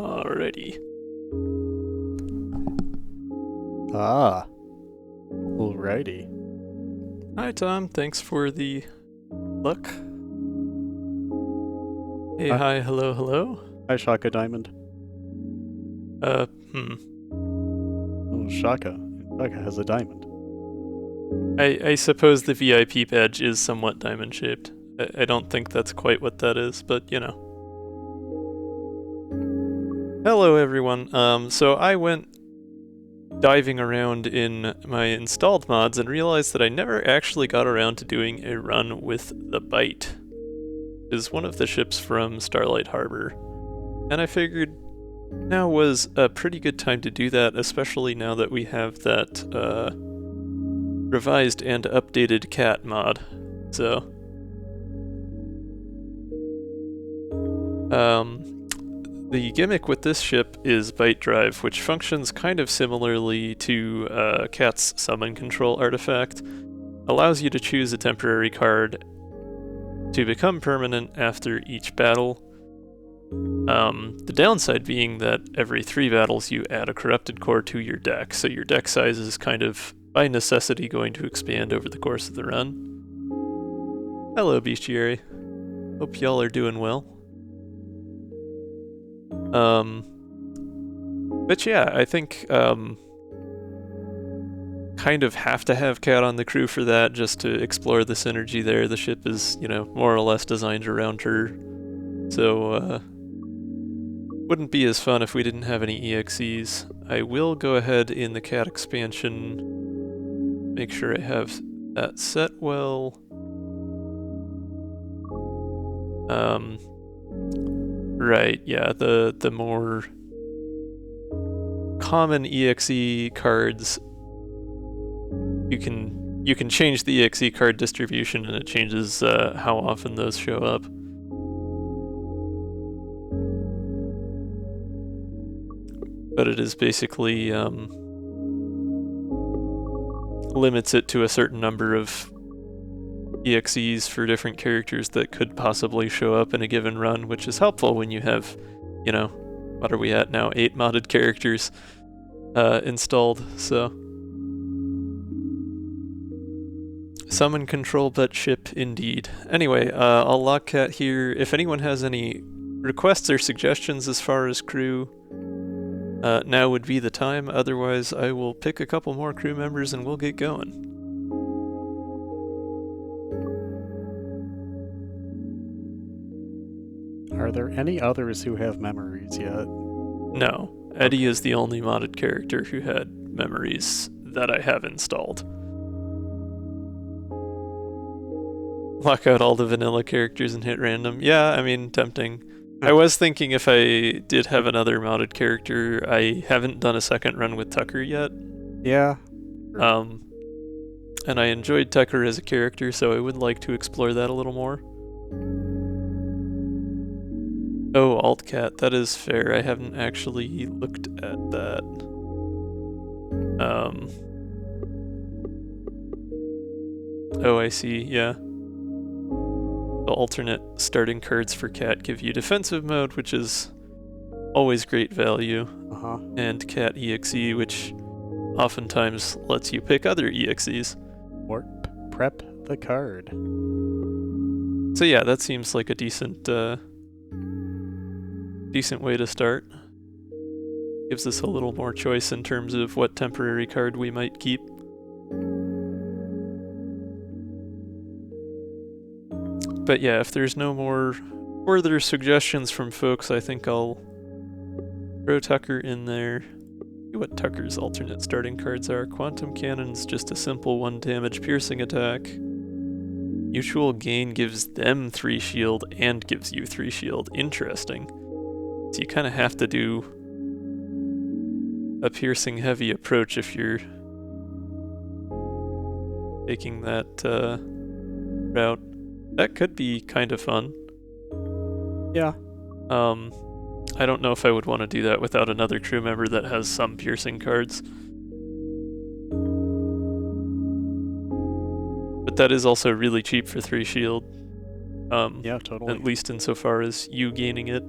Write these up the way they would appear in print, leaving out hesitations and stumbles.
Alrighty. Alrighty. Hi, Tom. Thanks for the look. Hey, hi, hello, hello. Hi, Shaka Diamond. Oh, Shaka. Shaka has a diamond. I suppose the VIP badge is somewhat diamond-shaped. I don't think that's quite what that is, but you know. Hello, everyone. So I went diving around in my installed mods and realized that I never actually got around to doing a run with the Byte. It is one of the ships from Starlight Harbor. And I figured now was a pretty good time to do that, especially now that we have that revised and updated cat mod. So the gimmick with this ship is Byte Drive, which functions kind of similarly to Cat's summon control artifact. Allows you to choose a temporary card to become permanent after each battle. The downside being that every 3 battles you add a corrupted core to your deck, so your deck size is kind of, by necessity, going to expand over the course of the run. Hello, Bestiary. Hope y'all are doing well. But yeah, I think kind of have to have Cat on the crew for that, just to explore the synergy there. The ship is, you know, more or less designed around her, so wouldn't be as fun if we didn't have any EXEs. I will go ahead in the Cat expansion, make sure I have that set well. Right, yeah, the more common EXE cards, you can change the EXE card distribution and it changes how often those show up. But it is basically limits it to a certain number of EXEs for different characters that could possibly show up in a given run, which is helpful when you have, you know, what are we at now? 8 modded characters installed, so. Summon control but ship indeed. Anyway, I'll lock Cat here. If anyone has any requests or suggestions as far as crew, now would be the time. Otherwise, I will pick a couple more crew members and we'll get going. Are there any others who have memories yet? No. Eddie is the only modded character who had memories that I have installed. Lock out all the vanilla characters and hit random. Yeah, I mean, tempting. I was thinking if I did have another modded character, I haven't done a second run with Tucker yet. Yeah. And I enjoyed Tucker as a character, so I would like to explore that a little more. Oh, Alt-Cat, that is fair. I haven't actually looked at that. Oh, I see, yeah. The alternate starting cards for Cat give you defensive mode, which is always great value, and Cat EXE, which oftentimes lets you pick other EXEs. Or prep the card. So yeah, that seems like a decent way to start. Gives us a little more choice in terms of what temporary card we might keep. But yeah, if there's no more further suggestions from folks, I think I'll throw Tucker in there. See what Tucker's alternate starting cards are. Quantum Cannon's just a simple 1 damage piercing attack. Mutual Gain gives them 3 shield and gives you 3 shield. Interesting. So you kind of have to do a piercing heavy approach if you're taking that route. That could be kind of fun. Yeah. I don't know if I would want to do that without another crew member that has some piercing cards. But that is also really cheap for 3 shield. Yeah, totally. At least insofar as you gaining it.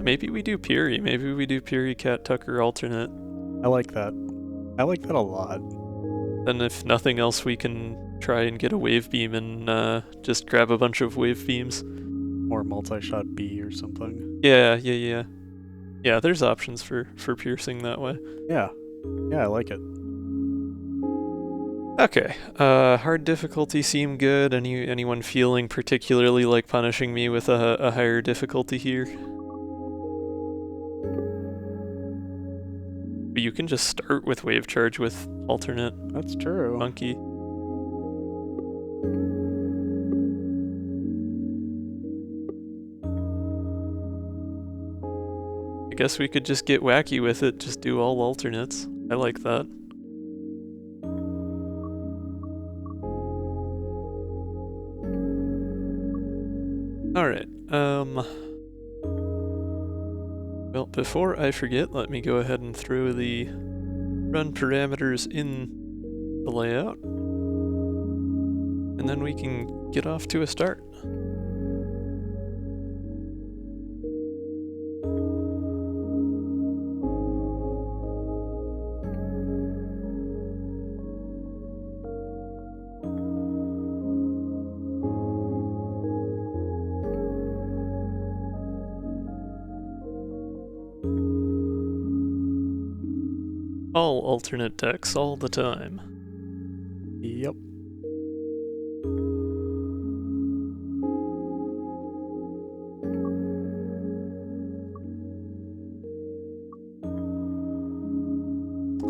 Maybe we do Peary. Maybe we do Peary Cat Tucker alternate. I like that. I like that a lot. Then if nothing else, we can try and get a wave beam and just grab a bunch of wave beams. Or multi-shot B or something. Yeah. Yeah, there's options for piercing that way. Yeah. Yeah, I like it. Okay. Hard difficulty seem good. Anyone feeling particularly like punishing me with a higher difficulty here? But you can just start with wave charge with alternate. That's true. Monkey. I guess we could just get wacky with it, just do all alternates. I like that. Alright, well, before I forget, let me go ahead and throw the run parameters in the layout. And then we can get off to a start. All alternate decks all the time. Yep.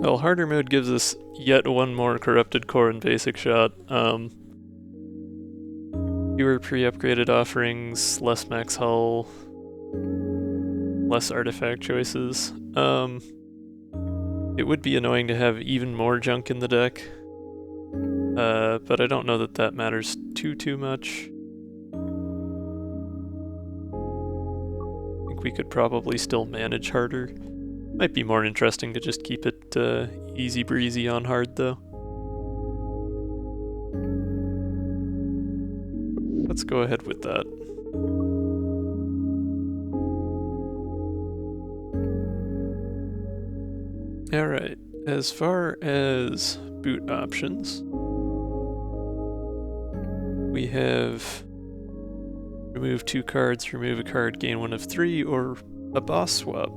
Well, harder mode gives us yet one more corrupted core and basic shot. Fewer pre-upgraded offerings, less max hull, less artifact choices. It would be annoying to have even more junk in the deck, but I don't know that that matters too much. I think we could probably still manage harder. Might be more interesting to just keep it easy breezy on hard though. Let's go ahead with that. Alright, as far as boot options, we have remove 2 cards, remove a card, gain 1 of 3, or a boss swap.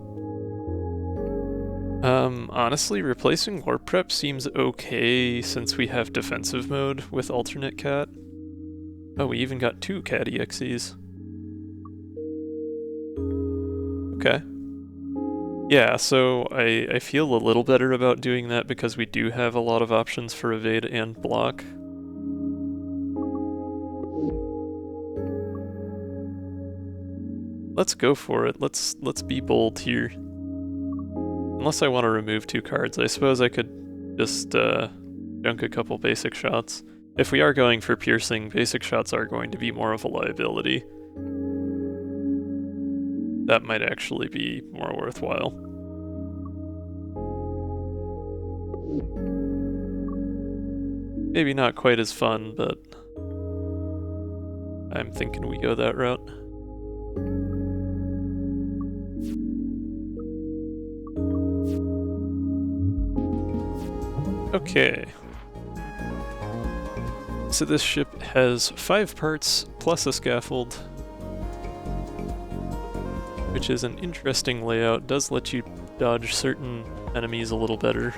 Honestly, replacing Warp Prep seems okay since we have defensive mode with alternate cat. Oh, we even got 2 cat EXEs. Okay. Yeah, so I feel a little better about doing that because we do have a lot of options for evade and block. Let's go for it. Let's be bold here. Unless I want to remove 2 cards, I suppose I could just junk a couple basic shots. If we are going for piercing, basic shots are going to be more of a liability. That might actually be more worthwhile. Maybe not quite as fun, but I'm thinking we go that route. Okay. So this ship has 5 parts plus a scaffold, which is an interesting layout. Does let you dodge certain enemies a little better.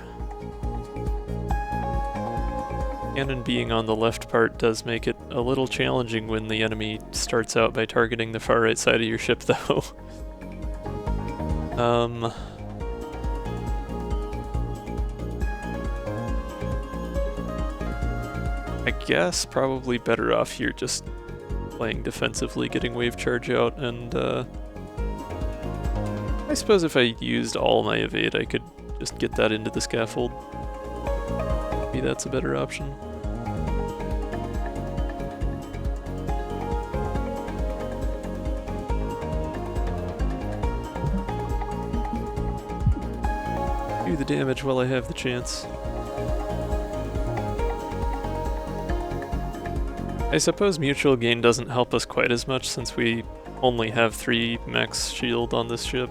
Cannon being on the left part does make it a little challenging when the enemy starts out by targeting the far right side of your ship, though. I guess probably better off here just playing defensively, getting wave charge out, and I suppose if I used all my evade, I could just get that into the scaffold. Maybe that's a better option. Do the damage while I have the chance. I suppose mutual gain doesn't help us quite as much since we only have 3 max shield on this ship.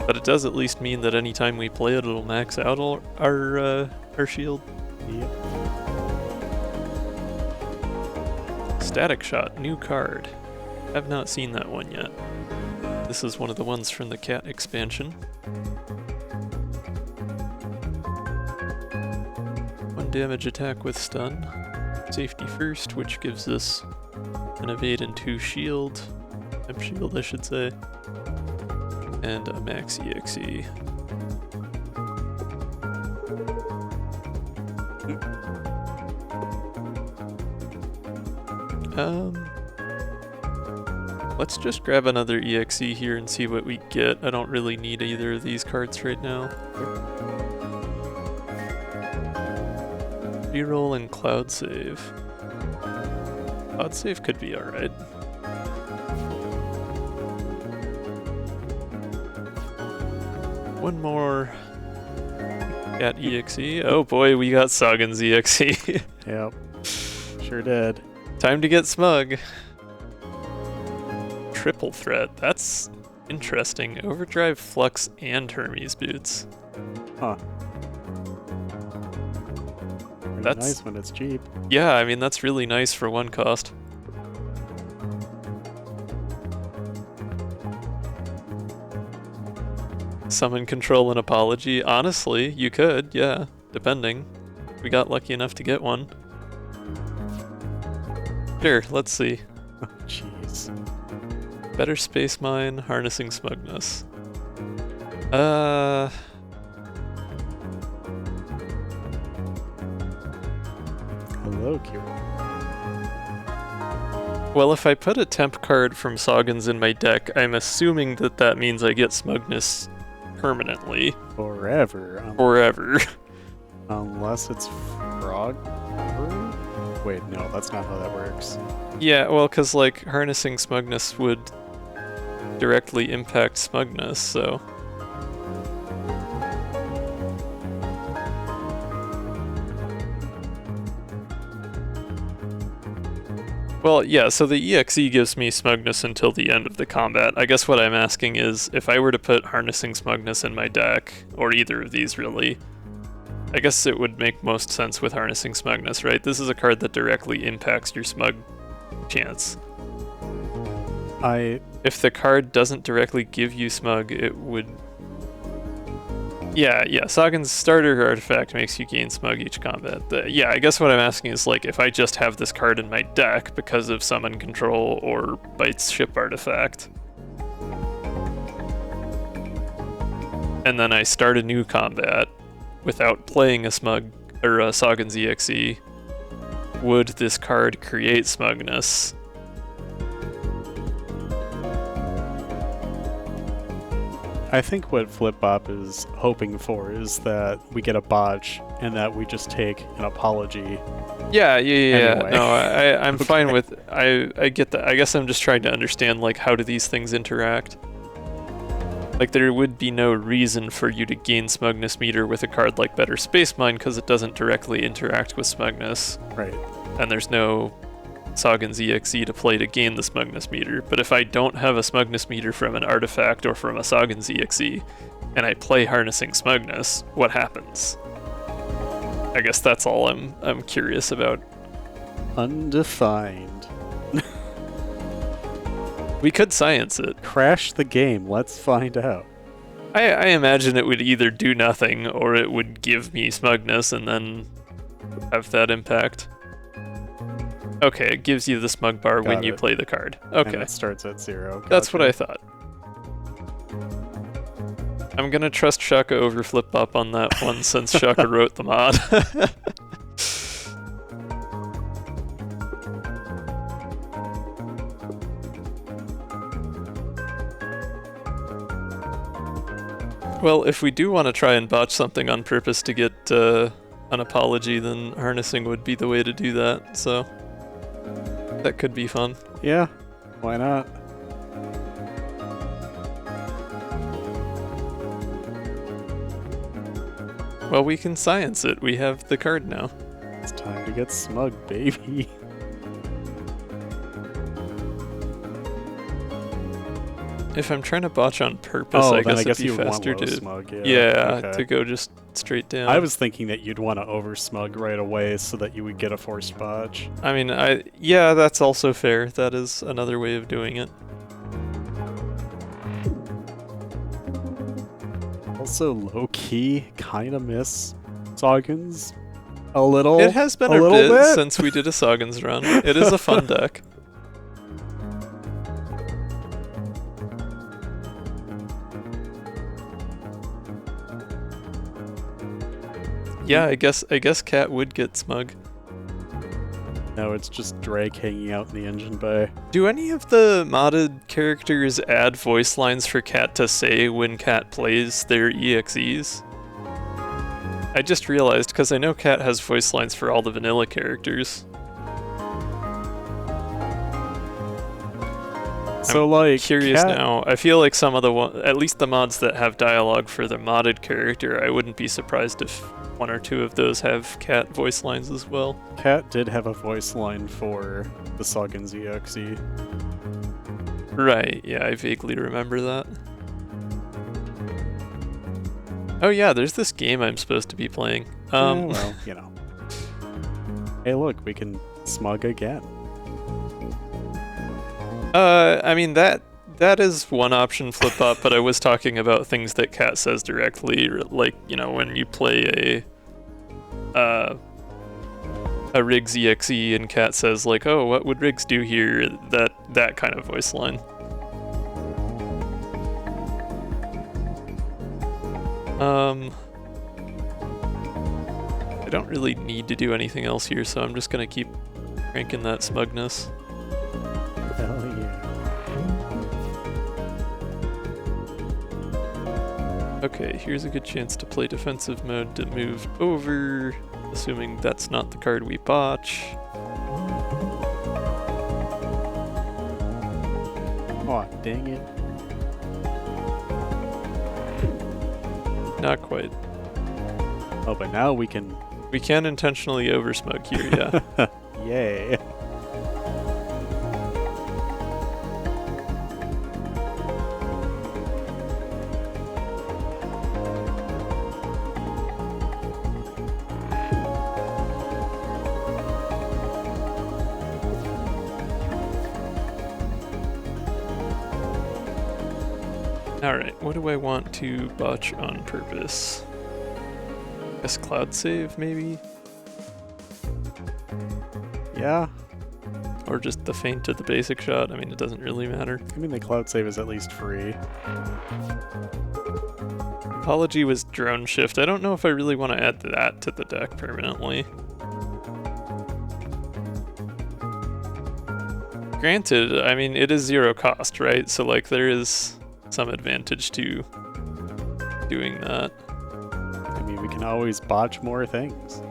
But it does at least mean that anytime we play it, it'll max out our shield. Yep. Static Shot, new card. I've not seen that one yet. This is one of the ones from the Cat expansion. 1 damage attack with stun. Safety first, which gives us an evade and 2 shield. Temp shield, I should say. And a max EXE. Let's just grab another EXE here and see what we get. I don't really need either of these cards right now. Reroll and Cloud Save. Cloud Save could be alright. One more at EXE. Oh boy, we got Sagan's EXE. Yep. Sure did. Time to get smug. Triple threat. That's interesting. Overdrive, Flux, and Hermes boots. Huh. Pretty That's nice when it's cheap. Yeah, I mean that's really nice for 1 cost. Summon Control and Apology. Honestly, you could, yeah, depending. We got lucky enough to get one. Sure, let's see. Oh, jeez. Better Space Mine, Harnessing Smugness. Hello, Kira. Well, if I put a temp card from Sagan's in my deck, I'm assuming that that means I get Smugness permanently. Forever. Forever. Unless it's Frog. Wait, no, that's not how that works. Yeah, well, because, like, Harnessing Smugness would directly impact Smugness, so... Well, yeah, so the EXE gives me Smugness until the end of the combat. I guess what I'm asking is, if I were to put Harnessing Smugness in my deck, or either of these really, I guess it would make most sense with Harnessing Smugness, right? This is a card that directly impacts your Smug chance. If the card doesn't directly give you Smug, it would... Yeah, Sagan's starter artifact makes you gain Smug each combat. Yeah, I guess what I'm asking is, like, if I just have this card in my deck because of Summon Control or Byte's ship artifact, and then I start a new combat without playing a Smug or a Sagan's EXE, would this card create Smugness? I think what Flip-Bop is hoping for is that we get a botch and that we just take an apology. Yeah. Anyway. No, I'm fine with... I get that. I guess I'm just trying to understand, like, how do these things interact? Like, there would be no reason for you to gain Smugness meter with a card like Better Space Mine because it doesn't directly interact with Smugness. Right. And there's no Sagan's EXE to play to gain the Smugness meter. But if I don't have a Smugness meter from an artifact or from a Sagan's EXE, and I play Harnessing Smugness, what happens? I guess that's all I'm curious about. Undefined. We could science it. Crash the game. Let's find out. I imagine it would either do nothing or it would give me Smugness and then have that impact. Okay, it gives you the Smug bar when you play the card. Okay. And it starts at 0. Gotcha. That's what I thought. I'm gonna trust Shaka over Flip-Bop on that one since Shaka wrote the mod. Well, if we do want to try and botch something on purpose to get an apology, then harnessing would be the way to do that, so that could be fun. Yeah, why not? Well, we can science it. We have the card now. It's time to get smug, baby. if I'm trying to botch on purpose, I guess it'd be faster you would want low to smug, to go just straight down. I was thinking that you'd want to over smug right away so that you would get a forced botch. I mean, yeah, that's also fair. That is another way of doing it. Also, low key, kind of miss Soggins a little. It has been a bit since we did a Soggins run. It is a fun deck. Yeah, I guess Cat would get smug. No, it's just Drake hanging out in the engine bay. Do any of the modded characters add voice lines for Cat to say when Cat plays their EXEs? I just realized, because I know Cat has voice lines for all the vanilla characters. So, I'm curious now. I feel like some of at least the mods that have dialogue for the modded character, I wouldn't be surprised if one or two of those have Cat voice lines as well. Cat did have a voice line for the Soggins EXE. Right, yeah, I vaguely remember that. Oh yeah, there's this game I'm supposed to be playing. Well, you know. Hey look, we can smug again. I mean, that is one option, Flip Up, but I was talking about things that Cat says directly, like, you know, when you play a Riggs EXE and Cat says, like, oh, what would Riggs do here? That kind of voice line. I don't really need to do anything else here, so I'm just gonna keep cranking that smugness. Hell yeah. Okay, here's a good chance to play defensive mode to move over, assuming that's not the card we botch. Aw, dang it. Not quite. Oh, but now we can... We can intentionally oversmug here, yeah. Yay. Alright, what do I want to botch on purpose? Guess cloud save, maybe? Yeah. Or just the feint of the basic shot? I mean, it doesn't really matter. I mean, the cloud save is at least free. Apology was drone shift. I don't know if I really want to add that to the deck permanently. Granted, I mean, it is 0 cost, right? So, like, there is some advantage to doing that. I mean, we can always botch more things.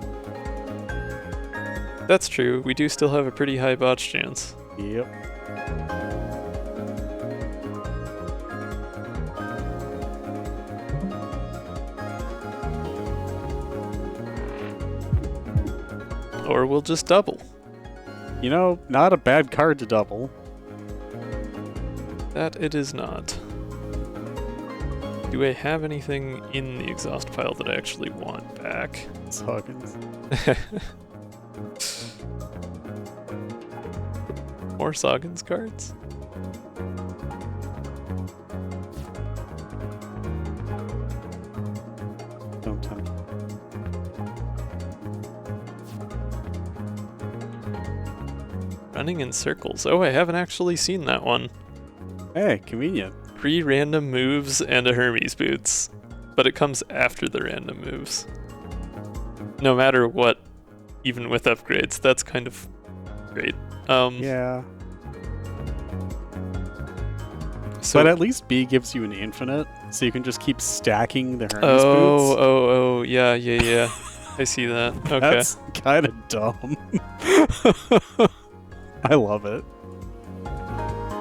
That's true. We do still have a pretty high botch chance. Yep. Or we'll just double. You know, not a bad card to double. That it is not. Do I have anything in the exhaust pile that I actually want back? Soggins. More Soggins cards? Don't tempt me. Running in circles. Oh, I haven't actually seen that one. Hey, convenient. 3 random moves and a Hermes boots. But it comes after the random moves. No matter what, even with upgrades, that's kind of great. Yeah. So but at least B gives you an infinite, so you can just keep stacking the Hermes boots. Oh, yeah. I see that. Okay. That's kind of dumb. I love it.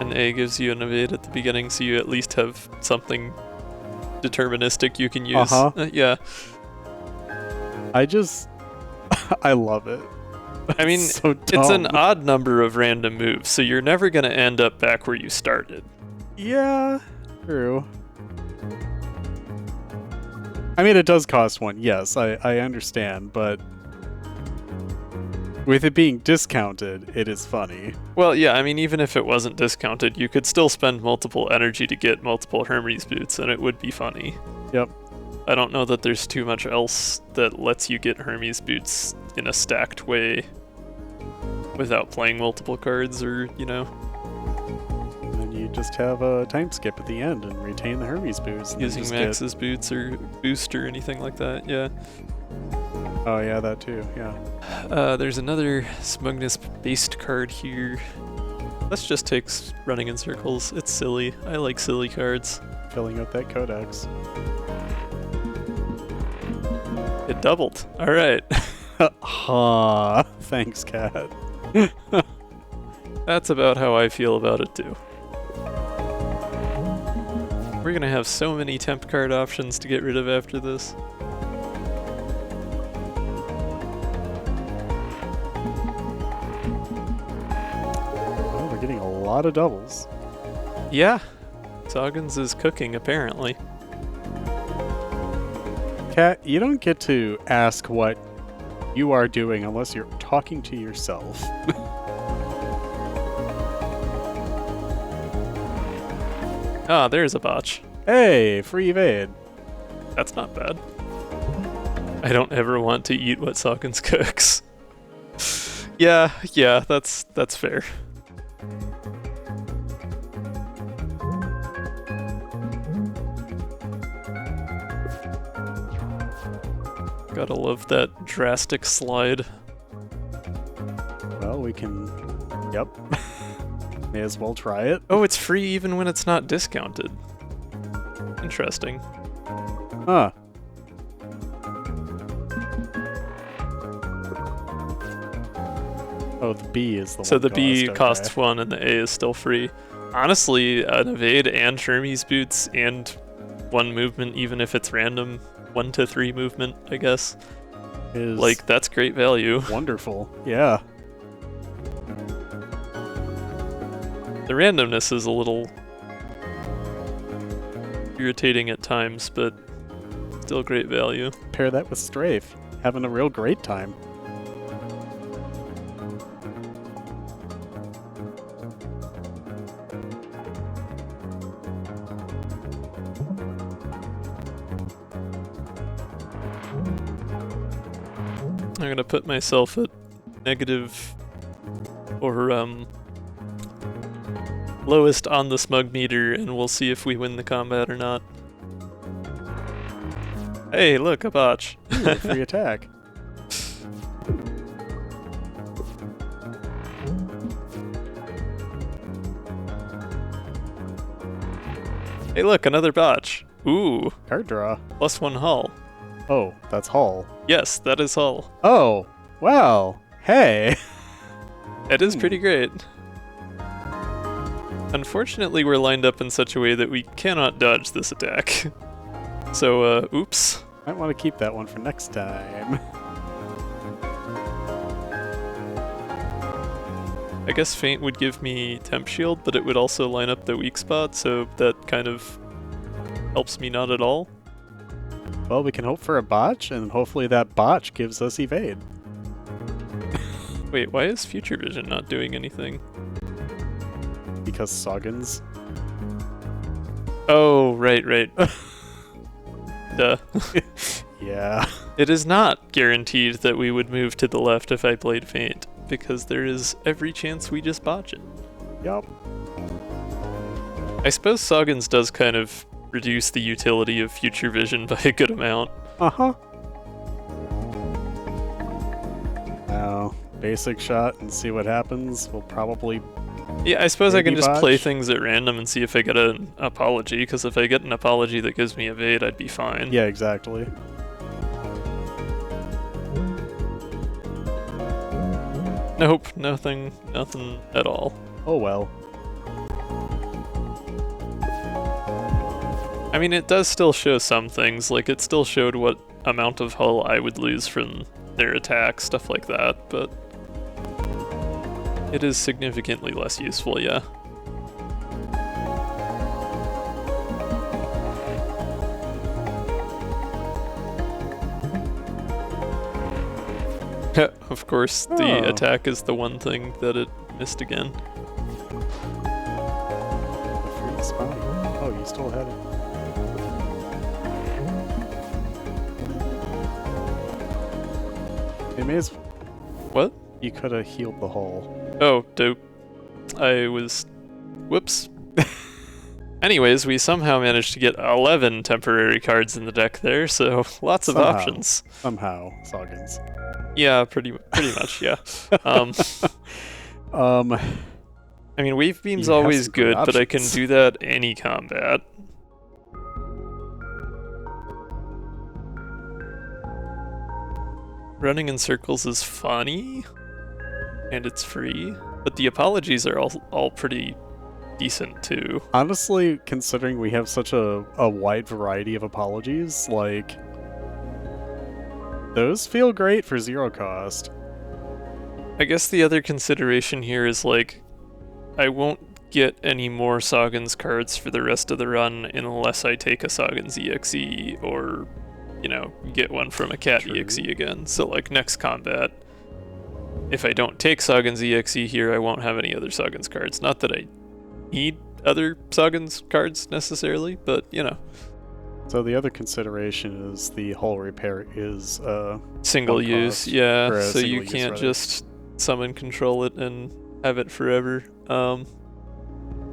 And A gives you an evade at the beginning, so you at least have something deterministic you can use. Yeah. I love it. I mean, so it's an odd number of random moves, so you're never going to end up back where you started. Yeah, True. I mean, it does cost 1, yes, I understand, but with it being discounted, it is funny. Well, yeah, I mean, even if it wasn't discounted, you could still spend multiple energy to get multiple Hermes boots, and it would be funny. Yep. I don't know that there's too much else that lets you get Hermes boots in a stacked way without playing multiple cards or, you know. And then you just have a time skip at the end and retain the Hermes boots. Using Max's boots or boost or anything like that, yeah. Oh yeah, that too, yeah. There's another smugness-based card here. Let's just take running in circles. It's silly. I like silly cards. Filling out that codex. It doubled. Alright. Ha! Thanks, Cat. That's about how I feel about it too. We're gonna have so many temp card options to get rid of after this. Well, we're getting a lot of doubles. Yeah. Soggins is cooking, apparently. Cat, you don't get to ask what you are doing unless you're talking to yourself. Ah, there's a botch. Hey, free evade. That's not bad. I don't ever want to eat what Soggins cooks. Yeah, that's fair. Gotta love that drastic slide. Well, we can... Yep. May as well try it. Oh, it's free even when it's not discounted. Interesting. Huh. Oh, the B is the one. So the B cost, costs okay. 1 and the A is still free. Honestly, an evade and Hermes boots and 1 movement, even if it's random, 1 to 3 movement, I guess. Is Like, that's great value. wonderful. Yeah. The randomness is a little irritating at times, but still great value. Pair that with Strafe. Having a real great time. I'm gonna put myself at negative or lowest on the smug meter, and we'll see if we win the combat or not. Hey, look, a botch. Ooh, free attack. Hey, look, another botch. Ooh, Card draw. +1 hull. Oh, that's Hull. Yes, that is hull. Oh, well, hey. It is pretty great. Unfortunately, we're lined up in such a way that we cannot dodge this attack. So, oops. Might want to keep that one for next time. I guess Feint would give me Temp Shield, but it would also line up the weak spot, so that kind of helps me not at all. Well, we can hope for a botch, and hopefully that botch gives us evade. Wait, why is Future Vision not doing anything? Because Soggins. Oh, right. Duh. Yeah. It is not guaranteed that we would move to the left if I played Feint, because there is every chance we just botch it. Yup. I suppose Soggins does kind of reduce the utility of Future Vision by a good amount. Uh-huh. Now, basic shot and see what happens. We'll probably... Yeah, I suppose I can Maybe just play botch? things at random and see if I get an apology, because if I get an apology that gives me evade, I'd be fine. Yeah, exactly. Nope, nothing at all. Oh well. I mean, it does still show some things, like it still showed what amount of hull I would lose from their attack, stuff like that, but it is significantly less useful, yeah. Of course, the attack is the one thing that it missed again. The free spine. Oh, you still had it. It may as... What? You could have healed the hole. Oh, dope. I was... Whoops. Anyways, we somehow managed to get 11 temporary cards in the deck there, so lots of options. Somehow, Soggins. Yeah, pretty much, yeah. I mean, Wave Beam's always good, but I can do that any combat. Running in circles is funny, and it's free, but the apologies are all pretty decent too. Honestly, considering we have such a wide variety of apologies, like, those feel great for 0 cost. I guess the other consideration here is, like, I won't get any more Soggins cards for the rest of the run unless I take a Soggins EXE or, you know, get one from a Cat EXE again. So, like, next combat, if I don't take Soggins EXE here, I won't have any other Soggins cards. Not that I need other Soggins cards necessarily, but, you know. So the other consideration is the hull repair is single use, yeah, so you can't rather. just summon control it and have it forever.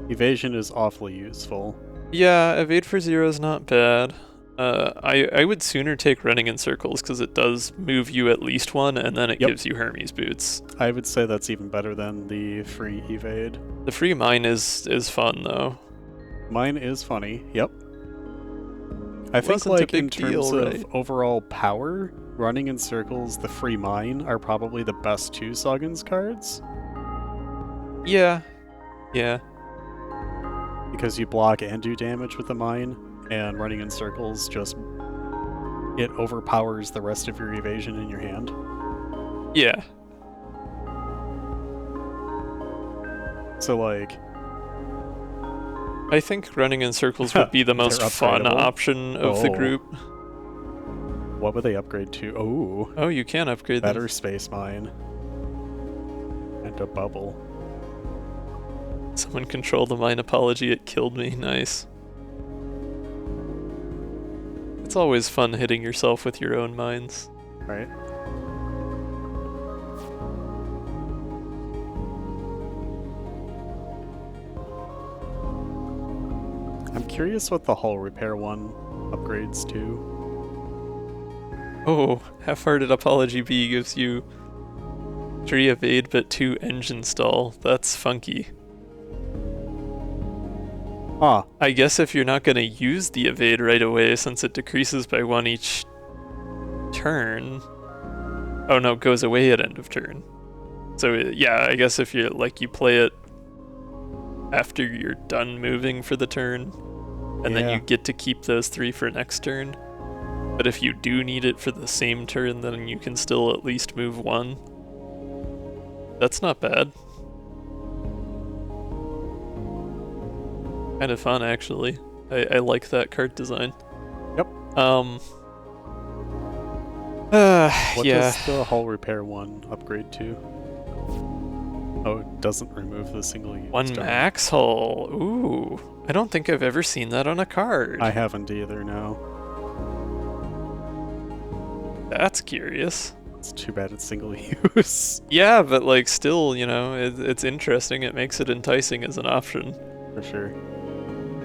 Evasion is awfully useful. Yeah, evade for 0 is not bad. I would sooner take running in circles because it does move you at least one, and then it gives you Hermes boots. I would say that's even better than the free evade. The free mine is fun though. Mine is funny. Yep. I think, like, in terms of overall power, running in circles, the free mine are probably the best 2 Soggins cards. Yeah. Yeah. Because you block and do damage with the mine, and running in circles just... it overpowers the rest of your evasion in your hand. Yeah. So, like... I think running in circles would be the most fun option of the group. What would they upgrade to? Oh. Oh, you can upgrade better them. space mine. And a bubble. Someone control the mine apology, it killed me. Nice. It's always fun hitting yourself with your own mines. Right. I'm curious what the hull repair one upgrades to. Oh, half-hearted apology B gives you 3 evade but 2 engine stall. That's funky. Ah. I guess if you're not going to use the evade right away, since it decreases by 1 each turn... Oh no, it goes away at end of turn. So yeah, I guess if you you play it after you're done moving for the turn, and then you get to keep those 3 for next turn. But if you do need it for the same turn, then you can still at least move 1. That's not bad. Kind of fun, actually. I like that card design. Yep. What does the hull repair one upgrade to? Oh, it doesn't remove the single use. 1 max hull. Ooh. I don't think I've ever seen that on a card. I haven't either, no. That's curious. It's too bad it's single use. Yeah, but like still, you know, it's interesting. It makes it enticing as an option. For sure.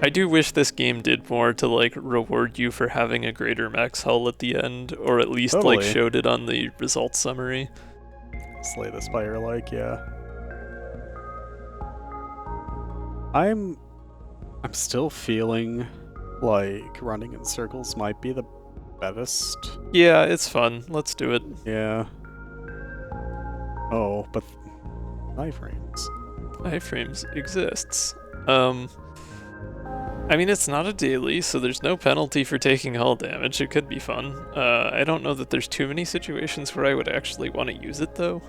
I do wish this game did more to like reward you for having a greater max hull at the end, or at least like showed it on the results summary. Slay the Spire, like, yeah. I'm still feeling like running in circles might be the best. Yeah, it's fun. Let's do it. Yeah. Oh, but iframes. Iframes exists. I mean, it's not a daily, so there's no penalty for taking hull damage. It could be fun. I don't know that there's too many situations where I would actually want to use it, though.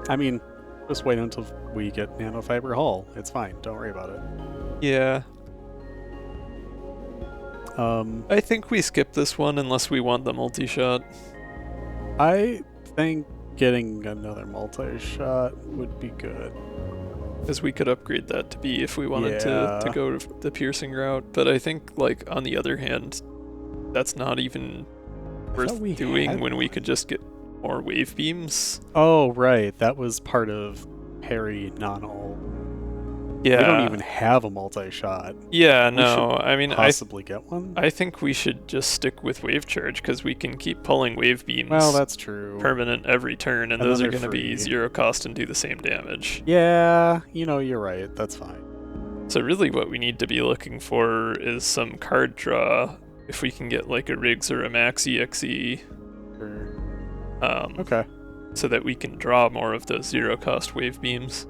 I mean, just wait until we get nanofiber hull. It's fine. Don't worry about it. Yeah. I think we skip this one unless we want the multi-shot. I think getting another multi-shot would be good. Because we could upgrade that to B if we wanted to go the piercing route. But I think, like, on the other hand, that's not even worth doing when we could just get more wave beams. Oh, right. That was part of parry non-all. Yeah. We don't even have a multi-shot. Yeah, no. I mean, possibly get one. I think we should just stick with wave charge because we can keep pulling wave beams. Well, that's true. Permanent every turn, and those are going to be 0 cost and do the same damage. Yeah, you're right. That's fine. So really, what we need to be looking for is some card draw. If we can get like a Riggs or a Max EXE. Okay. So that we can draw more of those 0 cost wave beams.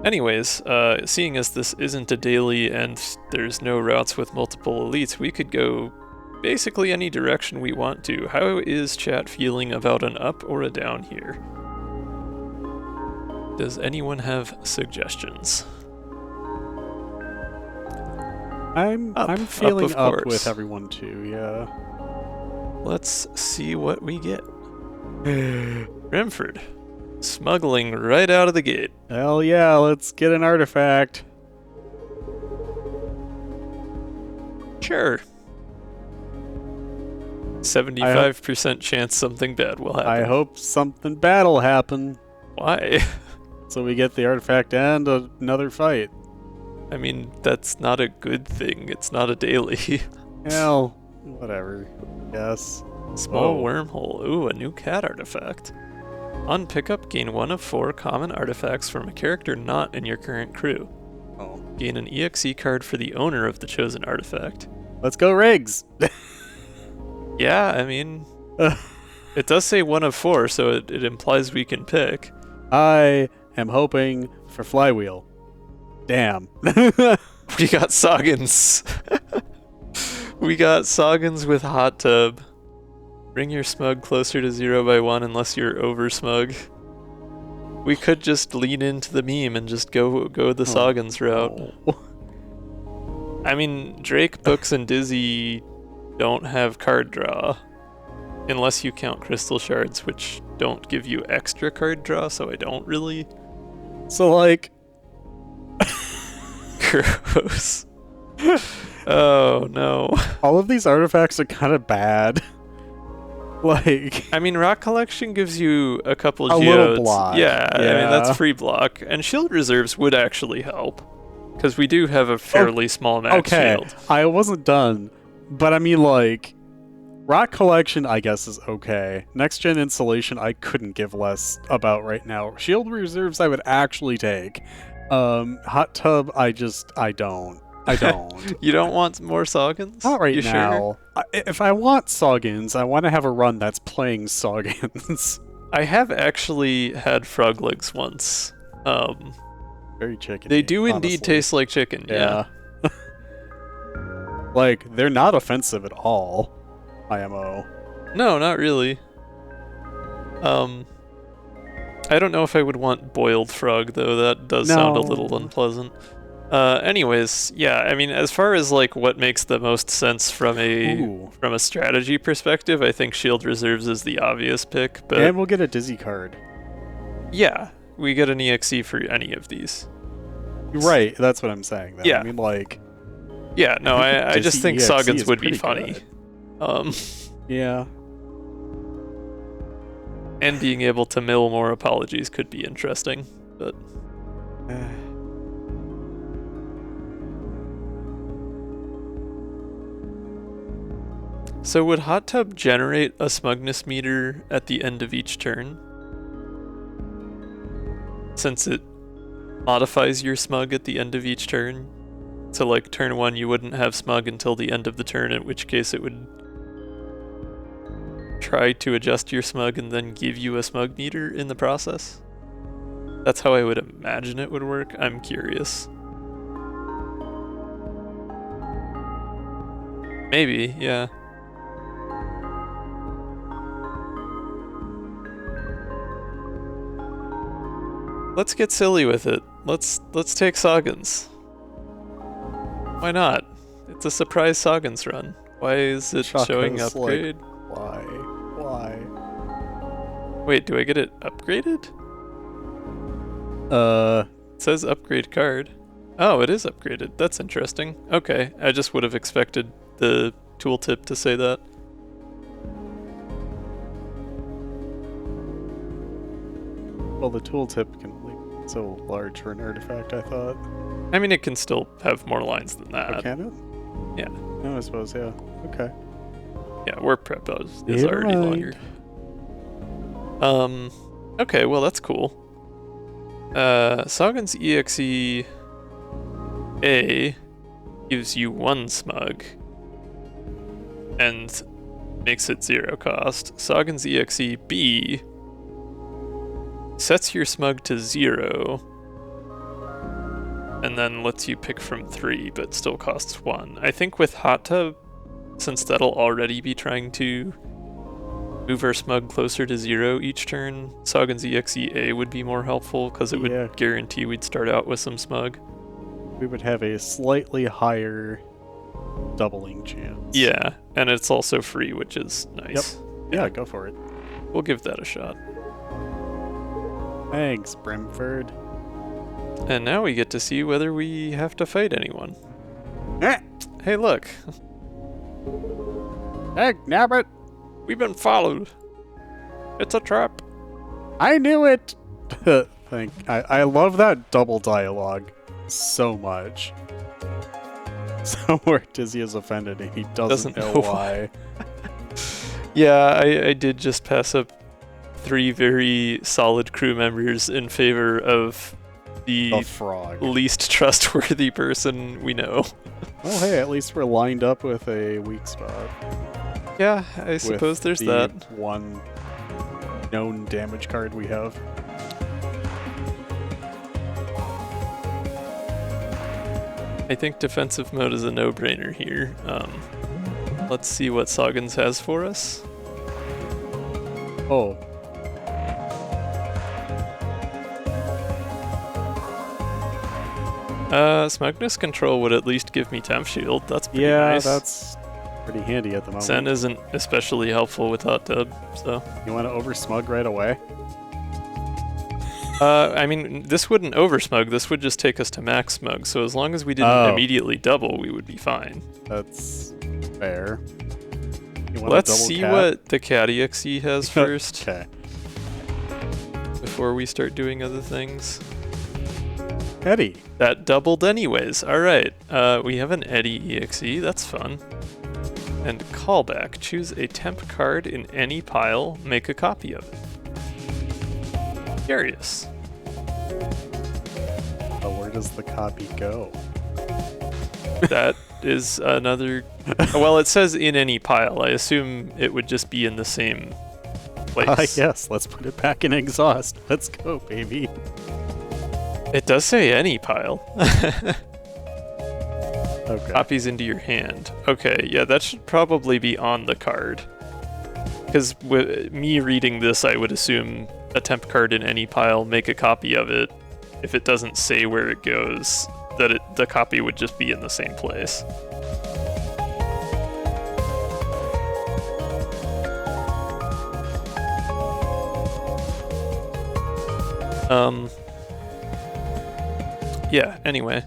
Anyways, seeing as this isn't a daily and there's no routes with multiple elites, we could go basically any direction we want to. How is chat feeling about an up or a down here? Does anyone have suggestions? I'm feeling up with everyone too, yeah. Let's see what we get. Remford. Smuggling right out of the gate. Hell yeah, let's get an artifact. Sure. 75% chance something bad will happen. I hope something bad will happen. Why? So we get the artifact and another fight. I mean, that's not a good thing. It's not a daily. Hell, whatever. Yes. Small wormhole. Ooh, a new cat artifact. On pickup, gain 1 of 4 common artifacts from a character not in your current crew. Oh. Gain an EXE card for the owner of the chosen artifact. Let's go, Riggs! Yeah, I mean, it does say 1 of 4, so it implies we can pick. I am hoping for Flywheel. Damn. We got Soggins. We got Soggins with Hot Tub. Bring your smug closer to 0 by 1 unless you're over smug. We could just lean into the meme and just go the Soggins route. I mean, Drake, Books, and Dizzy don't have card draw. Unless you count crystal shards, which don't give you extra card draw, so I don't really. So, like... Gross. Oh, no. All of these artifacts are kind of bad. Like, I mean, Rock Collection gives you a couple geodes. Little block. Yeah, I mean, that's free block. And Shield Reserves would actually help. Because we do have a fairly small max shield. I wasn't done. But I mean, like, Rock Collection, I guess, is okay. Next Gen Installation, I couldn't give less about right now. Shield Reserves, I would actually take. Hot Tub, I don't. You don't want more Soggins? Not right now. Sure? If I want Soggins, I want to have a run that's playing Soggins. I have actually had frog legs once. Very chicken. They do indeed taste like chicken, yeah. Like, they're not offensive at all, IMO. No, not really. I don't know if I would want boiled frog, though. That does sound a little unpleasant. Anyways, yeah, I mean, as far as like what makes the most sense from a strategy perspective, I think Shield Reserves is the obvious pick. But and we'll get a Dizzy card. Yeah, we get an EXE for any of these. Right, that's what I'm saying. Though. Yeah, I mean, like. Yeah, no, I just think Soggins would be funny. Yeah. And being able to mill more apologies could be interesting, but. So would Hot Tub generate a smugness meter at the end of each turn? Since it modifies your smug at the end of each turn? So like turn 1 you wouldn't have smug until the end of the turn, in which case it would try to adjust your smug and then give you a smug meter in the process? That's how I would imagine it would work. I'm curious. Maybe, yeah. Let's get silly with it. Let's take Soggins. Why not? It's a surprise Soggins run. Why is it showing upgrade? Like, why? Wait, do I get it upgraded? It says upgrade card. Oh, it is upgraded. That's interesting. Okay, I just would have expected the tooltip to say that. Well, the tooltip can only be so large for an artifact, I thought. I mean, it can still have more lines than that. Oh, can it? Yeah. No, I suppose, yeah. Okay. Yeah, work prep is already longer. Okay, well that's cool. Sagan's EXE A gives you 1 smug and makes it 0 cost. Sagan's EXE B sets your smug to 0 and then lets you pick from 3 but still costs 1. I think with Hot Tub, since that'll already be trying to move our smug closer to 0 each turn, Sagan's EXE A would be more helpful because it would guarantee we'd start out with some smug. We would have a slightly higher doubling chance. Yeah, and it's also free, which is nice. Yep. Yeah, go for it. We'll give that a shot. Thanks, Brimford. And now we get to see whether we have to fight anyone. Eh. Hey, look. Hey, nabbit! We've been followed. It's a trap. I knew it! I love that double dialogue so much. Somewhere Dizzy is offended and he doesn't know why. Yeah, I did just pass up 3 very solid crew members in favor of the frog. Least trustworthy person we know. Well, hey, at least we're lined up with a weak spot. Yeah, I suppose there's that. One known damage card we have. I think defensive mode is a no-brainer here. Let's see what Sagan's has for us. Oh. Smugness control would at least give me temp shield. That's pretty nice. Yeah, that's pretty handy at the moment. Zen isn't especially helpful with Hot Tub, so... You want to over-smug right away? I mean, this wouldn't over-smug, this would just take us to max smug, so as long as we didn't immediately double, we would be fine. That's fair. Let's see what the Caddy XE has first. Okay. Before we start doing other things. Eddie. That doubled anyways. Alright, we have an Eddie EXE, that's fun. And callback, choose a temp card in any pile, make a copy of it. Curious. But where does the copy go? That is another... Well, it says in any pile. I assume it would just be in the same place. Yes, let's put it back in exhaust. Let's go, baby. It does say any pile. Okay. Copies into your hand. Okay, yeah, that should probably be on the card. Because with me reading this, I would assume a temp card in any pile, make a copy of it. If it doesn't say where it goes, that the copy would just be in the same place. Yeah, anyway.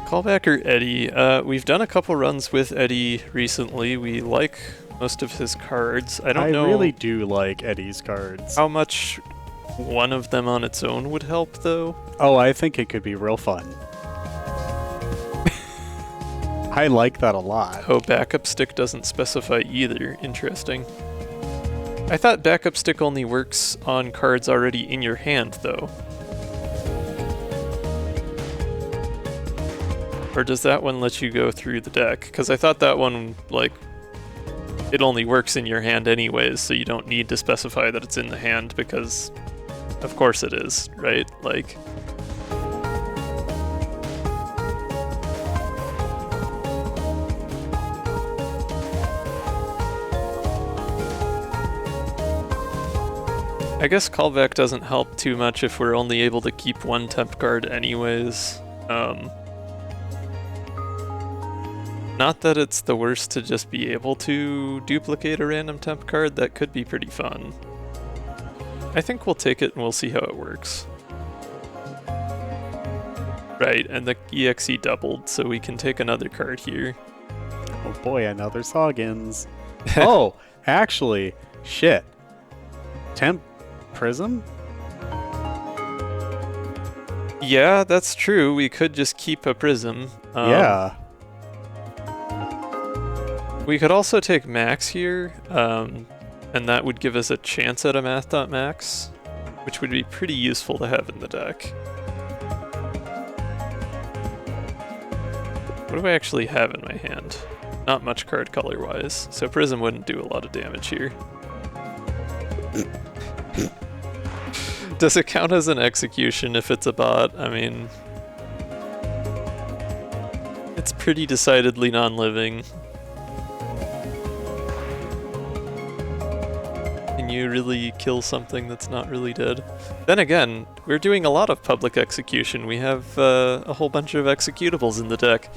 Callback or Eddie. We've done a couple runs with Eddie recently. We like most of his cards. I don't know. I really do like Eddie's cards. How much one of them on its own would help, though? Oh, I think it could be real fun. I like that a lot. Oh, backup stick doesn't specify either. Interesting. I thought backup stick only works on cards already in your hand, though. Or does that one let you go through the deck? Because I thought that one, like, it only works in your hand anyways, so you don't need to specify that it's in the hand because, of course it is, right? Like... I guess callback doesn't help too much if we're only able to keep one temp card anyways. Not that it's the worst to just be able to duplicate a random temp card, that could be pretty fun. I think we'll take it and we'll see how it works. Right, and the EXE doubled, so we can take another card here. Oh boy, another Soggins. Oh, actually, shit. Temp Prism? Yeah, that's true. We could just keep a Prism. Yeah. We could also take Max here, and that would give us a chance at a Math.Max, which would be pretty useful to have in the deck. What do I actually have in my hand? Not much card color-wise, so Prism wouldn't do a lot of damage here. Does it count as an execution if it's a bot? I mean, it's pretty decidedly non-living. Can you really kill something that's not really dead? Then again, we're doing a lot of public execution. We have a whole bunch of executables in the deck.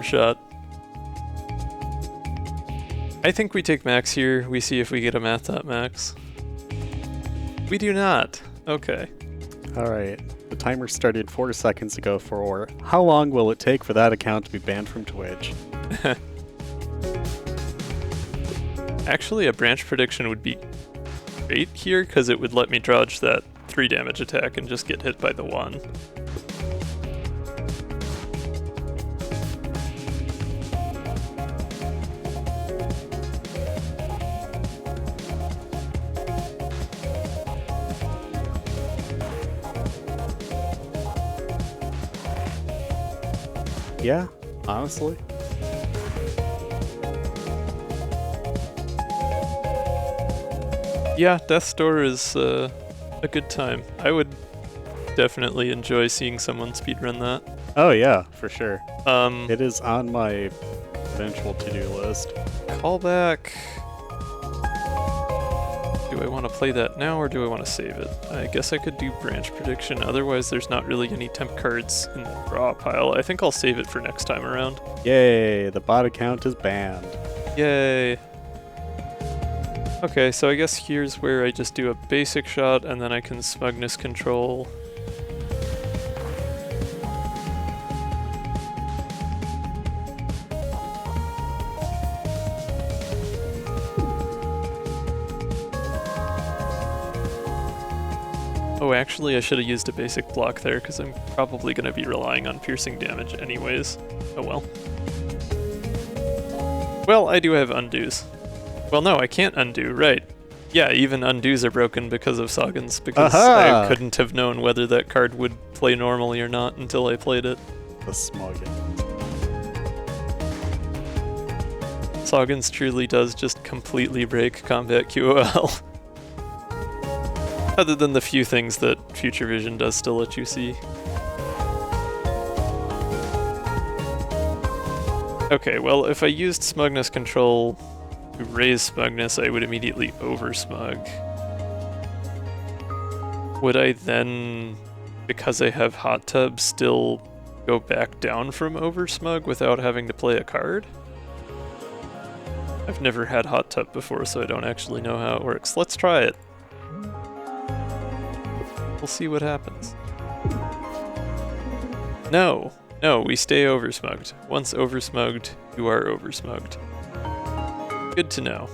Shot. I think we take Max here. We see if we get a Math.Max. We do not. Okay. Alright. The timer started 4 seconds ago for how long will it take for that account to be banned from Twitch? Actually, a branch prediction would be great here because it would let me dodge that 3 damage attack and just get hit by the 1. Yeah, honestly. Yeah, Death's Door is a good time. I would definitely enjoy seeing someone speedrun that. Oh yeah, for sure. It is on my eventual to-do list. Callback. Do I want to play that now or do I want to save it? I guess I could do branch prediction, otherwise there's not really any temp cards in the draw pile. I think I'll save it for next time around. Yay, the bot account is banned. Yay. Okay, so I guess here's where I just do a basic shot and then I can smugness control. Oh, actually, I should have used a basic block there, because I'm probably going to be relying on piercing damage anyways. Oh well. Well, I do have undos. Well, no, I can't undo, right. Yeah, even undos are broken because of Soggins, because I couldn't have known whether that card would play normally or not until I played it. The smuggin. Soggins truly does just completely break combat QOL. Other than the few things that Future Vision does still let you see. Okay, well, if I used Smugness Control to raise Smugness, I would immediately over-smug. Would I then, because I have Hot Tub, still go back down from over-smug without having to play a card? I've never had Hot Tub before, so I don't actually know how it works. Let's try it. We'll see what happens. No, we stay oversmugged. Once oversmugged, you are oversmugged. Good to know.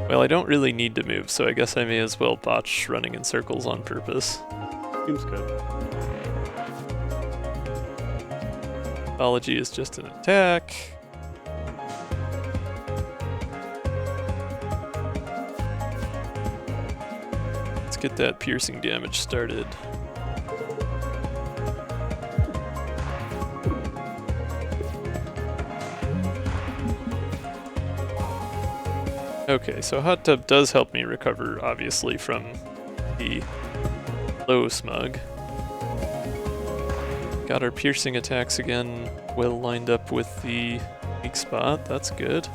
Well, I don't really need to move, so I guess I may as well botch running in circles on purpose. Seems good. Apology is just an attack. Get that piercing damage started. Okay, so Hot Tub does help me recover, obviously, from the low smug. Got our piercing attacks again well lined up with the weak spot. That's good.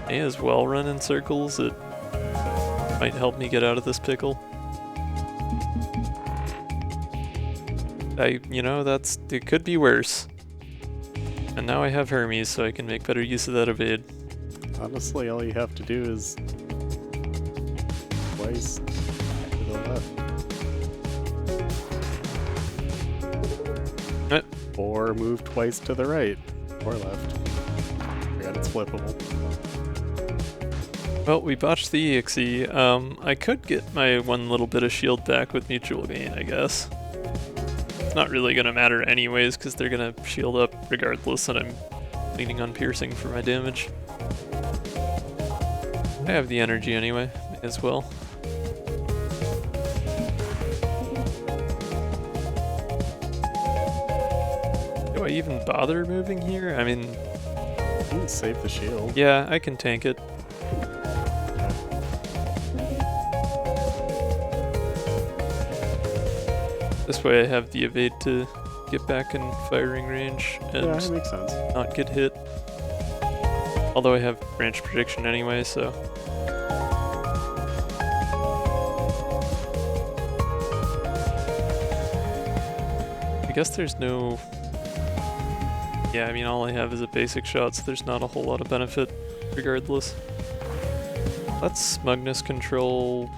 May as well run in circles. It might help me get out of this pickle. It could be worse. And now I have Hermes, so I can make better use of that evade. Honestly, all you have to do is twice to the left. Or move twice to the right. Or left. Forgot it's flippable. Well, we botched the EXE. I could get my one little bit of shield back with mutual gain, I guess. It's not really going to matter anyways, because they're going to shield up regardless, and I'm leaning on piercing for my damage. I have the energy anyway, as well. Do I even bother moving here? I mean... You can save the shield. Yeah, I can tank it. This way I have the evade to get back in firing range and Yeah, that makes sense. not get hit. Although I have branch prediction anyway, so... I guess there's no... Yeah, I mean all I have is a basic shot, so there's not a whole lot of benefit regardless. Let's smugness control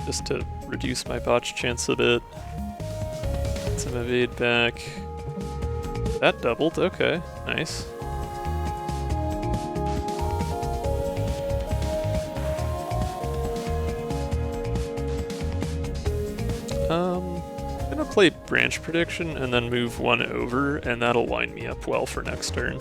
just to reduce my botch chance a bit. Get some evade back. That doubled, okay, nice. I'm gonna play branch prediction and then move one over, and that'll line me up well for next turn.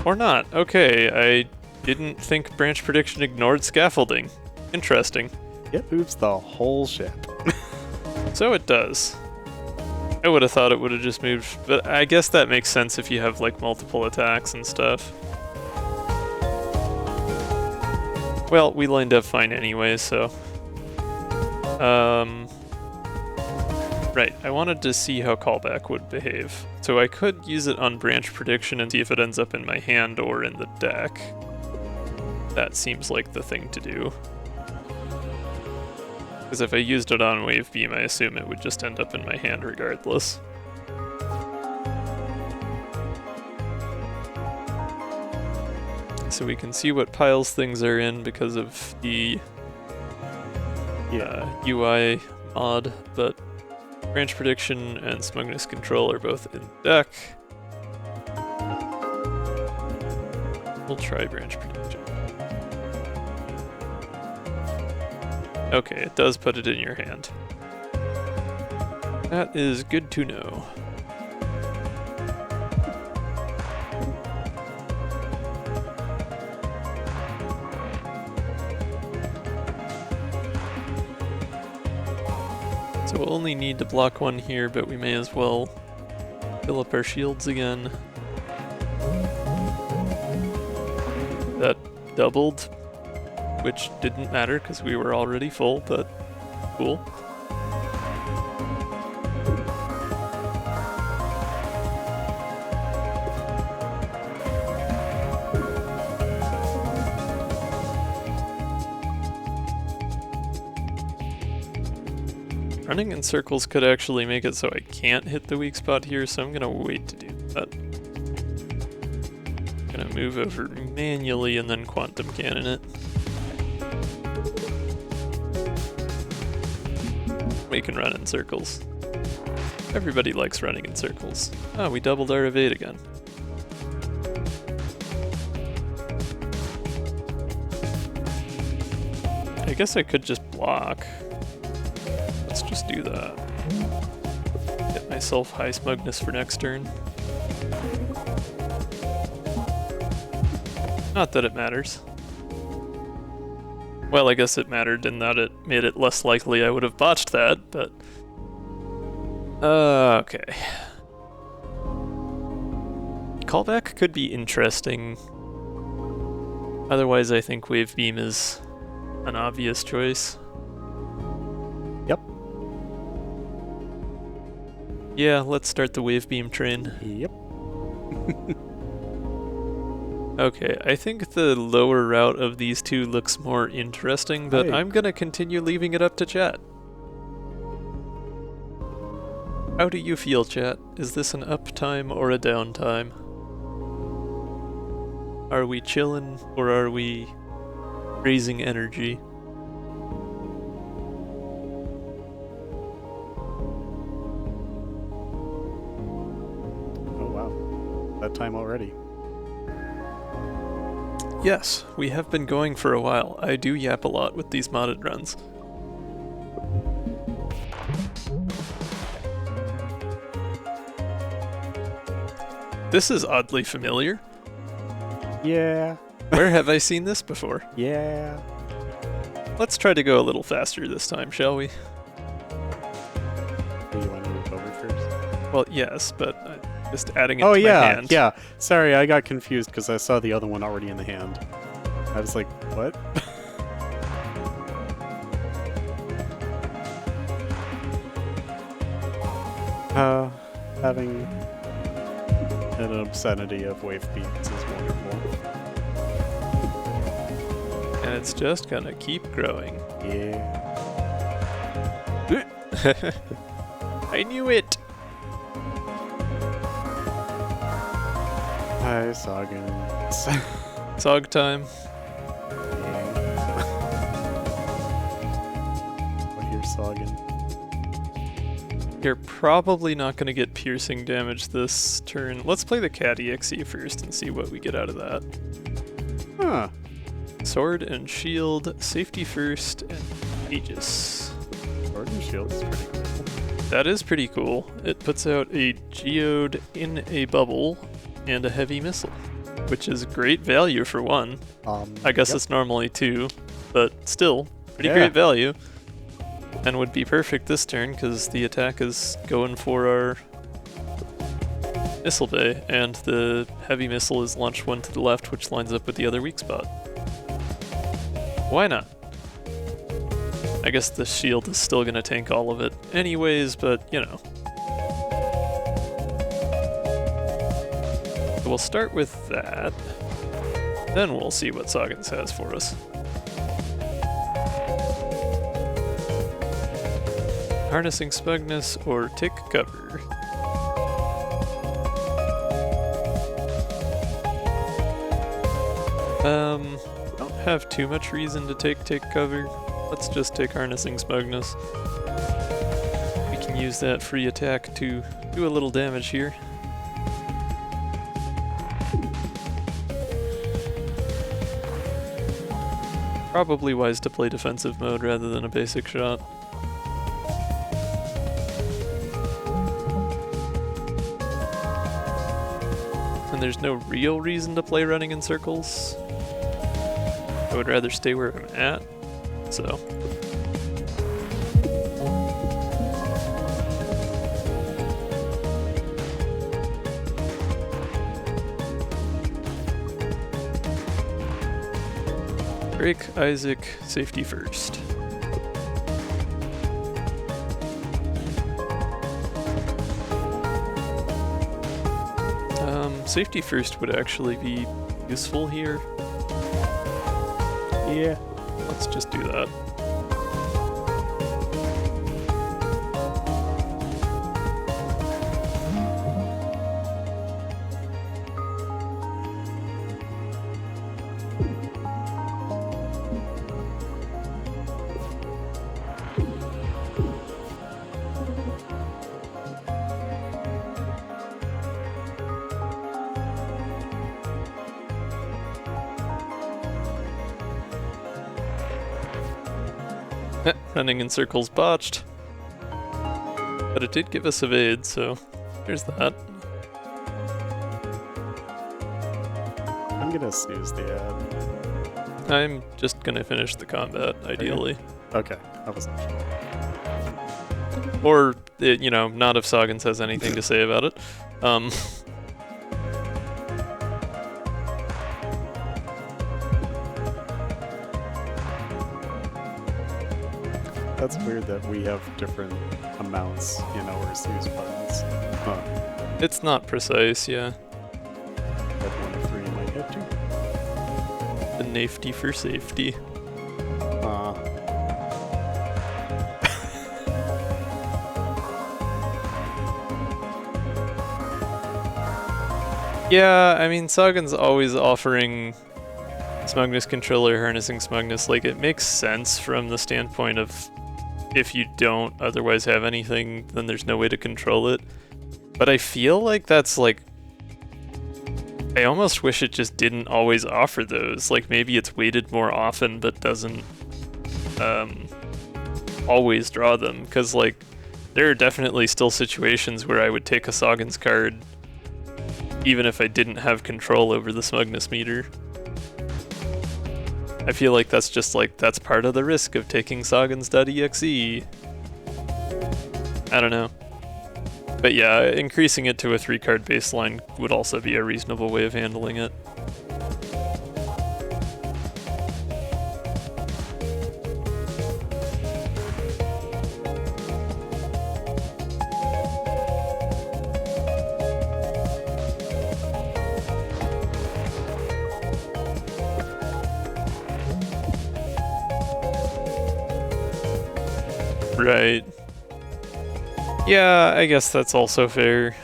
Or not. Okay, I didn't think branch prediction ignored scaffolding. Interesting. It moves the whole ship. So it does. I would have thought it would have just moved, but I guess that makes sense if you have like multiple attacks and stuff. Well, we lined up fine anyway, so... Right, I wanted to see how callback would behave. So I could use it on branch prediction and see if it ends up in my hand or in the deck. That seems like the thing to do. Because if I used it on wave beam, I assume it would just end up in my hand regardless. So we can see what piles things are in because of the UI mod, but branch prediction and smugness control are both in deck. We'll try branch prediction. Okay, it does put it in your hand. That is good to know. So we'll only need to block one here, but we may as well fill up our shields again. That doubled, which didn't matter because we were already full, but cool. Running in circles could actually make it so I can't hit the weak spot here, so I'm gonna wait to do that. Gonna move over manually and then quantum cannon it. We can run in circles. Everybody likes running in circles. Ah, we doubled our evade again. I guess I could just block. Let's just do that. Get myself high smugness for next turn. Not that it matters. Well, I guess it mattered in that it made it less likely I would have botched that, but... okay. Callback could be interesting. Otherwise, I think Wave Beam is an obvious choice. Yep. Yeah, let's start the Wave Beam train. Yep. Okay, I think the lower route of these two looks more interesting, but Hey. I'm gonna continue leaving it up to chat. How do you feel, chat? Is this an uptime or a downtime? Are we chillin' or are we raising energy? Oh wow, that time already. Yes, we have been going for a while. I do yap a lot with these modded runs. This is oddly familiar. Yeah. Where have I seen this before? Yeah. Let's try to go a little faster this time, shall we? Do you want to move over first? Well, yes, but just adding it Oh to my yeah, hand. yeah. Sorry, I got confused because I saw the other one already in the hand. I was like, what? Having an obscenity of wave beats is wonderful. And it's just gonna keep growing. Yeah. I knew it! Hi, Sagan. Sog time. What here, Sagan? You're probably not gonna get piercing damage this turn. Let's play the cat EXE first and see what we get out of that. Huh. Sword and shield, safety first, and Aegis. Sword and shield is pretty cool. That is pretty cool. It puts out a geode in a bubble and a heavy missile, which is great value for one. I guess yep. it's normally two, but still, pretty Yeah. great value. And would be perfect this turn because the attack is going for our missile bay, and the heavy missile is launched one to the left, which lines up with the other weak spot. Why not? I guess the shield is still gonna tank all of it anyways, but you know. So we'll start with that, then we'll see what Sagan's has for us. Harnessing Smugness or Take Cover. Don't have too much reason to take cover. Let's just take Harnessing Smugness. We can use that free attack to do a little damage here. Probably wise to play defensive mode rather than a basic shot. And there's no real reason to play running in circles. I would rather stay where I'm at, so. Drake, Isaac, safety first. Safety first would actually be useful here. Yeah. Let's just do that. Running in circles botched. But it did give us evade, so there's that. I'm gonna snooze the ad. I'm just gonna finish the combat, ideally. Okay, I wasn't sure. Or, you know, not if Sagan has anything to say about it. That's weird that we have different amounts in our snooze buttons. Huh. It's not precise, yeah. That 1 of 3 in my head too. nafety for safety. Yeah, I mean, Sagan's always offering smugness controller, harnessing smugness. Like, it makes sense from the standpoint of if you don't otherwise have anything, then there's no way to control it. But I feel like that's like, I almost wish it just didn't always offer those. Like, maybe it's weighted more often, but doesn't always draw them. Because, like, there are definitely still situations where I would take a Sagan's card even if I didn't have control over the smugness meter. I feel like that's just like, that's part of the risk of taking Sagan's.exe. I don't know. But yeah, increasing it to a 3-card baseline would also be a reasonable way of handling it. Right. Yeah, I guess that's also fair.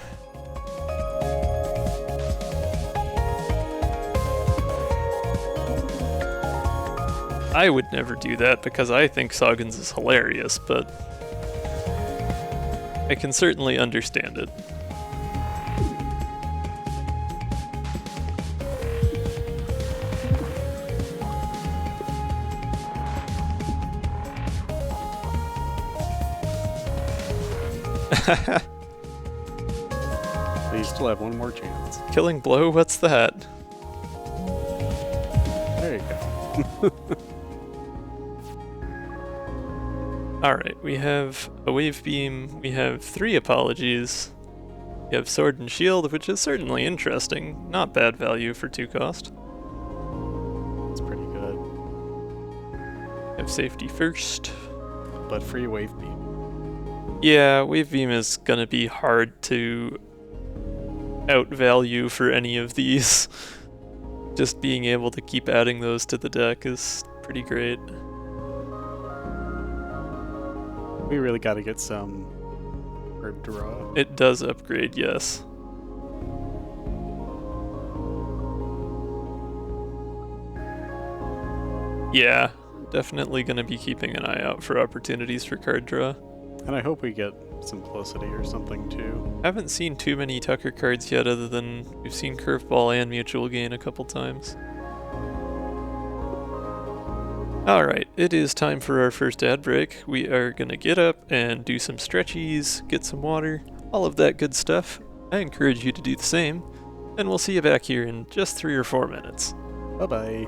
I would never do that because I think Sagan's is hilarious, but I can certainly understand it. You still have one more chance. Killing blow? What's that? There you go. Alright, we have a wave beam, we have 3 apologies. We have sword and shield, which is certainly interesting. Not bad value for 2 cost. It's pretty good. We have safety first. But free wave beam. Yeah, wave beam is gonna be hard to outvalue for any of these. Just being able to keep adding those to the deck is pretty great. We really gotta get some card draw. It does upgrade, yes. Yeah, definitely gonna be keeping an eye out for opportunities for card draw. And I hope we get simplicity or something too. Haven't seen too many Tucker cards yet, other than we've seen Curveball and Mutual Gain a couple times. Alright, it is time for our first ad break. We are gonna get up and do some stretchies, get some water, all of that good stuff. I encourage you to do the same, and we'll see you back here in just 3 or 4 minutes. Bye-bye.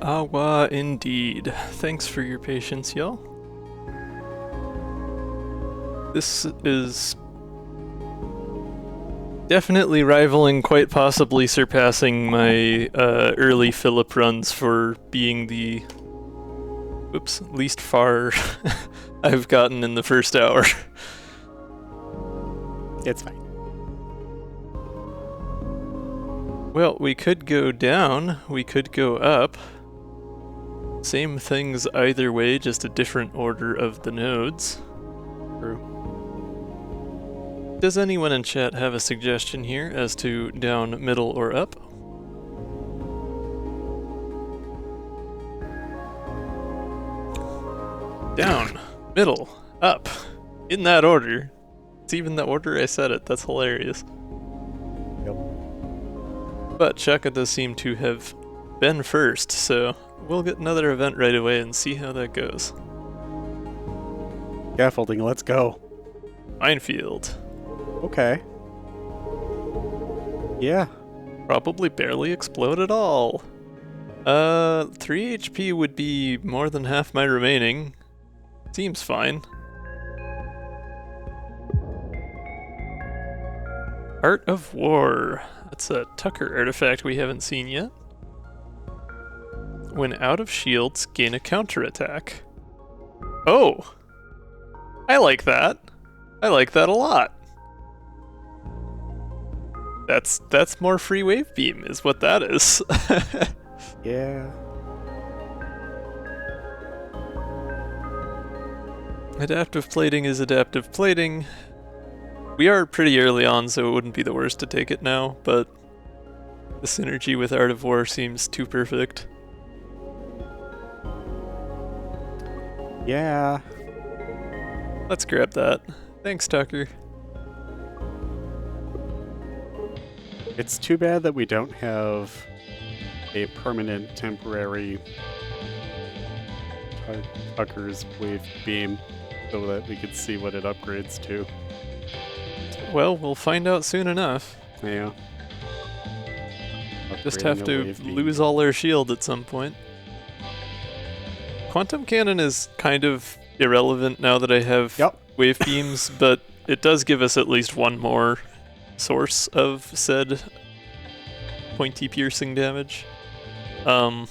Awa indeed. Thanks for your patience, y'all. This is definitely rivaling, quite possibly surpassing my early Philip runs for being the least far I've gotten in the first hour. It's fine. Well, we could go down, we could go up. Same things either way, just a different order of the nodes. True. Does anyone in chat have a suggestion here as to down, middle, or up? Down, middle, up. In that order. It's even the order I said it, that's hilarious. Yep. But Chaka does seem to have been first, so we'll get another event right away and see how that goes. Scaffolding, let's go. Minefield. Okay. Yeah. Probably barely explode at all. 3 HP would be more than half my remaining. Seems fine. Art of War. That's a Tucker artifact we haven't seen yet. When out of shields, gain a counterattack. Oh! I like that. I like that a lot. That's more free wave beam, is what that is. Yeah. Adaptive plating is adaptive plating. We are pretty early on, so it wouldn't be the worst to take it now, but the synergy with Art of War seems too perfect. Yeah. Let's grab that. Thanks, Tucker. It's too bad that we don't have a permanent temporary Tucker's wave beam so that we could see what it upgrades to. Well, we'll find out soon enough. Yeah. Just have to lose all our shield at some point. Quantum Cannon is kind of irrelevant now that I have wave beams, but it does give us at least one more source of said pointy piercing damage. And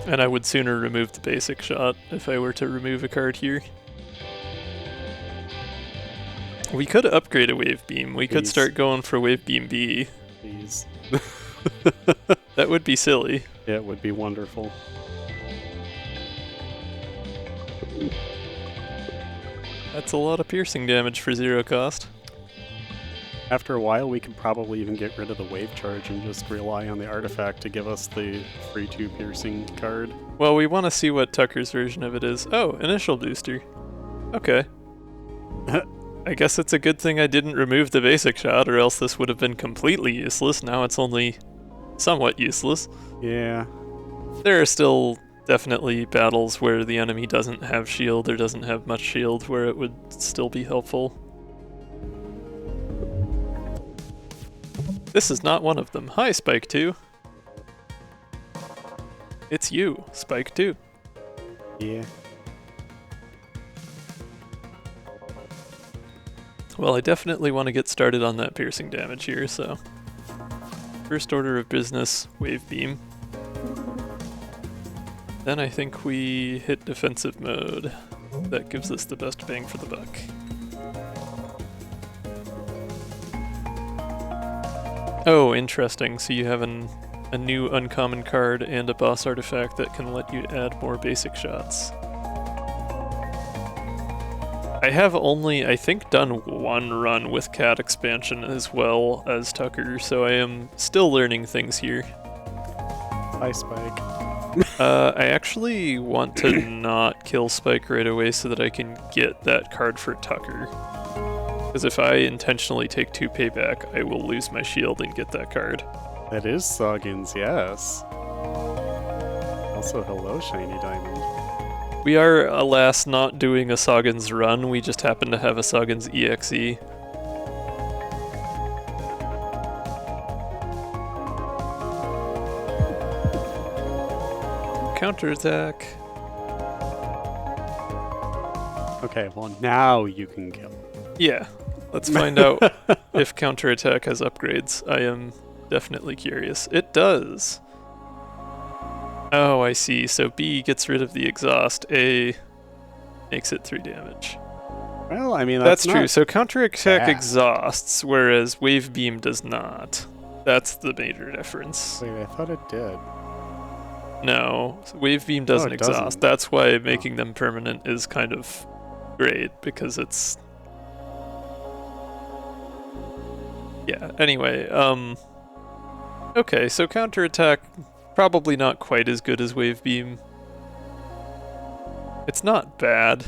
I would sooner remove the basic shot if I were to remove a card here. We could upgrade a wave beam. We could start going for wave beam B. Please. That would be silly. Yeah, it would be wonderful. That's a lot of piercing damage for 0 cost. After a while, we can probably even get rid of the wave charge and just rely on the artifact to give us the free 2 piercing card. Well, we want to see what Tucker's version of it is. Oh, initial booster. Okay. I guess it's a good thing I didn't remove the basic shot, or else this would have been completely useless. Now it's only somewhat useless. Yeah. There are still definitely battles where the enemy doesn't have shield or doesn't have much shield where it would still be helpful. This is not one of them. Hi, Spike 2. It's you, Spike 2. Yeah. Well, I definitely want to get started on that piercing damage here, so... First order of business, wave beam. Then I think we hit defensive mode. That gives us the best bang for the buck. Oh, interesting. So you have a new uncommon card and a boss artifact that can let you add more basic shots. I have only, I think, done one run with Cat expansion as well as Tucker, so I am still learning things here. Hi, Spike. I actually want to not kill Spike right away so that I can get that card for Tucker. Because if I intentionally take 2 payback, I will lose my shield and get that card. That is Soggins, yes. Also, hello, Shiny Diamond. We are, alas, not doing a Soggins run, we just happen to have a Soggins EXE. counterattack. Okay, well now you can kill. Yeah, let's find out if counterattack has upgrades. I am definitely curious. It does. Oh, I see. So B gets rid of the exhaust. A makes it 3 damage. Well, I mean, That's true. So counterattack bad. exhausts, whereas wave beam does not. That's the major difference. Wait, I thought it did. No, wave beam doesn't it exhaust. doesn't. That's why making them permanent is kind of great, because it's... Yeah, anyway, okay, so counterattack, probably not quite as good as wave beam. It's not bad.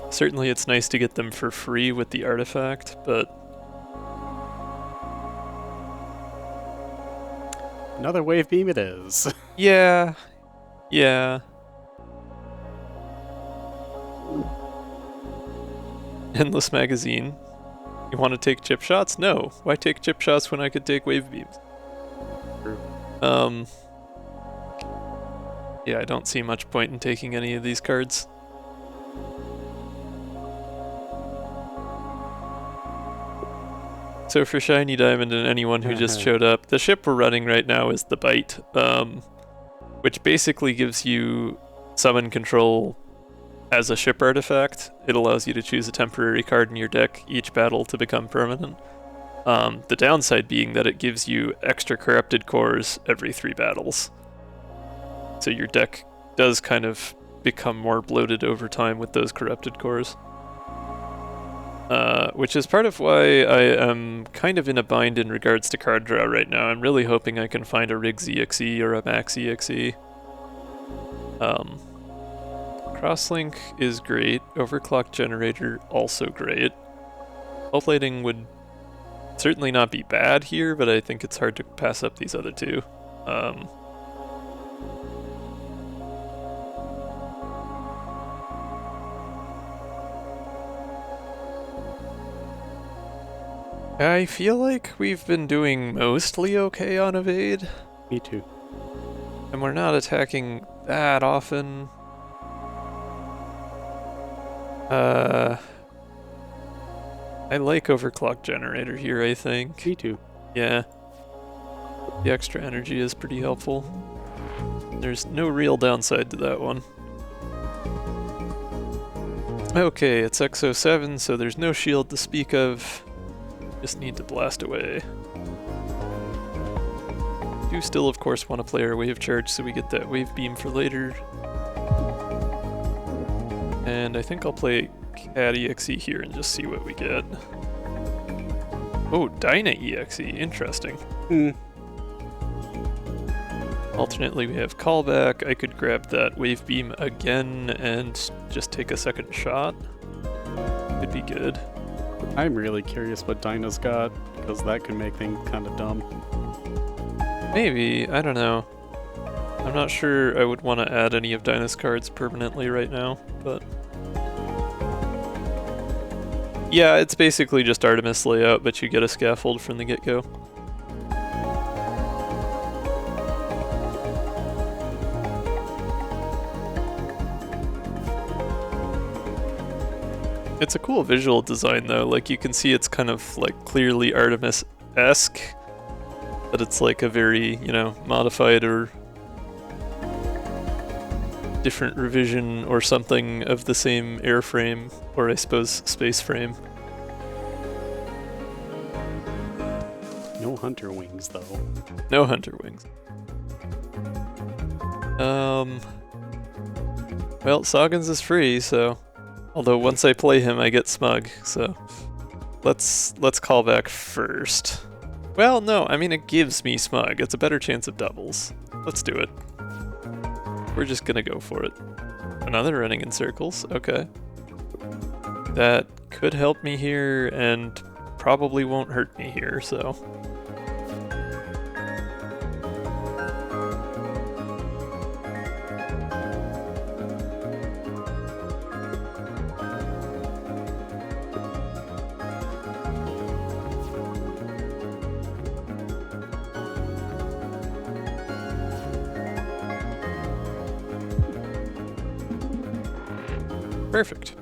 Certainly it's nice to get them for free with the artifact, but... Another wave beam it is. Yeah. Yeah. Endless magazine. You want to take chip shots? No. Why take chip shots when I could take wave beams? True. Yeah, I don't see much point in taking any of these cards. So for Shiny Diamond and anyone who just showed up, the ship we're running right now is the Byte, which basically gives you summon control as a ship artifact. It allows you to choose a temporary card in your deck each battle to become permanent. The downside being that it gives you extra corrupted cores every 3 battles. So your deck does kind of become more bloated over time with those corrupted cores. Which is part of why I am kind of in a bind in regards to card draw right now. I'm really hoping I can find a Riggs EXE or a Max EXE. Crosslink is great. Overclock Generator, also great. Pulsating would certainly not be bad here, but I think it's hard to pass up these other two. I feel like we've been doing mostly okay on evade. Me too. And we're not attacking that often. I like Overclock Generator here, I think. Me too. Yeah. The extra energy is pretty helpful. There's no real downside to that one. Okay, it's X07, so there's no shield to speak of. Just need to blast away. Do still, of course, want to play our wave charge so we get that wave beam for later. And I think I'll play Cat EXE here and just see what we get. Oh, Dyna EXE, interesting. Alternately, we have callback. I could grab that wave beam again and just take a second shot. Could be good. I'm really curious what Dyna's got, because that can make things kind of dumb. Maybe, I don't know. I'm not sure I would want to add any of Dyna's cards permanently right now, but... Yeah, it's basically just Artemis layout, but you get a scaffold from the get-go. It's a cool visual design though, like you can see it's kind of like clearly Artemis-esque, but it's like a very, you know, modified or different revision or something of the same airframe, or I suppose space frame. No hunter wings though. No hunter wings. Well, Soggins is free, so... Although once I play him, I get smug, so... Let's call back first. Well, no, I mean it gives me smug. It's a better chance of doubles. Let's do it. We're just gonna go for it. Another running in circles, okay. That could help me here, and probably won't hurt me here, so... Perfect.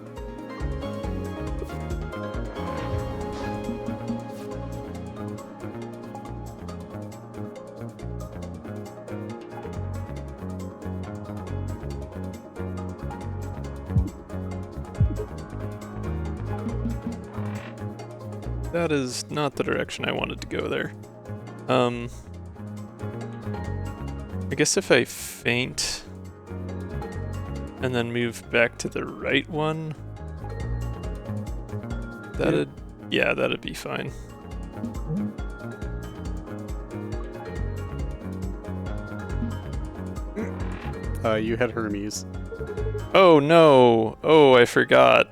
That is not the direction I wanted to go there. I guess if I feint and then move back to the right one, that'd be fine. You had Hermes. Oh no! Oh, I forgot.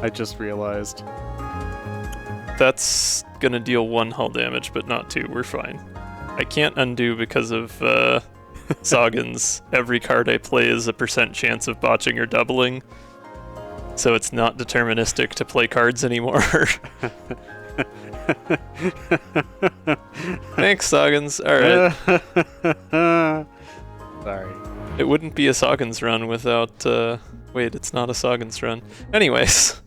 I just realized. That's gonna deal 1 hull damage, but not 2. We're fine. I can't undo because of Sagan's. Every card I play is a % chance of botching or doubling, so it's not deterministic to play cards anymore. Thanks, Sagan's. Alright. Sorry. It wouldn't be a Sagan's run without... wait, it's not a Sagan's run. Anyways.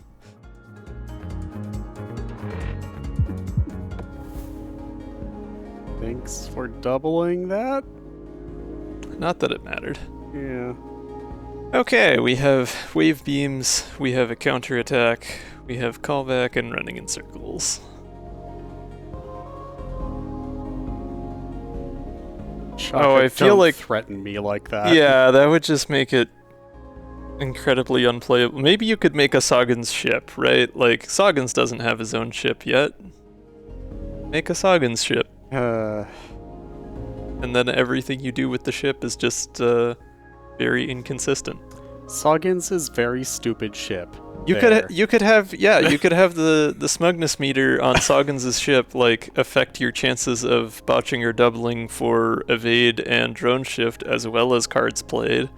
Thanks for doubling that? Not that it mattered. Yeah. Okay, we have wave beams, we have a counterattack, we have callback and running in circles. Shaka, I feel don't like threaten me like that. Yeah, that would just make it incredibly unplayable. Maybe you could make a Sagan's ship, right? Like, Sagan's doesn't have his own ship yet. Make a Sagan's ship. And then everything you do with the ship is just very inconsistent. Sagan's is very stupid ship. You could have the smugness meter on Sagan's ship like affect your chances of botching or doubling for evade and drone shift, as well as cards played,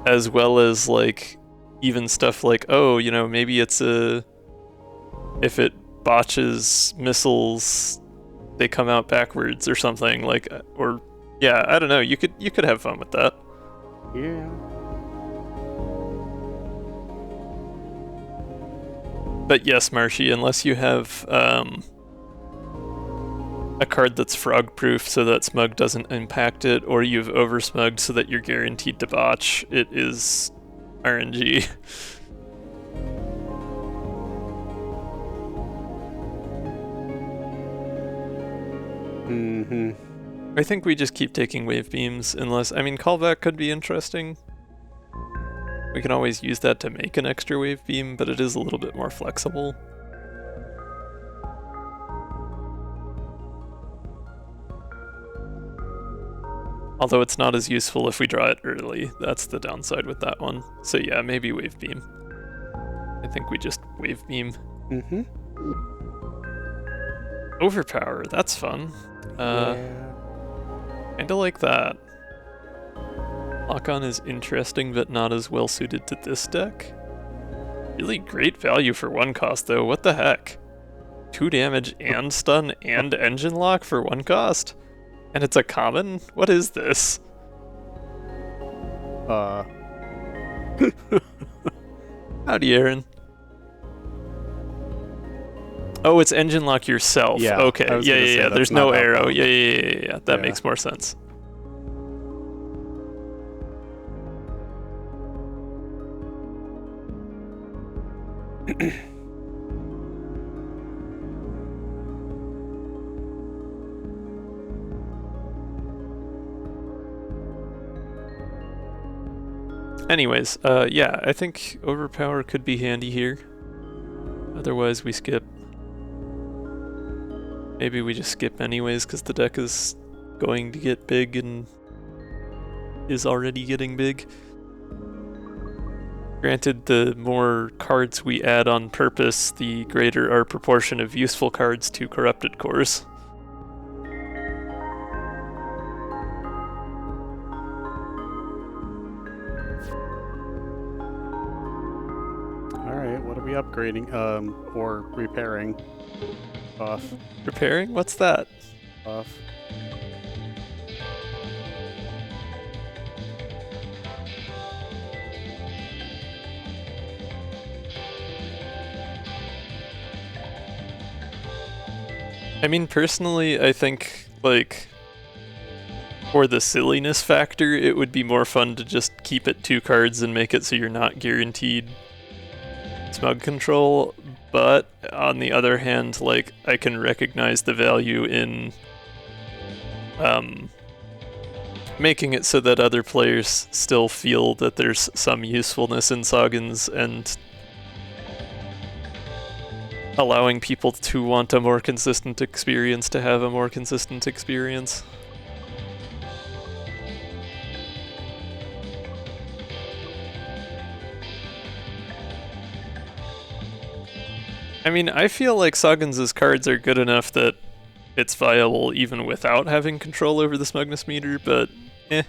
as well as like even stuff like, oh, you know, maybe it's if it botches missiles, they come out backwards or something, like, or yeah, I don't know. You could have fun with that. Yeah. But yes, Marshy, unless you have a card that's frog-proof so that smug doesn't impact it, or you've over-smugged so that you're guaranteed to botch, it is RNG. Mm-hmm. I think we just keep taking wave beams, unless, I mean, callback could be interesting. We can always use that to make an extra wave beam, but it is a little bit more flexible. Although it's not as useful if we draw it early. That's the downside with that one. So yeah, maybe wave beam. I think we just wave beam. Mm-hmm. Overpower, that's fun. Yeah. Kinda like that. Lock-on is interesting, but not as well suited to this deck. Really great value for 1 cost, though. What the heck? 2 damage and stun and engine lock for 1 cost? And it's a common? What is this? Howdy, Aaron. Oh, it's engine lock yourself. Yeah, okay. Yeah. There's no arrow. Yeah. That Yeah. makes more sense. Anyways, yeah, I think overpower could be handy here. Otherwise, we skip. Maybe we just skip anyways, because the deck is going to get big and is already getting big. Granted, the more cards we add on purpose, the greater our proportion of useful cards to corrupted cores. Alright, what are we upgrading? Or repairing? Buff. Repairing? What's that? Buff. I mean, personally, I think, like, for the silliness factor, it would be more fun to just keep it 2 cards and make it so you're not guaranteed smug control, but on the other hand, like, I can recognize the value in making it so that other players still feel that there's some usefulness in Soggins and allowing people to want a more consistent experience to have a more consistent experience. I mean, I feel like Soggins' cards are good enough that it's viable even without having control over the smugness meter, but eh.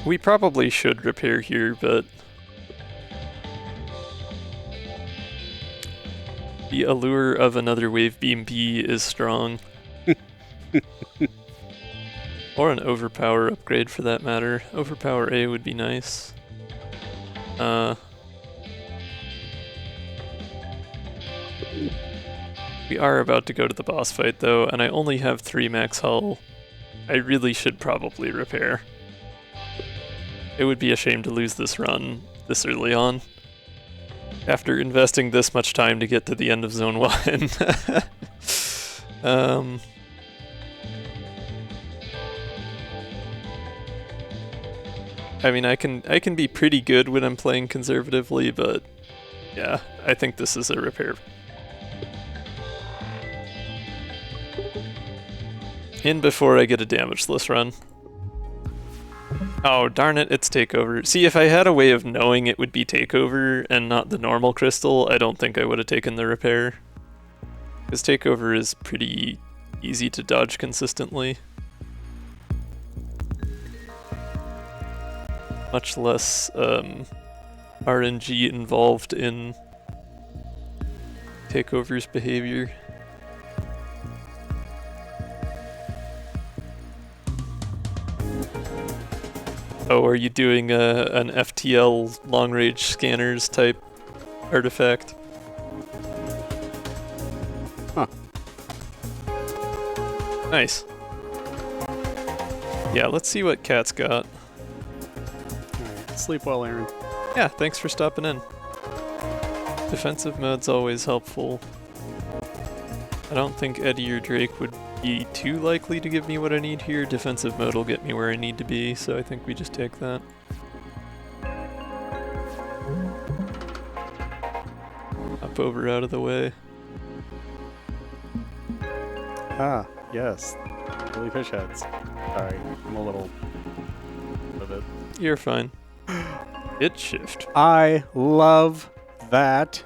We probably should repair here, but the allure of another Wave Beam B is strong. Or an Overpower upgrade for that matter. Overpower A would be nice. We are about to go to the boss fight though, and I only have 3 max hull. I really should probably repair. It would be a shame to lose this run this early on. After investing this much time to get to the end of Zone 1. I mean, I can be pretty good when I'm playing conservatively, but yeah, I think this is a repair. In before I get a damageless run. Oh, darn it, it's takeover. See, if I had a way of knowing it would be takeover and not the normal crystal, I don't think I would have taken the repair. Because takeover is pretty easy to dodge consistently. Much less RNG involved in takeover's behavior. Oh, are you doing an FTL long-range scanners type artifact? Huh. Nice. Yeah, let's see what Cat's got. Alright, sleep well, Aaron. Yeah, thanks for stopping in. Defensive mode's always helpful. I don't think Eddie or Drake would be too likely to give me what I need here. Defensive mode will get me where I need to be, so I think we just take that. Up over out of the way. Ah, yes. Billy fish heads. Sorry, I'm a little of it. You're fine. Hit shift. I love that.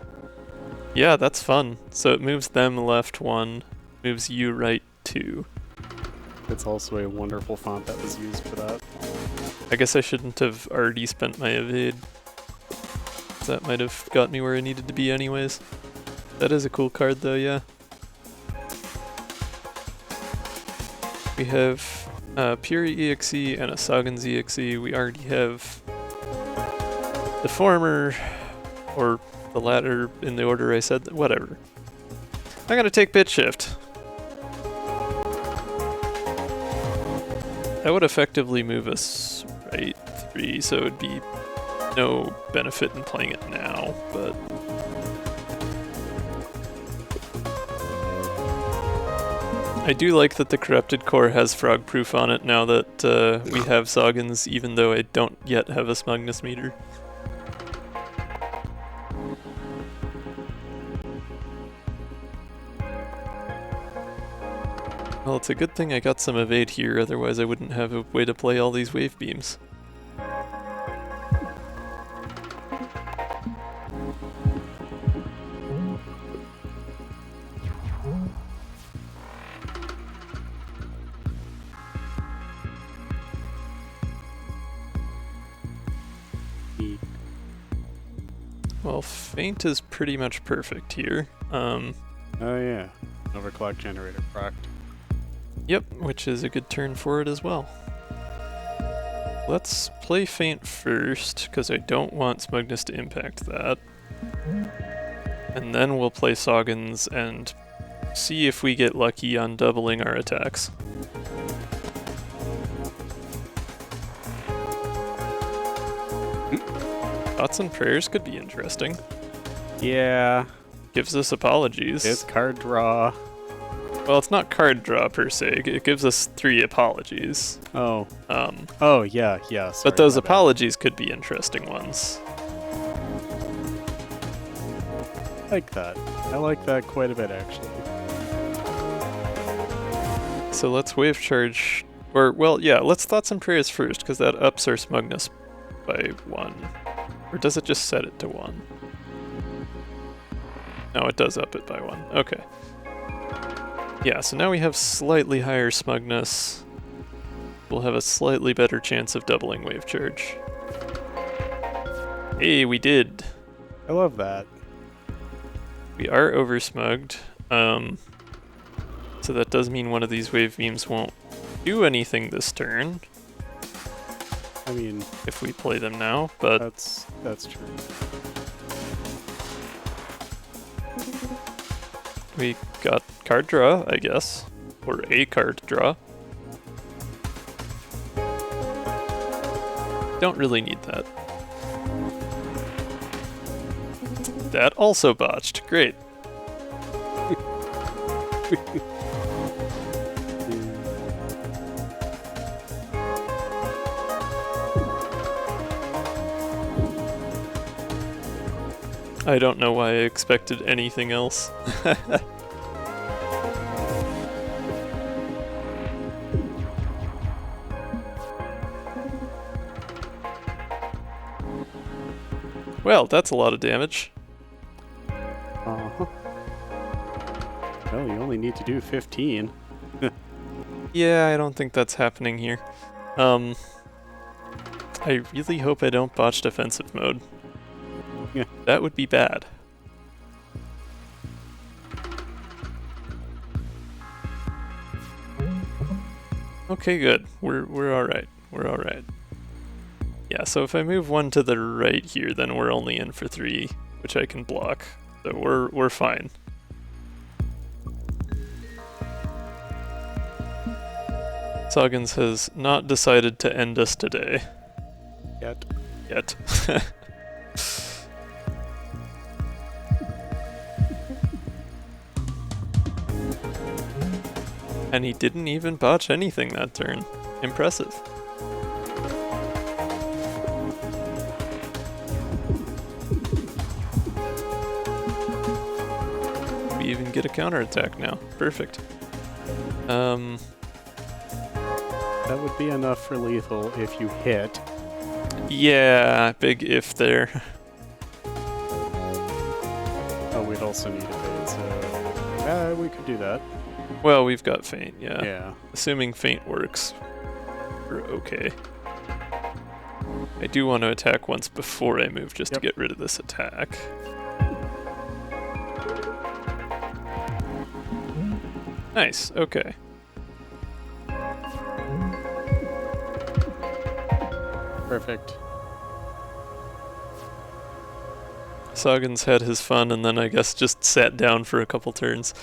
Yeah, that's fun. So it moves them left 1, moves you right 2. It's also a wonderful font that was used for that. I guess I shouldn't have already spent my evade. That might have got me where I needed to be anyways. That is a cool card though, yeah. We have Pure EXE and a Soggins EXE. We already have the former, or the latter in the order I said, whatever. I'm gonna take bit shift. That would effectively move us right 3, so it would be no benefit in playing it now, but... I do like that the Corrupted Core has frog proof on it now that we have Soggins, even though I don't yet have a smugness meter. Well, it's a good thing I got some evade here, otherwise I wouldn't have a way to play all these wave beams. Well, Feint is pretty much perfect here. Oh yeah, overclock generator procced. Yep, which is a good turn for it as well. Let's play Feint first, because I don't want Smugness to impact that. And then we'll play Soggins and see if we get lucky on doubling our attacks. Thoughts and Prayers could be interesting. Yeah. Gives us Apologies. It's card draw. Well, it's not card draw per se. It gives us 3 Apologies. Oh. Oh, yeah, yeah. Sorry, But those my bad. Apologies could be interesting ones. I like that. I like that quite a bit, actually. So let's Wave Charge... Or, well, yeah, let's Thoughts and Prayers first, because that ups our Smugness by 1. Or does it just set it to 1? No, it does up it by 1. Okay. Yeah, so now we have slightly higher Smugness. We'll have a slightly better chance of doubling Wave Charge. Hey, we did! I love that. We are over-smugged. So that does mean one of these Wave Beams won't do anything this turn. I mean, if we play them now, but that's true. we got card draw, I guess. Or a card draw. Don't really need that. That also botched. Great. I don't know why I expected anything else. Well, that's a lot of damage. Uh-huh. Well, you only need to do 15. Yeah, I don't think that's happening here. I really hope I don't botch defensive mode. Yeah. That would be bad. Okay, good. We're alright. We're alright. Yeah, so if I move 1 to the right here, then we're only in for 3, which I can block. So we're fine. Soggins has not decided to end us today. Yet. And he didn't even botch anything that turn. Impressive. We even get a counterattack now. Perfect. That would be enough for lethal if you hit. Yeah, big if there. Oh, we'd also need a bait, so we could do that. Well, we've got Feint, yeah. Yeah. Assuming Feint works, we're okay. I do want to attack once before I move just to get rid of this attack. Nice, okay. Perfect. Soggins had his fun and then I guess just sat down for a couple turns.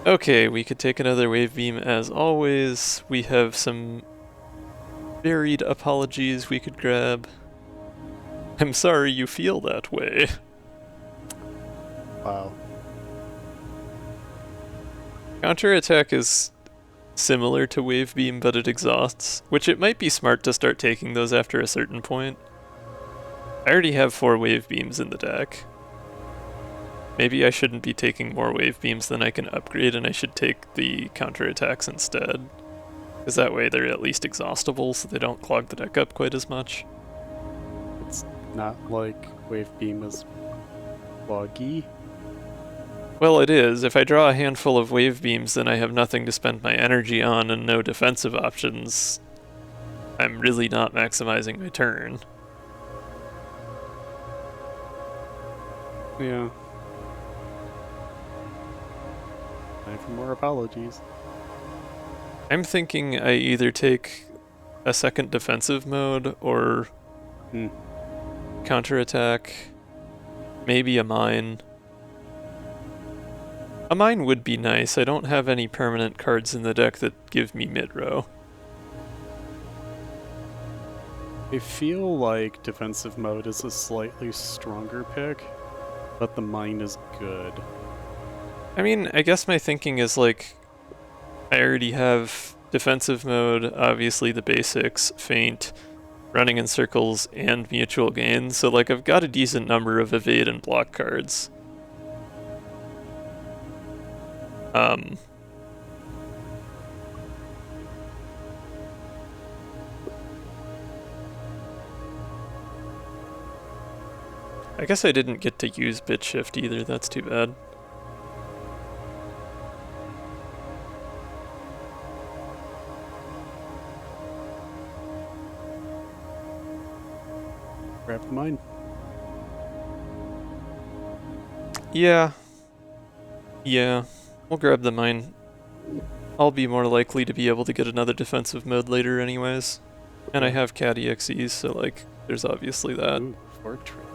Okay, we could take another Wave Beam as always. We have some buried Apologies we could grab. I'm sorry you feel that way. Wow. Counterattack is similar to Wave Beam, but it exhausts, which it might be smart to start taking those after a certain point. I already have 4 Wave Beams in the deck. Maybe I shouldn't be taking more Wave Beams than I can upgrade, and I should take the counterattacks instead. Because that way they're at least exhaustible, so they don't clog the deck up quite as much. It's not like Wave Beam is buggy. Well, it is. If I draw a handful of Wave Beams, then I have nothing to spend my energy on and no defensive options. I'm really not maximizing my turn. Yeah. Time for more Apologies. I'm thinking I either take a second defensive mode or counterattack, maybe a mine. A mine would be nice. I don't have any permanent cards in the deck that give me mid-row. I feel like defensive mode is a slightly stronger pick, but the mine is good. I mean, I guess my thinking is like, I already have defensive mode, obviously the basics, feint, running in circles, and mutual gain, so like I've got a decent number of evade and block cards. I guess I didn't get to use bit shift either, that's too bad. Grab the mine. Yeah. Yeah. We'll grab the mine. I'll be more likely to be able to get another defensive mode later anyways. And I have cat EXEs, so like, there's obviously that. Ooh, fortress.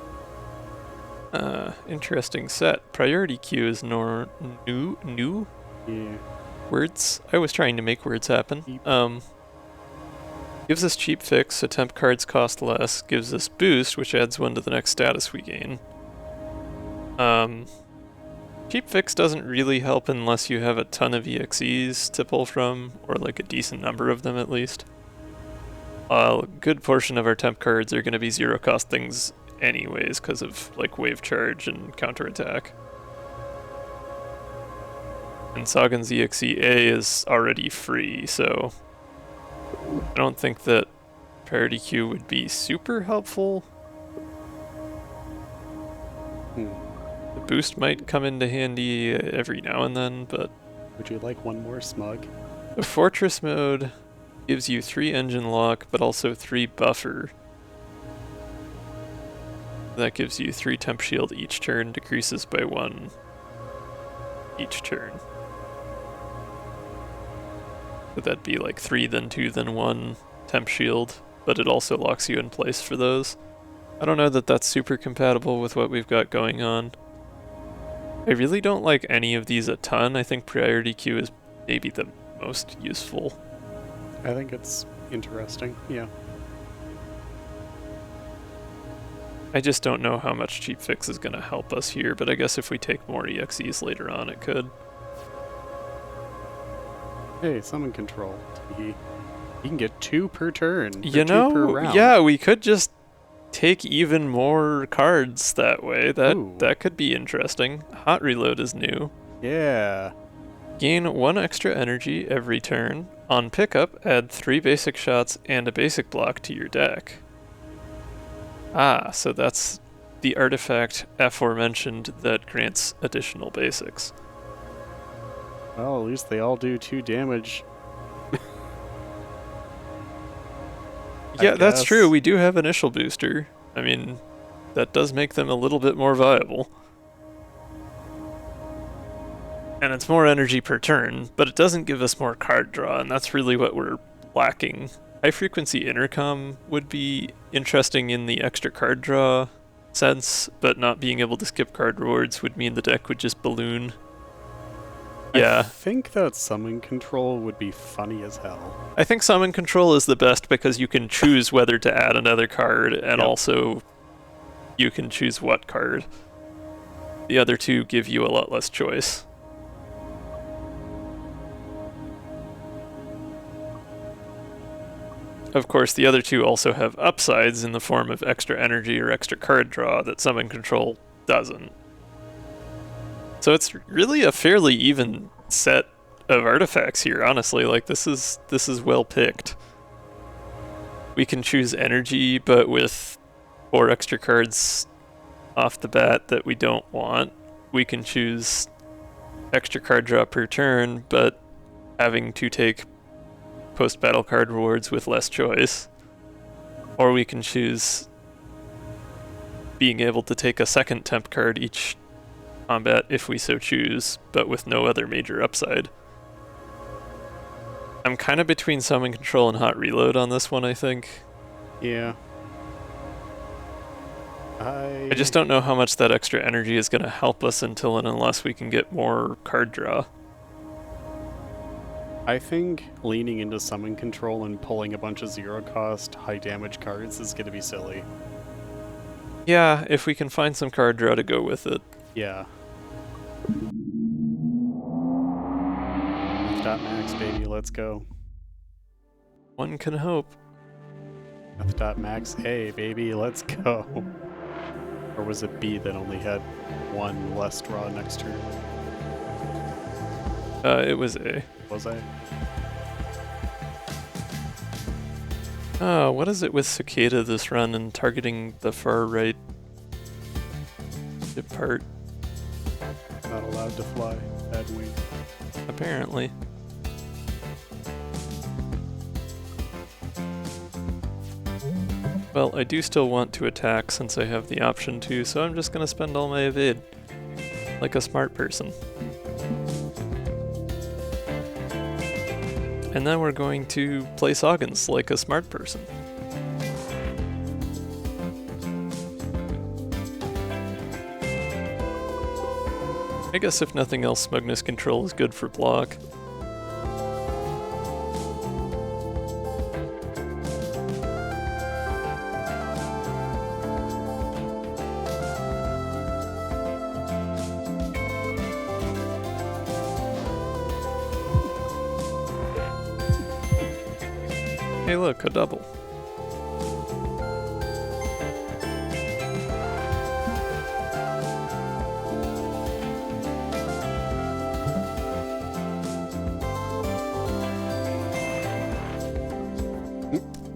Interesting set. Priority queue is new? Yeah. Words? I was trying to make words happen. Gives us cheap fix, attempt cards cost less, gives us boost, which adds 1 to the next status we gain. Cheap fix doesn't really help unless you have a ton of EXEs to pull from, or like a decent number of them at least. A good portion of our temp cards are going to be zero cost things anyways, because of like wave charge and counterattack. And Sagan's EXE A is already free, so I don't think that priority queue would be super helpful. The boost might come into handy every now and then, but... Would you like one more smug? The fortress mode gives you 3 engine lock, but also 3 buffer. That gives you 3 temp shield each turn, decreases by 1 each turn. Would that be like 3, then 2, then 1 temp shield, but it also locks you in place for those. I don't know that that's super compatible with what we've got going on. I really don't like any of these a ton. I think priority queue is maybe the most useful. I think it's interesting, yeah. I just don't know how much cheap fix is going to help us here, but I guess if we take more EXEs later on, it could. Hey, summon control. You can get 2 per turn. You 2 per know, round. yeah, we could just take even more cards that way. That could be interesting. Hot reload is new. Yeah. Gain 1 extra energy every turn. On pickup, add 3 basic shots and a basic block to your deck. Ah, so that's the artifact aforementioned that grants additional basics. Well, at least they all do 2 damage. Yeah, that's true. We do have initial booster. I mean, that does make them a little bit more viable. And it's more energy per turn, but it doesn't give us more card draw, and that's really what we're lacking. High frequency intercom would be interesting in the extra card draw sense, but not being able to skip card rewards would mean the deck would just balloon. Yeah. I think that summon control would be funny as hell. I think summon control is the best because you can choose whether to add another card, and also you can choose what card. The other two give you a lot less choice. Of course, the other two also have upsides in the form of extra energy or extra card draw that summon control doesn't. So it's really a fairly even set of artifacts here, honestly. Like, this is well picked. We can choose energy, but with 4 extra cards off the bat that we don't want. We can choose extra card draw per turn, but having to take post-battle card rewards with less choice. Or we can choose being able to take a second temp card each combat if we so choose, but with no other major upside. I'm kind of between summon control and hot reload on this one, I think. Yeah. I just don't know how much that extra energy is going to help us until and unless we can get more card draw. I think leaning into summon control and pulling a bunch of zero-cost, high-damage cards is going to be silly. Yeah, if we can find some card draw to go with it. Yeah. F.max, baby, let's go. One can hope. F.max A, baby, let's go. Or was it B that only had one less draw next turn? It was A. Was I? What is it with Cicada this run and targeting the far right part? Not allowed to fly. Bad wing. Apparently. Well, I do still want to attack since I have the option to, so I'm just gonna spend all my evade. Like a smart person. And then we're going to play Soggins like a smart person. I guess if nothing else, Smugness Control is good for block. Hey look, a double.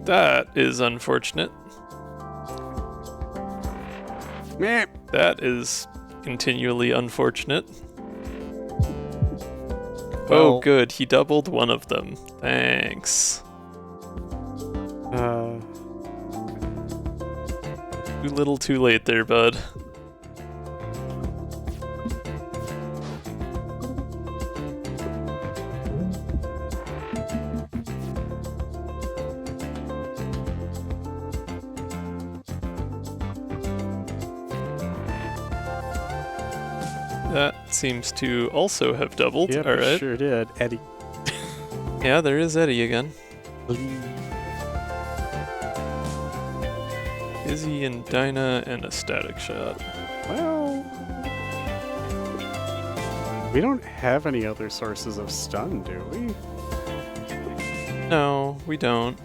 That is unfortunate. Meh. That is continually unfortunate. Well, oh good, he doubled one of them. Thanks. Too little too late there, bud. That seems to also have doubled. Yep, All right. sure did. Eddie. Yeah, there is Eddie again. Izzy and Dinah and a static shot. Well, we don't have any other sources of stun, do we? No, we don't.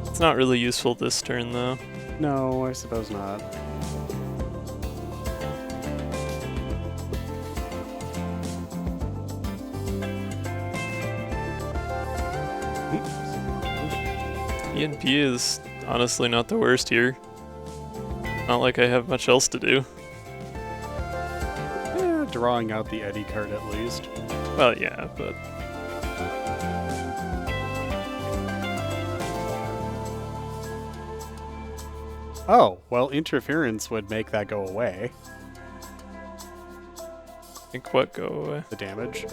It's not really useful this turn, though. No, I suppose not. ENP is honestly not the worst here. Not like I have much else to do. Yeah, drawing out the Eddie card at least. Well, yeah, but... Oh, well, interference would make that go away. Make what go away? The damage.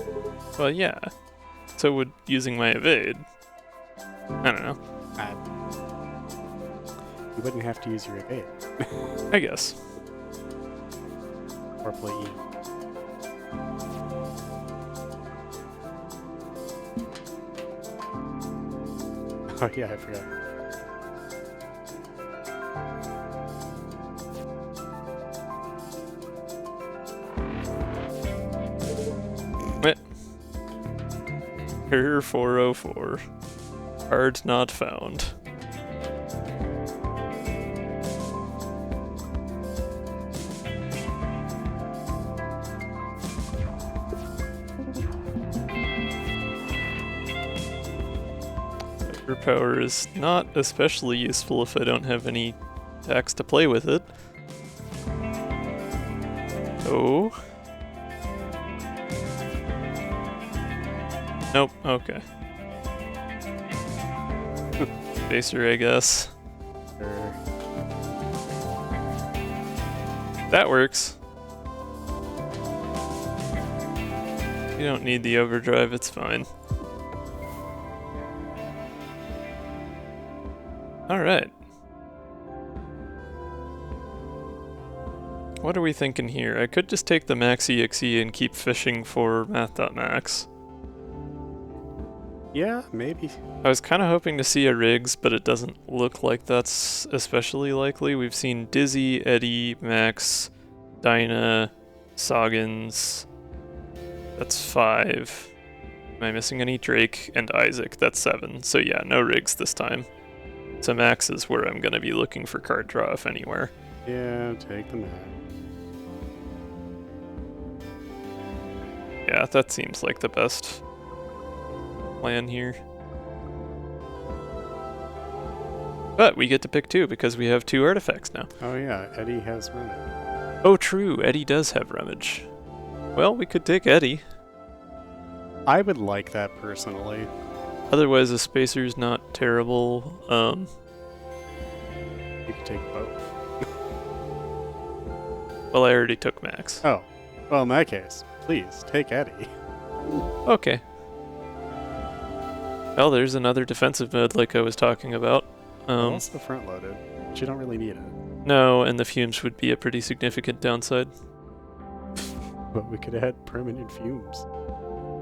Well, yeah. So would using my evade. I don't know. You wouldn't have to use your evade. I guess. Or play E. Oh yeah, I forgot. Error 404. Card not found. Power is not especially useful if I don't have any attacks to play with it. Oh. Nope, okay. Spacer, I guess. Sure. That works. You don't need the overdrive, it's fine. Alright. What are we thinking here? I could just take the max EXE and keep fishing for math.max. Yeah, maybe. I was kind of hoping to see a Riggs, but it doesn't look like that's especially likely. We've seen Dizzy, Eddie, Max, Dinah, Soggins. That's 5. Am I missing any? Drake and Isaac. That's 7. So yeah, no Riggs this time. So Max is where I'm going to be looking for card draw, if anywhere. Yeah, take the Max. Yeah, that seems like the best plan here. But we get to pick 2 because we have 2 artifacts now. Oh yeah, Eddie has Rummage. Oh true, Eddie does have Rummage. Well, we could take Eddie. I would like that personally. Otherwise, the spacer's not terrible. You could take both. Well, I already took Max. Oh, well in that case, please take Eddie. Okay. Well, there's another defensive mode like I was talking about. Also front loaded, but you don't really need it. No, and the fumes would be a pretty significant downside. But we could add permanent fumes.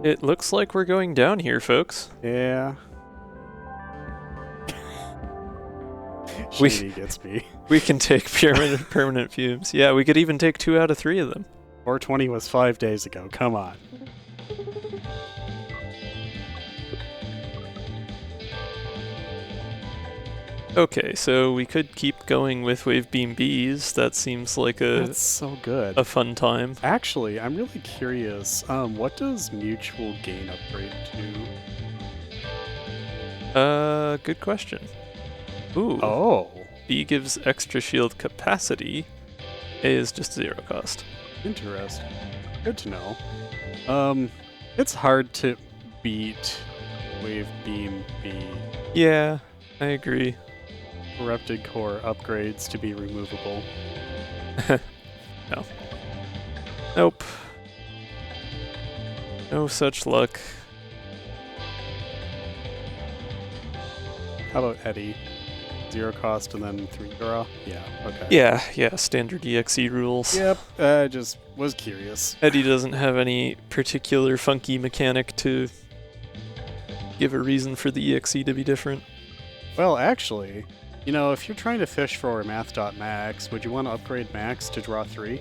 It looks like we're going down here, folks. Yeah. We- Shady gets me. We can take permanent fumes. Yeah, we could even take 2 out of 3 of them. 420 was 5 days ago, come on. Okay, so we could keep going with Wave Beam Bs. That seems like That's so good. a fun time. Actually, I'm really curious, what does mutual gain upgrade to? Good question. Ooh. Oh, B gives extra shield capacity. A is just 0 cost. interesting. Good to know. It's hard to beat Wave Beam B. Yeah, I agree. Corrupted core upgrades to be removable. No. Nope. No such luck. How about Eddie? 0 cost and then 3 draw? Yeah, okay. Yeah, standard EXE rules. Yep, just was curious. Eddie doesn't have any particular funky mechanic to give a reason for the EXE to be different. Well, actually, you know, if you're trying to fish for math.max, would you want to upgrade Max to draw 3?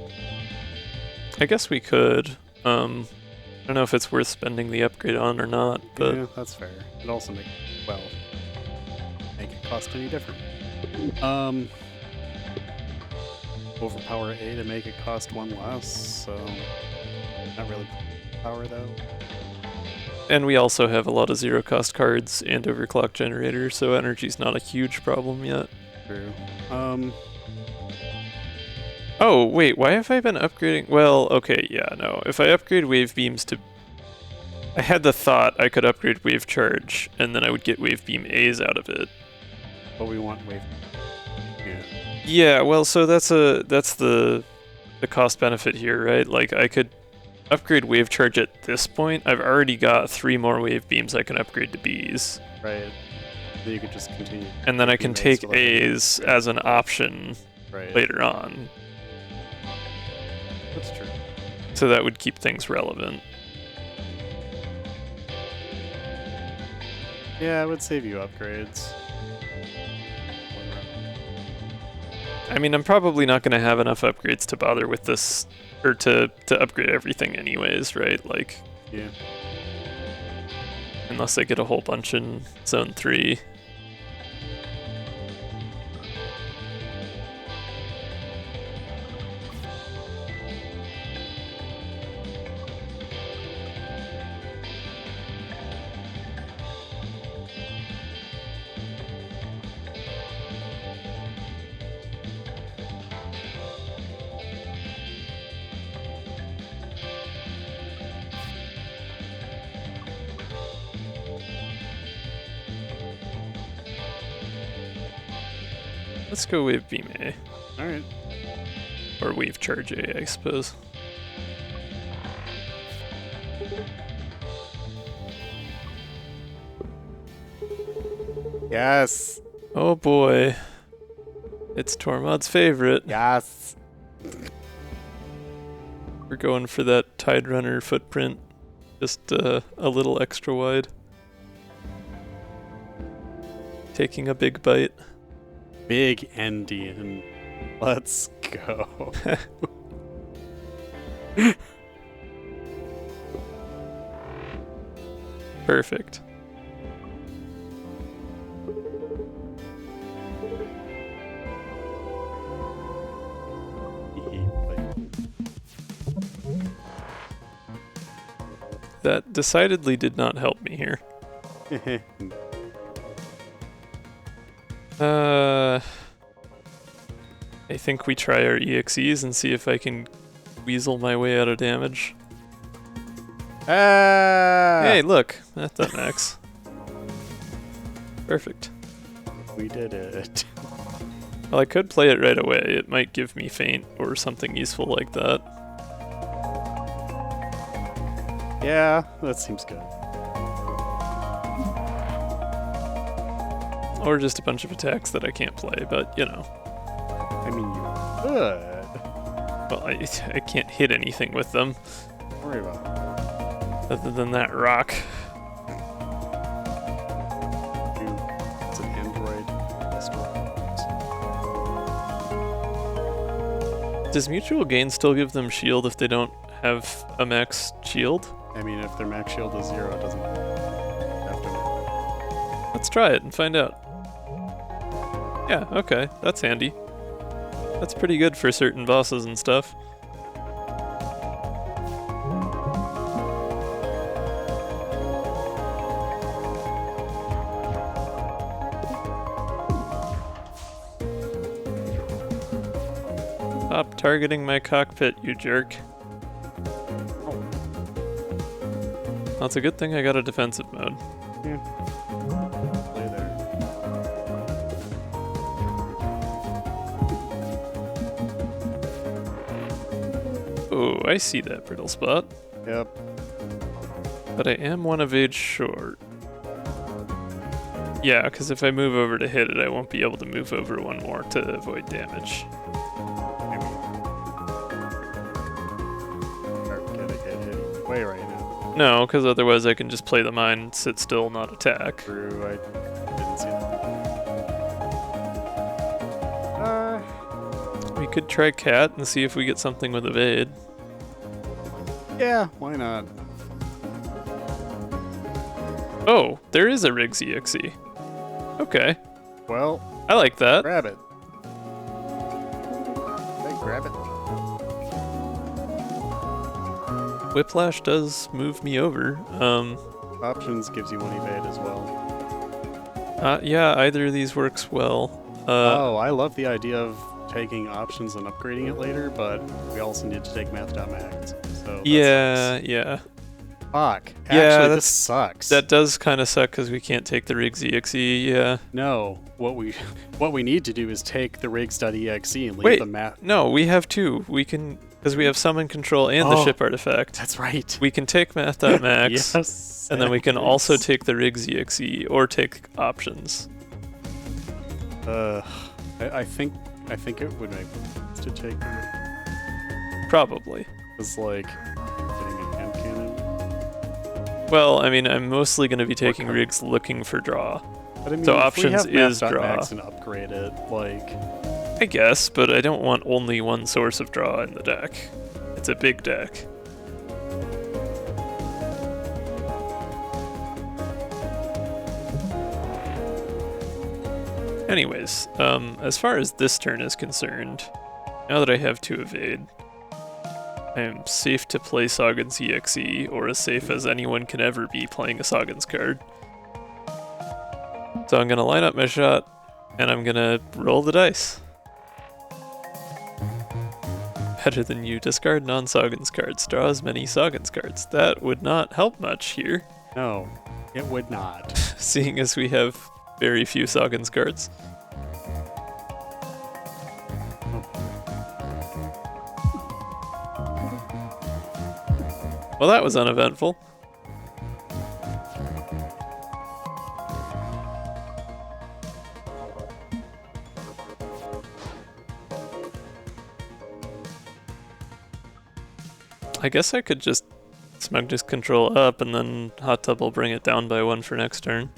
I guess we could. I don't know if it's worth spending the upgrade on or not, but Yeah, that's fair. It also make it cost any different. Overpower A to make it cost 1 less, so not really power though. and we also have a lot of 0 cost cards and overclock generators, so energy's not a huge problem yet. True. Oh, wait, why have I been upgrading? Well, okay, yeah, no. If I upgrade wave beams to... I had the thought I could upgrade wave charge, and then I would get wave beam A's out of it. But we want wave. Yeah. Yeah, well, so that's the cost benefit here, right? Like, I could upgrade wave charge at this point. I've already got 3 more wave beams I can upgrade to B's. Right. Then you could just continue. And then I can Beam A's take to level A's as an option Right. later on. That's true. So that would keep things relevant. Yeah, it would save you upgrades. I mean, I'm probably not going to have enough upgrades to bother with this, or to upgrade everything anyways, right? Like, Yeah. unless I get a whole bunch in Zone 3. Let's go wave beam A, Alright. or wave charge A, I suppose. Yes! Oh boy. It's Tormod's favorite. Yes. We're going for that Tide Runner footprint. Just a little extra wide. Taking a big bite. Big Endian. Let's go. Perfect. That decidedly did not help me here. I think we try our EXEs and see if I can weasel my way out of damage. Hey, look! That's that max. Perfect. We did it. Well, I could play it right away. It might give me feint or something useful like that. Yeah, that seems good. Or just a bunch of attacks that I can't play, but you know. I mean, you could. Well, I can't hit anything with them. Don't worry about it. Other than that rock. It's an android. Does mutual gain still give them shield if they don't have a max shield? I mean, if their max shield is 0, it doesn't have to. Let's try it and find out. Yeah, okay, that's handy. That's pretty good for certain bosses and stuff. Stop targeting my cockpit, you jerk. That's a good thing I got a defensive mode. Yeah. Play there. Oh, I see that brittle spot. Yep. But I am one evade short. Yeah, because if I move over to hit it, I won't be able to move over one more to avoid damage. Way right now. No, because otherwise I can just play the mine, sit still, not attack. True, I didn't see that. We could try cat and see if we get something with evade. Yeah, why not? Oh, there is a Riggs EXE. Okay, Well, I like that. grab it. Hey, grab it. Whiplash does move me over. Options gives you 1 evade as well. Yeah, either of these works well. Oh, I love the idea of taking options and upgrading it later, but we also need to take math.max. So that yeah, sucks. yeah. Fuck. Yeah, Actually, this sucks. That does kind of suck because we can't take the Riggs EXE, yeah. No, what we need to do is take the rigs.exe and leave Wait, the math. no, we have two. We can, because we have summon control and the ship artifact. That's right. We can take math.max, Yes. and then we can also take the Riggs EXE or take options. I think it would make sense to take it. Probably. It's like getting a hand cannon. Well, I mean, I'm mostly going to be taking Riggs looking for draw. But I mean, So if options we have is draw. math.max and upgrade it, like. I guess, but I don't want only one source of draw in the deck. It's a big deck. Anyways, as far as this turn is concerned, now that I have 2 evade, I am safe to play Sagan's EXE, or as safe as anyone can ever be playing a Sagan's card. So I'm gonna line up my shot, and I'm gonna roll the dice. Better than you, discard non-Sagan's cards, draw as many Sagan's cards. That would not help much here, No, it would not. seeing as we have very few Sagan's cards. Well, that was uneventful. I guess I could just smugness control up and then hot tub will bring it down by 1 for next turn.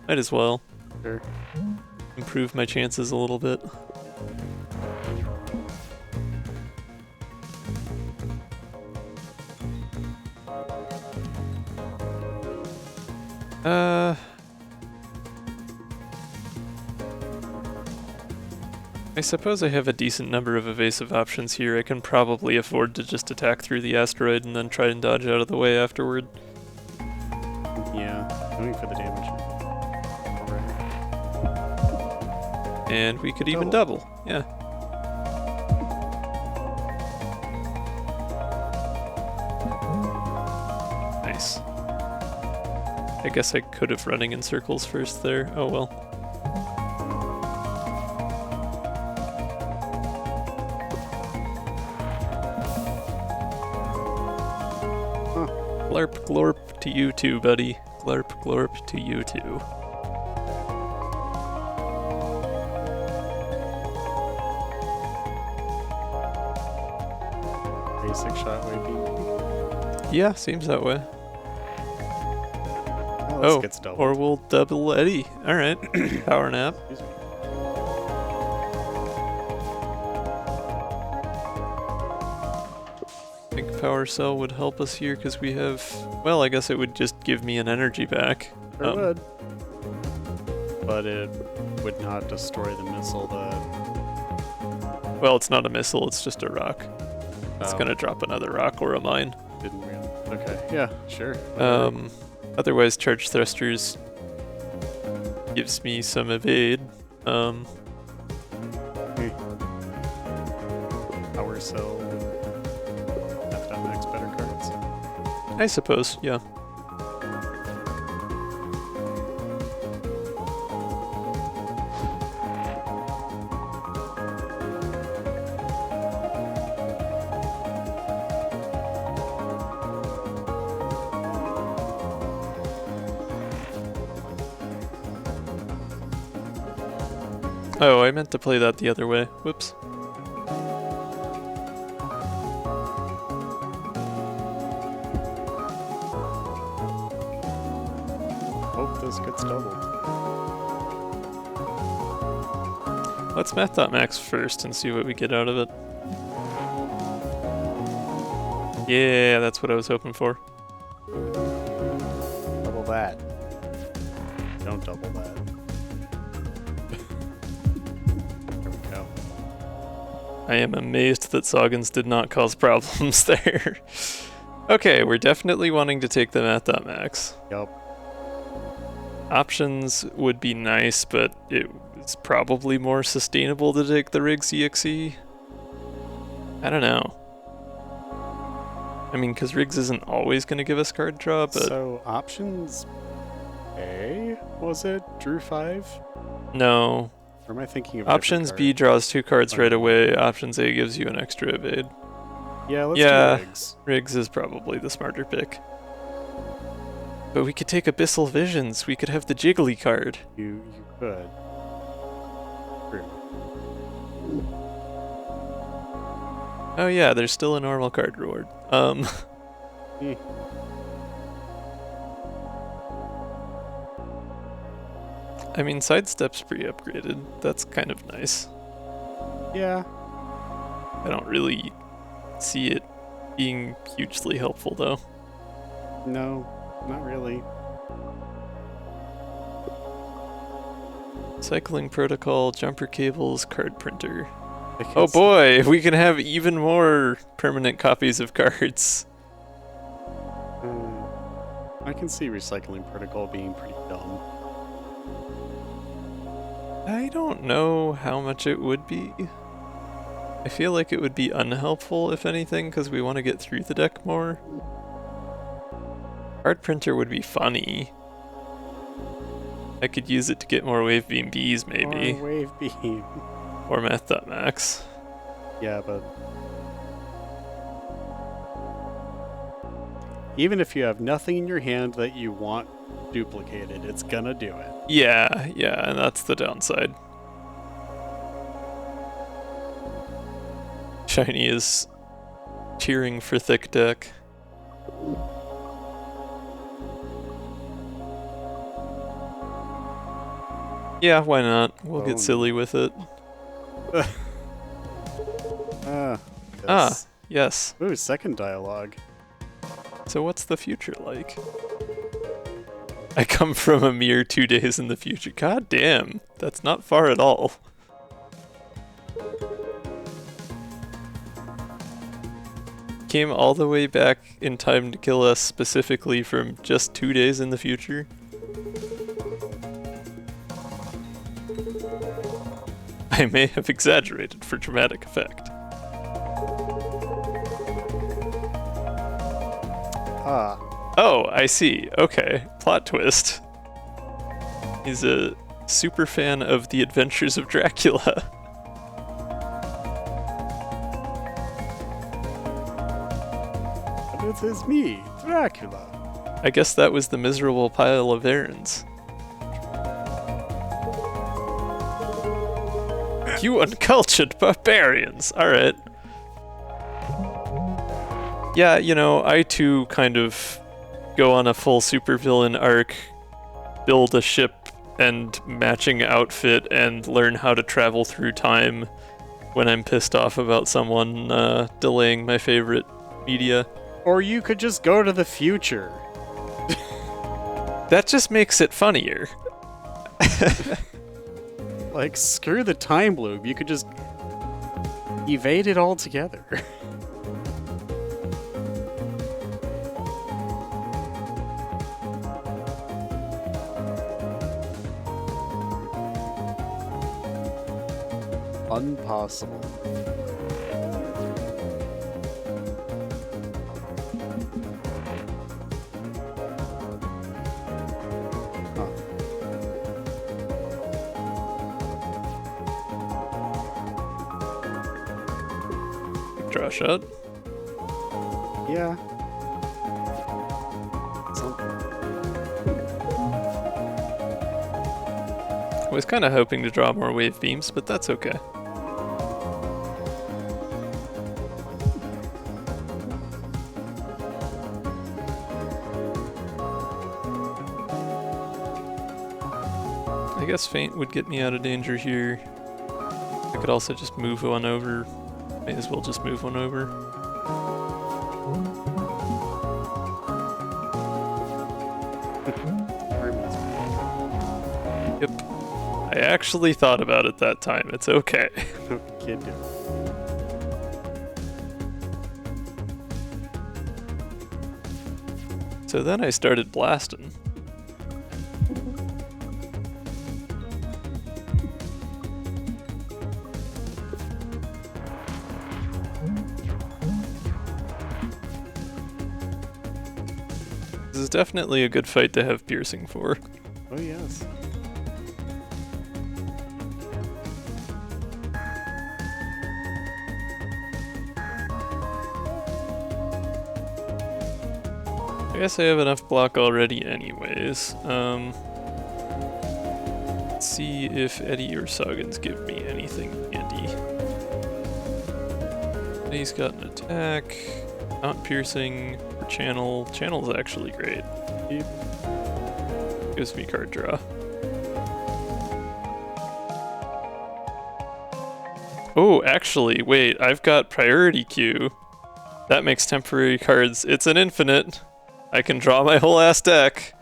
Might as well. Sure. Improve my chances a little bit. I suppose I have a decent number of evasive options here. I can probably afford to just attack through the asteroid and then try and dodge out of the way afterward. Yeah, going for the damage. Alright. And we could even double. Yeah. Nice. I guess I could have running in circles first there. Oh well. Glarp glorp to you too, buddy. Glarp glorp to you too. Basic shot way beam. Yeah, seems that way. Oh, gets doubled. Or we'll double Eddie. Alright. Power nap. Excuse me. I think power cell would help us here because we have... Well, I guess it would just give me an energy back. It would. But it would not destroy the missile that... Well, it's not a missile, it's just a rock. It's Oh. gonna drop another rock or a mine. Didn't really... Okay, yeah, sure. Otherwise, charge thrusters gives me some evade. Power cell... Have to have better cards. I suppose, yeah. Oh, I meant to play that the other way. Whoops. Hope this gets doubled. Let's math.max first and see what we get out of it. Yeah, that's what I was hoping for. Double that. Don't double that. There we go. I am amazed that Soggins did not cause problems there. Okay, we're definitely wanting to take the math.max. Yup. Options would be nice, but it's probably more sustainable to take the Riggs EXE. I don't know. I mean, because Riggs isn't always going to give us card draw, but... So, options A, was it? Drew 5? No. Or am I thinking of a Options different B card? draws 2 cards right away. Options A gives you an extra evade. Yeah, let's Yeah. do Riggs. Riggs is probably the smarter pick. But we could take Abyssal Visions. We could have the Jiggly card. You could. True. Oh yeah, there's still a normal card reward. Eh. I mean, Sidestep's pre-upgraded. That's kind of nice. Yeah. I don't really see it being hugely helpful, though. No, not really. Cycling Protocol, Jumper Cables, Card Printer. I Oh guess- boy, we can have even more permanent copies of cards. I can see Recycling Protocol being pretty dumb. I don't know how much it would be. I feel like it would be unhelpful, if anything, because we want to get through the deck more. Card Printer would be funny. I could use it to get more Wave Beam Bs, maybe. Or Wave Beam. Or Math.max. Yeah, but... Even if you have nothing in your hand that you want duplicated, it's gonna do it. Yeah, and that's the downside. Shiny cheering for thick deck. Yeah, why not? We'll get silly with it. Yes. Yes. Ooh, second dialogue. So what's the future like? I come from a mere 2 days in the future. God damn, that's not far at all. Came all the way back in time to kill us specifically from just 2 days in the future. I may have exaggerated for dramatic effect. Ah. Oh, I see. Okay. Plot twist. He's a super fan of The Adventures of Dracula. This is me, Dracula. I guess that was the miserable pile of errands. You uncultured barbarians! Alright. Yeah, you know, I too kind of go on a full supervillain arc, build a ship and matching outfit, and learn how to travel through time when I'm pissed off about someone delaying my favorite media. Or you could just go to the future. That just makes it funnier. Like, screw the time loop. You could just evade it altogether. Impossible. Draw shot. Yeah. I was kind of hoping to draw more wave beams, but that's okay. I guess Feint would get me out of danger here. I could also just move one over. May as well just move one over. Yep. I actually thought about it that time. It's okay. No kidding. So then I started blasting. This is definitely a good fight to have piercing for. Oh yes. I guess I have enough block already anyways. Let's see if Eddie or Soggins give me anything handy. Eddie's got an attack, not piercing, or channel. Channel's actually great. Gives me card draw. Oh, actually, wait, I've got priority queue. That makes temporary cards. It's an infinite. I can draw my whole ass deck.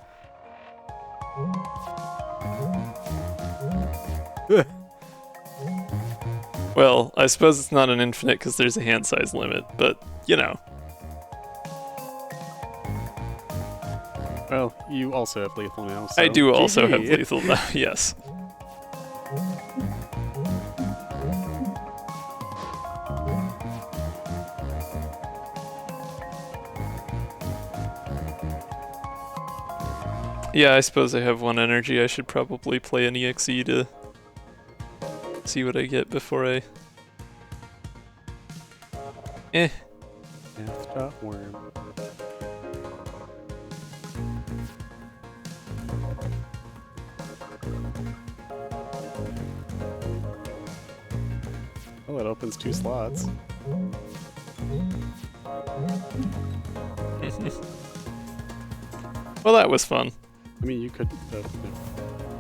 Well, I suppose it's not an infinite because there's a hand size limit, but you know. Well, you also have lethal now, so I do also GG. have lethal now, yes. Yeah, I suppose I have one energy. I should probably play an EXE to see what I get before I... F.worm. Oh, it opens 2 slots. Well, that was fun. I mean, you could.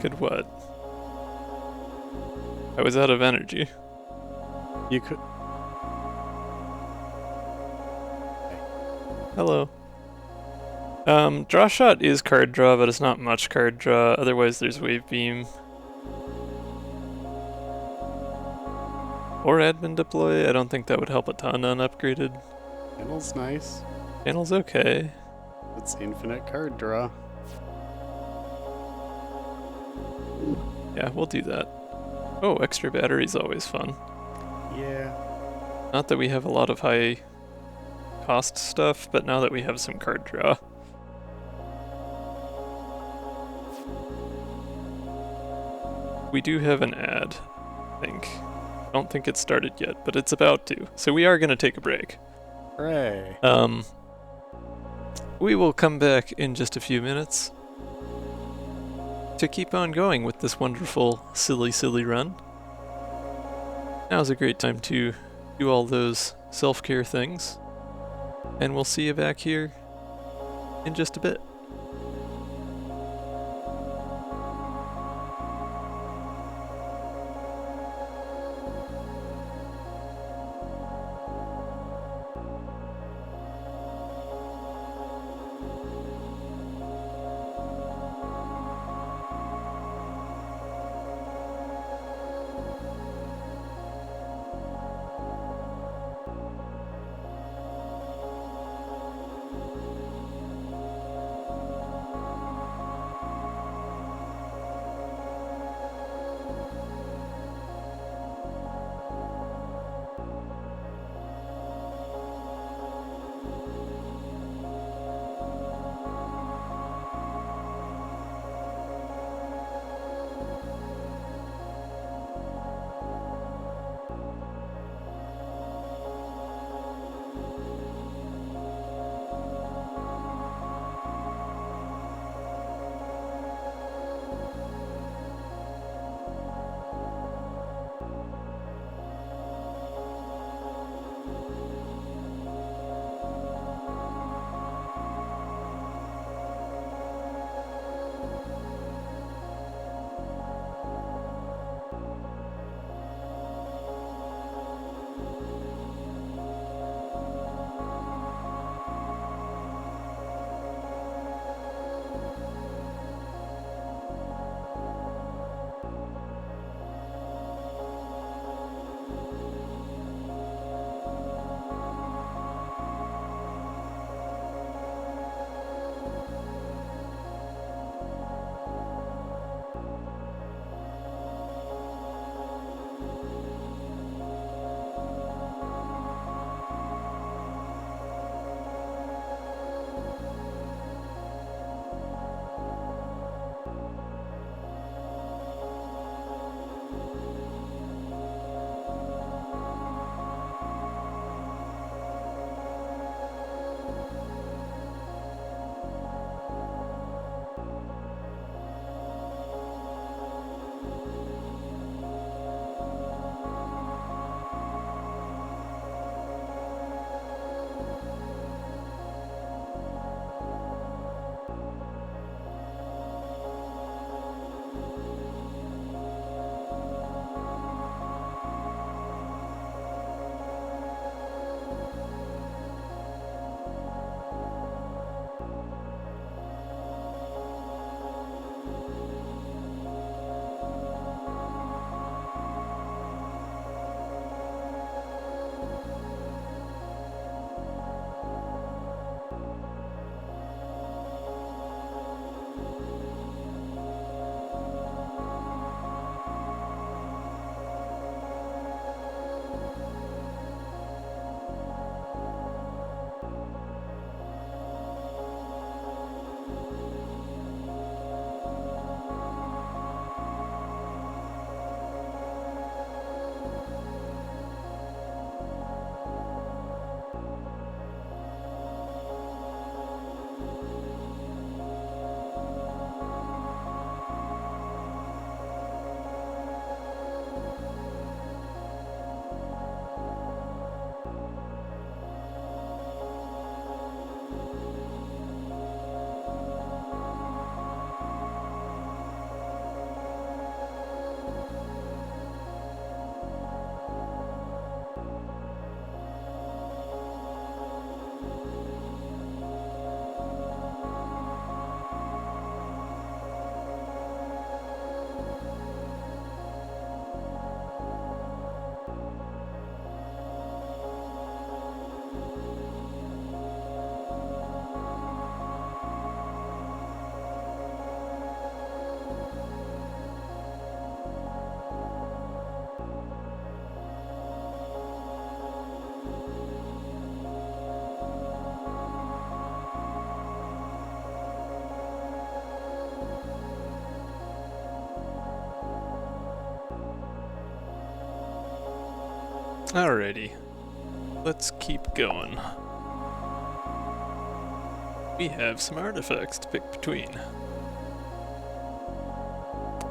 Could what? I was out of energy. You could. Hello. Draw shot is card draw, but it's not much card draw. Otherwise, there's wave beam. Or admin deploy. I don't think that would help a ton on upgraded. Panel's nice. Panel's okay. It's infinite card draw. Yeah, we'll do that. Oh, extra battery's always fun. Yeah. Not that we have a lot of high cost stuff, but now that we have some card draw. We do have an ad, I think. I don't think it's started yet, but it's about to. So we are going to take a break. Hooray. We will come back in just a few minutes to keep on going with this wonderful, silly run. Now's a great time to do all those self-care things. And we'll see you back here in just a bit. Alrighty. Let's keep going. We have some artifacts to pick between.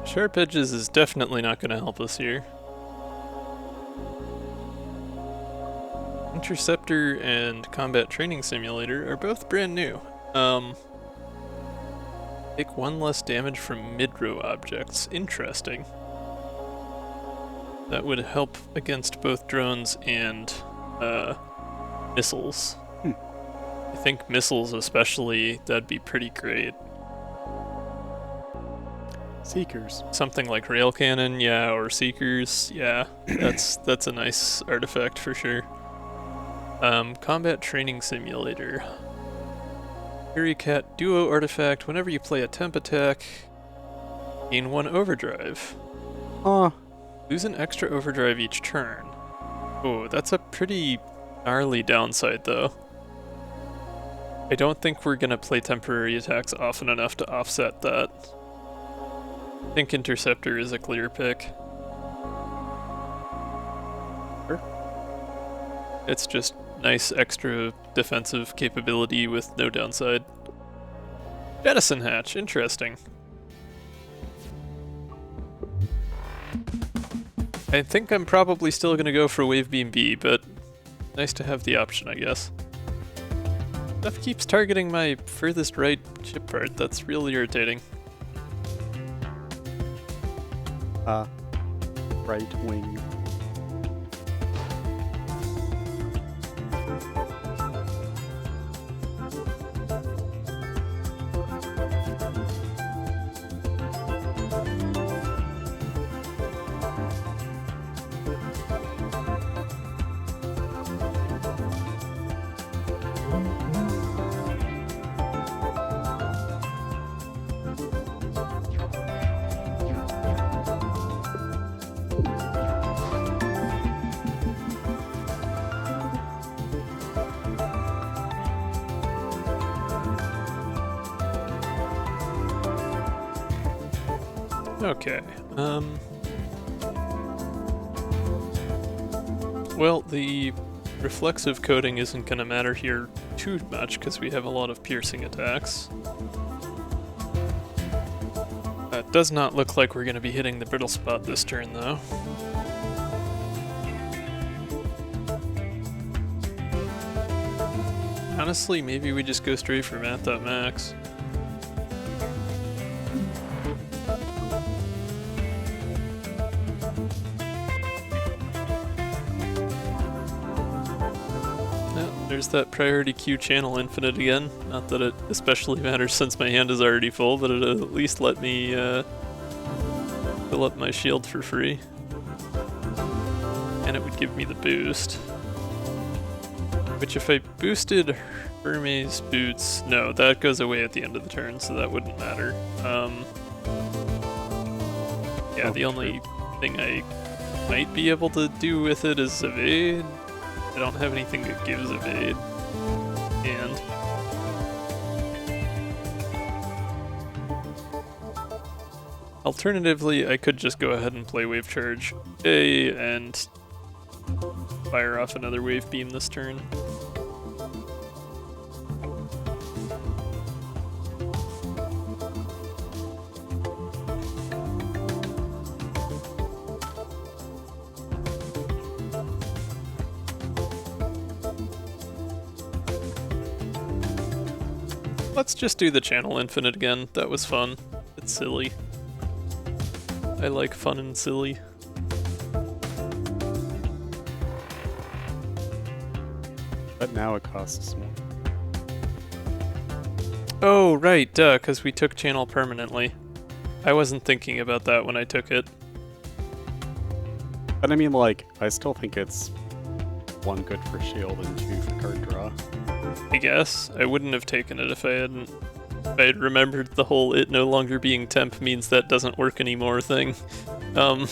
Sharp Edges is definitely not going to help us here. Interceptor and Combat Training Simulator are both brand new. Take 1 less damage from mid-row objects. Interesting. That would help against both drones and missiles. I think missiles especially, that'd be pretty great. Seekers. Something like rail cannon, yeah, or seekers, yeah. That's a nice artifact for sure. Combat Training Simulator. Fury Cat Duo artifact. Whenever you play a temp attack, gain 1 overdrive. Lose an extra overdrive each turn. Oh, that's a pretty gnarly downside though. I don't think we're gonna play temporary attacks often enough to offset that. I think Interceptor is a clear pick. Sure. It's just nice extra defensive capability with no downside. Jettison Hatch, interesting. I think I'm probably still gonna go for Wave Beam B, but nice to have the option, I guess. Stuff keeps targeting my furthest right ship part, that's really irritating. Right wing. Okay, well, the reflexive coating isn't gonna matter here too much because we have a lot of piercing attacks. It does not look like we're gonna be hitting the brittle spot this turn though. Honestly, maybe we just go straight for Math.max. There's that priority queue channel infinite again. Not that it especially matters since my hand is already full, but it'll at least let me fill up my shield for free. And it would give me the boost. Which if I boosted Hermes boots, no, that goes away at the end of the turn, so that wouldn't matter. Yeah, the only thing I might be able to do with it is evade. I don't have anything that gives evade. And alternatively, I could just go ahead and play Wave Charge A and fire off another Wave Beam this turn. Let's just do the channel infinite again. That was fun. It's silly. I like fun and silly. But now it costs more. Oh, right, duh, because we took channel permanently. I wasn't thinking about that when I took it. But I mean, like, I still think it's 1 good for shield and 2 for card draw. I guess. I wouldn't have taken it if I hadn't. If I had remembered the whole it no longer being temp means that doesn't work anymore thing. Oh,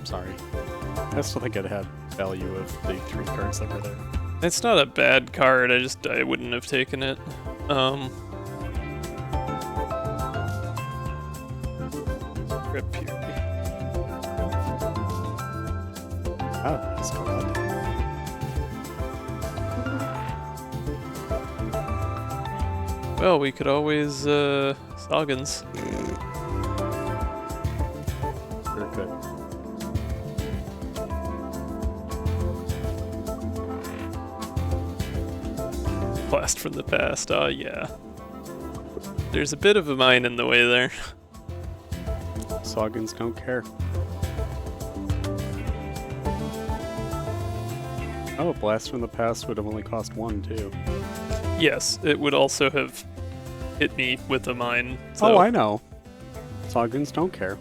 sorry. I still think it had value of the 3 cards that were there. It's not a bad card, I wouldn't have taken it. Rip here. Oh, it's Cobalt. Well, we could always, Soggins. Very good. Blast from the past, oh yeah. There's a bit of a mine in the way there. Soggins don't care. Oh, Blast from the Past would have only cost 1, too. Yes, it would also have hit me with a mine. So Oh, I know. Soggins don't care.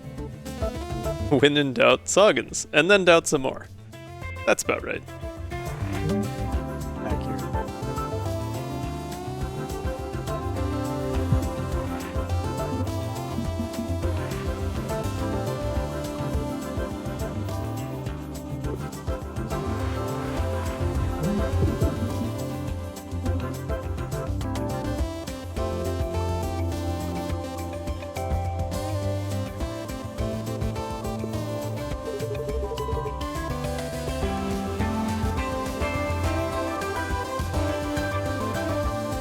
when in doubt, Soggins, and then doubt some more. That's about right. Accurate.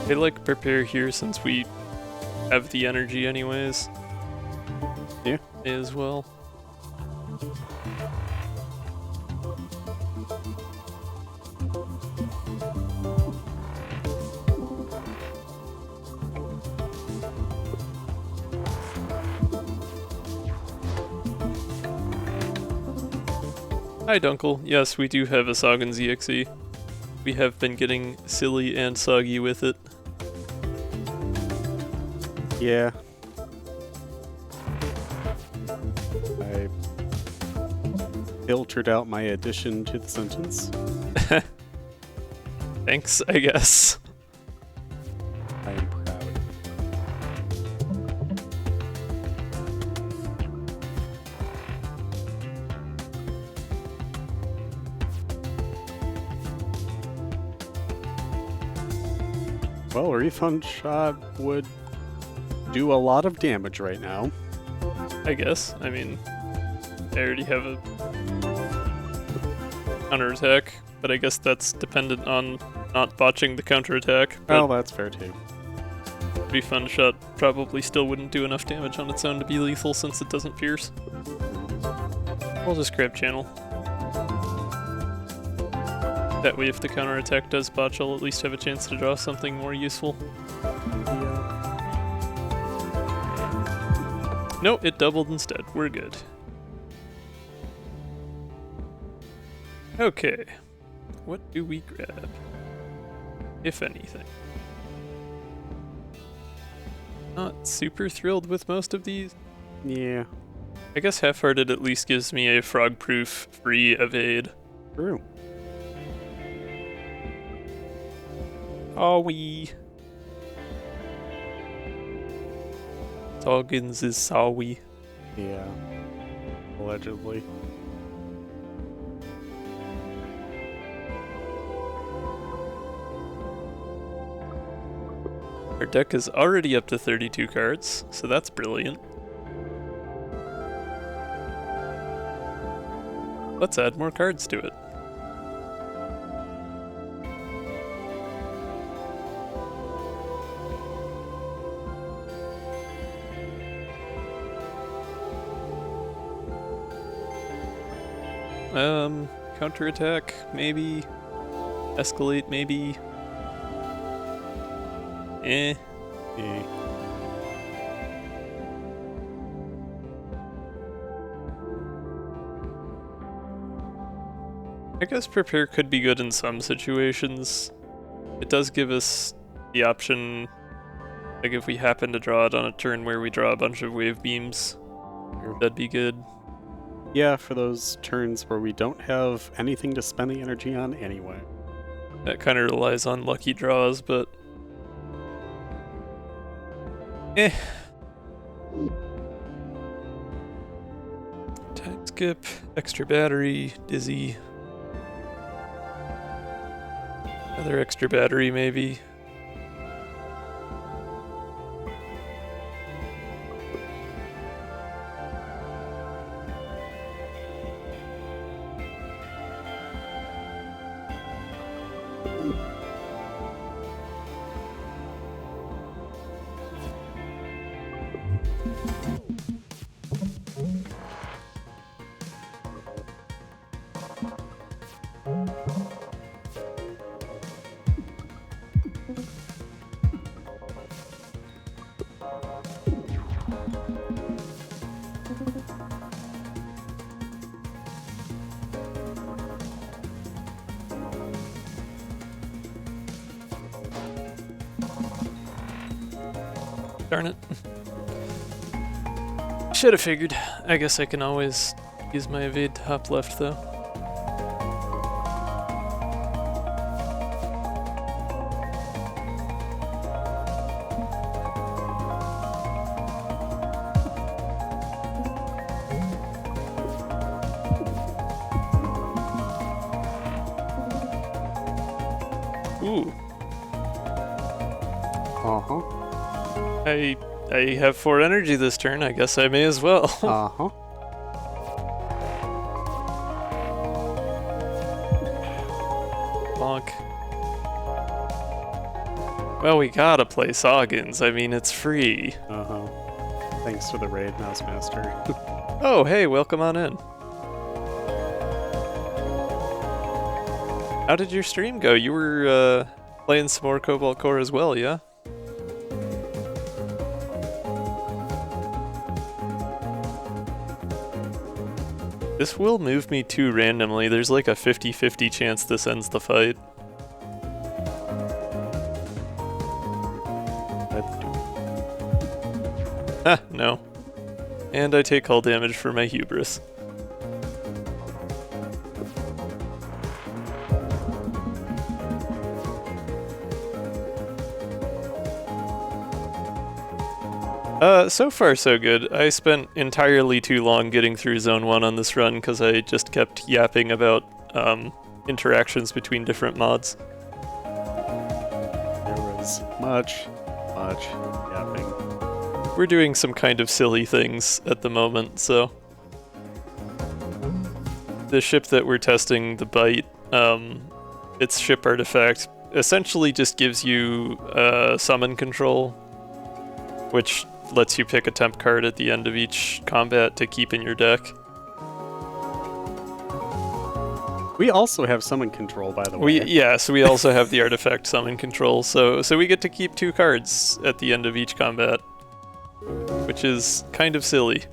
I like prepare here since we have the energy anyways. Yeah. May as well. Hi Dunkel, yes we do have a Soggins EXE. We have been getting silly and soggy with it. Yeah. I filtered out my addition to the sentence. Thanks, I guess. I am proud. Well, a refund shot would do a lot of damage right now. I guess. I mean, I already have a counterattack, but I guess that's dependent on not botching the counterattack. Well, But that's fair too. refund shot probably still wouldn't do enough damage on its own to be lethal since it doesn't pierce. We'll just grab channel. That way if the counterattack does botch, I'll at least have a chance to draw something more useful. No, it doubled instead. We're good. Okay. What do we grab? If anything. Not super thrilled with most of these. Yeah. I guess Half-Hearted at least gives me a frog-proof free evade. True. Oh, we. Soggins is Sawi. Yeah. Allegedly. Our deck is already up to 32 cards, so that's brilliant. Let's add more cards to it. Counterattack, maybe. Escalate, maybe. Eh. Yeah. I guess Prepare could be good in some situations. It does give us the option, like if we happen to draw it on a turn where we draw a bunch of wave beams, that'd be good. Yeah, for those turns where we don't have anything to spend the energy on anyway. That kind of relies on lucky draws, but... eh. Time skip, extra battery, dizzy. Another extra battery, maybe. Darn it. Should have figured. I guess I can always use my evade to hop left, though. Ooh. Uh-huh. I have 4 energy this turn. I guess I may as well. Uh-huh. Bonk. Well, we gotta play Soggins. I mean, it's free. Uh-huh. Thanks to the raid, Mouse Master. Oh, hey, welcome on in. How did your stream go? You were playing some more Cobalt Core as well, yeah? This will move me too randomly. There's like a 50-50 chance this ends the fight. Ah, no. And I take hull damage for my hubris. So far so good. I spent entirely too long getting through Zone 1 on this run because I just kept yapping about interactions between different mods. There was much yapping. We're doing some kind of silly things at the moment, so... The ship that we're testing, the Byte, its ship artifact, essentially just gives you summon control, which lets you pick a temp card at the end of each combat to keep in your deck. We also have summon control, by the way. So we also have the artifact summon control, so we get to keep 2 cards at the end of each combat, which is kind of silly.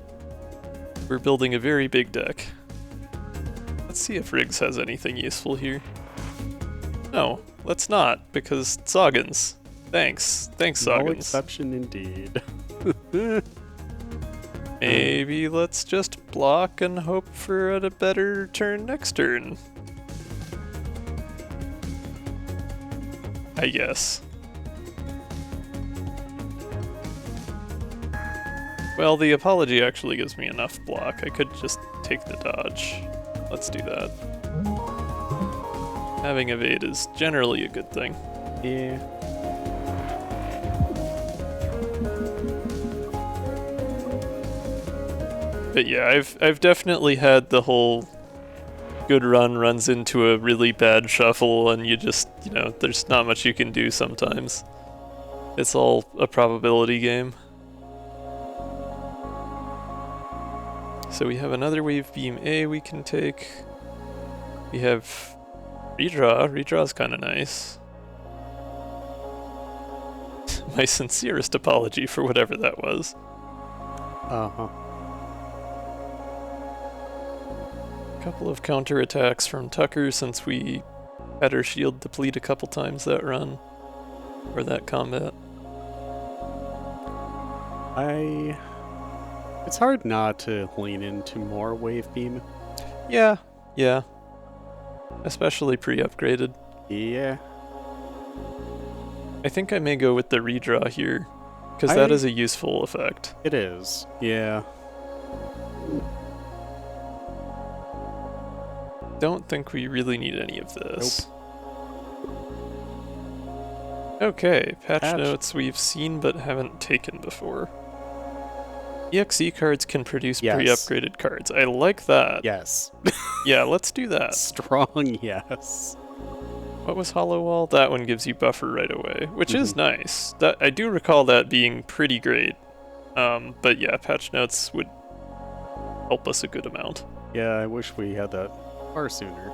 We're building a very big deck. Let's see if Riggs has anything useful here. No, let's not, because Soggins. Thanks, Soggins. No exception indeed. Maybe let's just block and hope for a better turn next turn. I guess. Well, the apology actually gives me enough block. I could just take the dodge. Let's do that. Having evade is generally a good thing. Yeah. But yeah, I've definitely had the whole good run runs into a really bad shuffle and you just, there's not much you can do sometimes. It's all a probability game. So we have another wave beam A we can take. We have redraw. Redraw's kind of nice. My sincerest apology for whatever that was. Uh-huh. Couple of counterattacks from Tucker since we had our shield deplete a couple times that run, or that combat. It's hard not to lean into more wave beam. Yeah. Especially pre-upgraded. Yeah. I think I may go with the redraw here, because that is a useful effect. It is, yeah. Don't think we really need any of this. Nope. Okay, patch notes we've seen but haven't taken before. EXE cards can produce pre-upgraded cards. I like that. Yes. Yeah, let's do that. Strong yes. What was Hollow Wall? That one gives you buffer right away, which is nice. That I do recall that being pretty great. But yeah, patch notes would help us a good amount. Yeah, I wish we had that far sooner.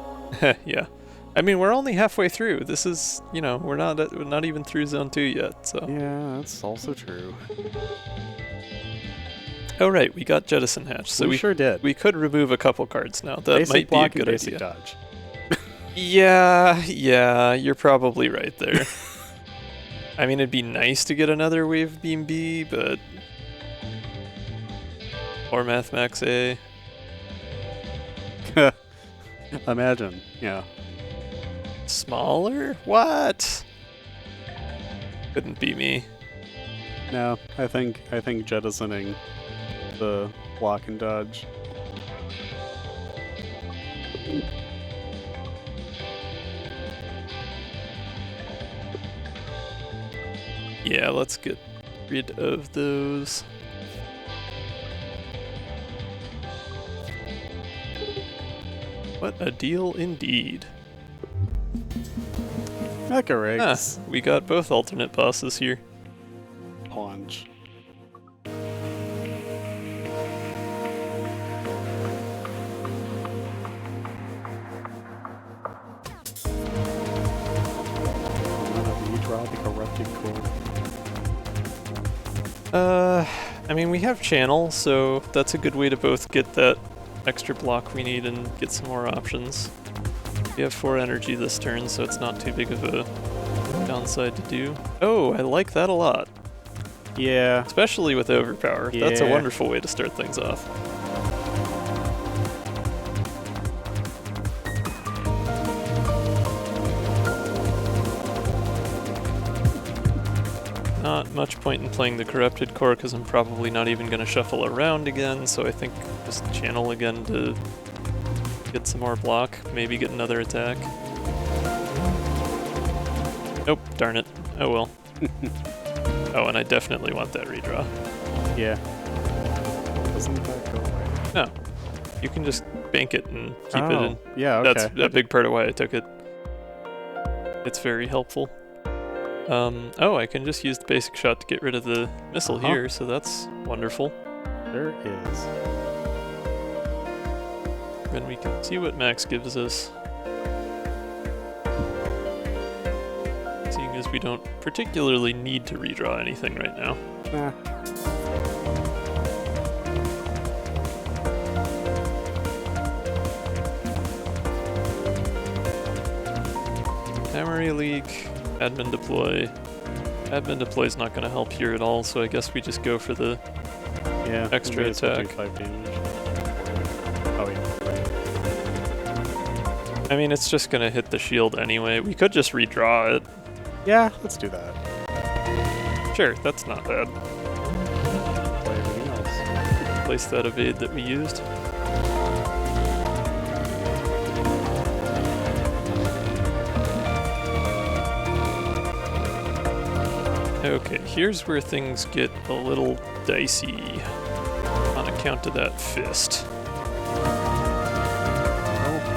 Yeah. I mean, we're only halfway through. This is, we're not even through Zone 2 yet, so. Yeah, that's also true. Oh right, we got Jettison Hatch, so we sure did. We could remove a couple cards now. That basic might be block a good and basic idea. Dodge. Yeah, you're probably right there. I mean, it'd be nice to get another Wave Beam B, but... Or Math Max A. Imagine, yeah. Smaller? What? Couldn't be me. No, I think jettisoning the block and dodge. Yeah, let's get rid of those. What a deal indeed. Mecha rigs. Ah, we got both alternate bosses here. Paunch. The corrupted core. I mean, we have channel, so that's a good way to both get that extra block we need and get some more options. We have 4 energy this turn, so it's not too big of a downside to do. Oh, I like that a lot. Yeah. Especially with overpower. Yeah. That's a wonderful way to start things off. Not much point in playing the corrupted core because I'm probably not even going to shuffle around again, so I think just channel again to get some more block, maybe get another attack. Nope, darn it. Oh well. Oh, and I definitely want that redraw. Yeah. Doesn't that go away? No. You can just bank it and keep it in. Yeah, okay. That's a big part of why I took it. It's very helpful. Oh, I can just use the basic shot to get rid of the missile here, so that's wonderful. There is. Then we can see what Max gives us. Seeing as we don't particularly need to redraw anything right now. Nah. Memory leak, admin deploy. Admin deploy is not going to help here at all, so I guess we just go for the extra attack. 5 damage. Oh yeah. I mean, it's just going to hit the shield anyway. We could just redraw it. Yeah, let's do that. Sure, that's not bad. Play everything else. Place that evade that we used. Okay, here's where things get a little dicey on account of that fist.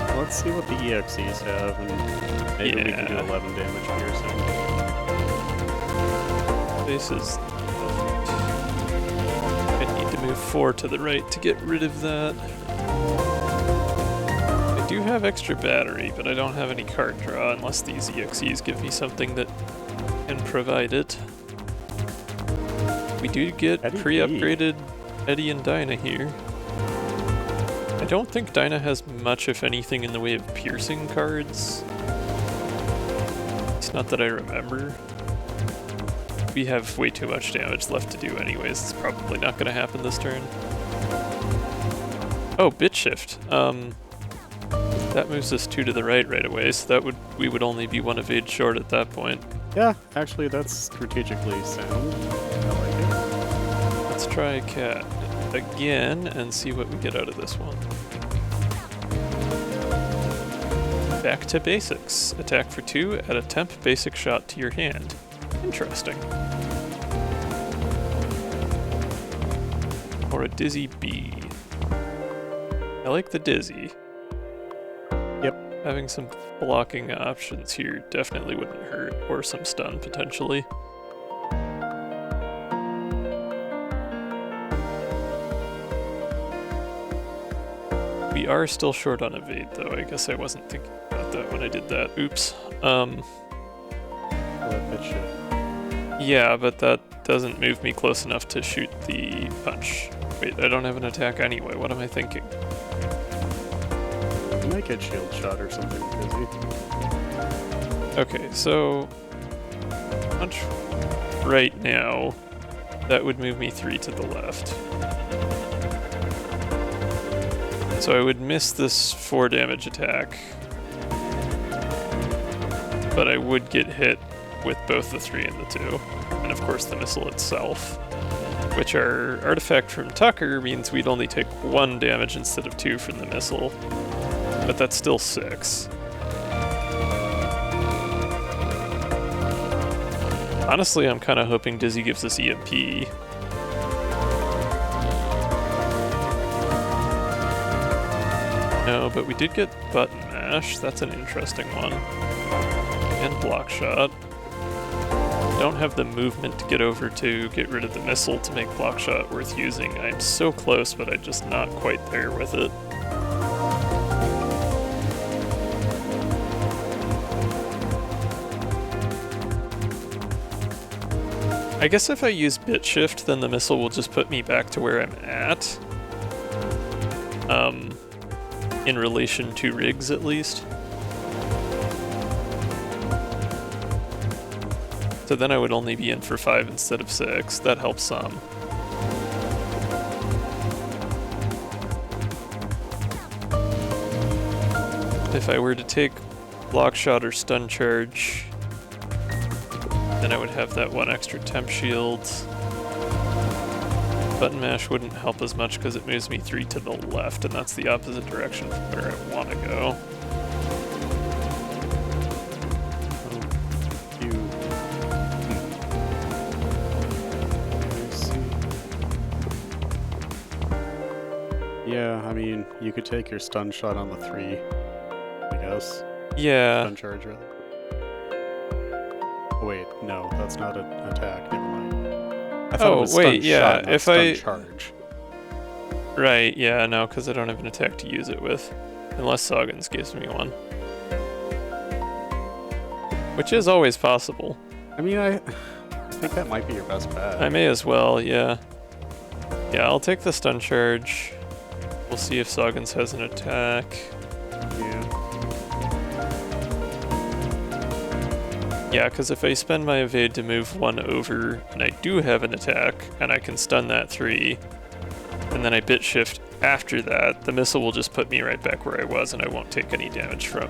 Well, let's see what the EXEs have, and maybe we can do 11 damage piercing. This is... I need to move 4 to the right to get rid of that. I do have extra battery, but I don't have any card draw unless these EXEs give me something that can provide it. We do get pre-upgraded Eddie and Dinah here. I don't think Dinah has much, if anything, in the way of piercing cards. It's not that I remember. We have way too much damage left to do anyways. It's probably not going to happen this turn. Oh, bit shift. That moves us 2 to the right away, so we would only be 1 evade short at that point. Yeah, actually that's strategically sound. I like it. Let's try Cat again and see what we get out of this one. Back to basics. Attack for 2, add a temp basic shot to your hand. Interesting. Or a Dizzy B. I like the Dizzy. Yep. Having some blocking options here definitely wouldn't hurt, or some stun potentially. We are still short on evade though. I guess I wasn't thinking about that when I did that. Oops. Yeah, but that doesn't move me close enough to shoot the punch. Wait, I don't have an attack anyway. What am I thinking? You might get shield shot or something busy. Okay, so Launch right now. That would move me 3 to the left. So I would miss this 4 damage attack. But I would get hit with both the 3 and the 2. And of course the missile itself. Which our artifact from Tucker means we'd only take 1 damage instead of 2 from the missile. But that's still 6. Honestly, I'm kind of hoping Dizzy gives us EMP. No, but we did get button mash. That's an interesting one. And block shot. Don't have the movement to get over to get rid of the missile to make block shot worth using. I'm so close, but I'm just not quite there with it. I guess if I use bit shift, then the missile will just put me back to where I'm at. In relation to rigs, at least. So then I would only be in for 5 instead of 6. That helps some. If I were to take block shot or stun charge, then I would have that 1 extra temp shield. Button mash wouldn't help as much because it moves me 3 to the left, and that's the opposite direction from where I want to go. Yeah, I mean, you could take your stun shot on the 3, I guess. Yeah. Stun charge, really. Oh, wait, no, that's not an attack. Never mind. I thought it was wait, stun yeah. shot, not If stun charge. Right, yeah, no, because I don't have an attack to use it with. Unless Soggins gives me one. Which is always possible. I mean, I think that might be your best bet. I may as well, yeah. Yeah, I'll take the stun charge. We'll see if Soggins has an attack. Yeah. Yeah, because if I spend my evade to move 1 over, and I do have an attack, and I can stun that 3, and then I bit shift after that, the missile will just put me right back where I was, and I won't take any damage from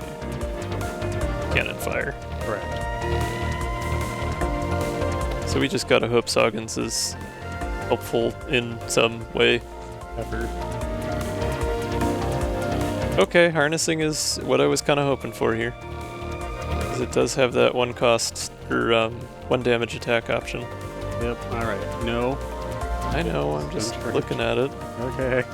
cannon fire. Correct. So we just gotta hope Soggins is helpful in some way. Ever. Okay, harnessing is what I was kind of hoping for here. Because it does have that 1 cost, or 1 damage attack option. Yep, alright. No. I know, I'm just looking at it. Okay.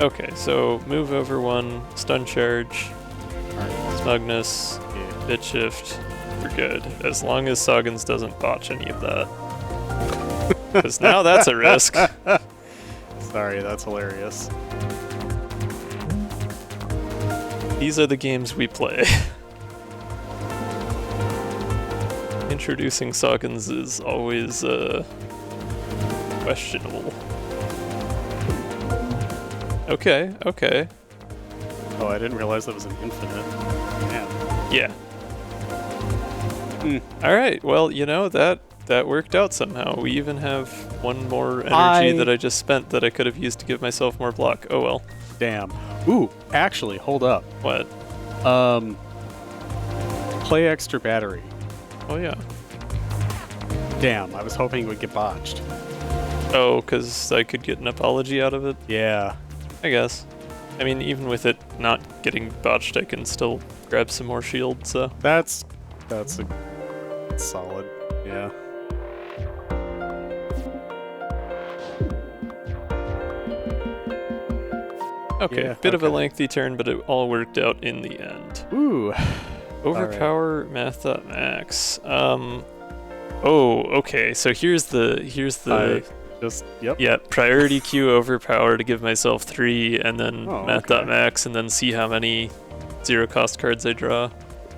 Okay, so move over 1, stun charge, smugness, Yeah. bit shift, we're good. As long as Soggins doesn't botch any of that. Because now that's a risk. Sorry, that's hilarious. These are the games we play. Introducing Soggins is always questionable. Okay, okay. Oh, I didn't realize that was an infinite. Man. Yeah. Alright, well, you know, that worked out somehow. We even have 1 more energy that I just spent that I could have used to give myself more block. Oh well. Damn. Ooh, actually, hold up. What? Play extra battery. Oh yeah. Damn, I was hoping it would get botched. Oh, because I could get an apology out of it? Yeah. I guess. I mean, even with it not getting botched, I can still grab some more shield, so... That's solid. Yeah. Okay, Yeah, bit of a okay. lengthy turn, but it all worked out in the end. Ooh. Overpower math.max. Oh, okay. So here's the Yep. yeah, priority queue overpower to give myself 3, and then math.max, and then see how many 0 cost cards I draw.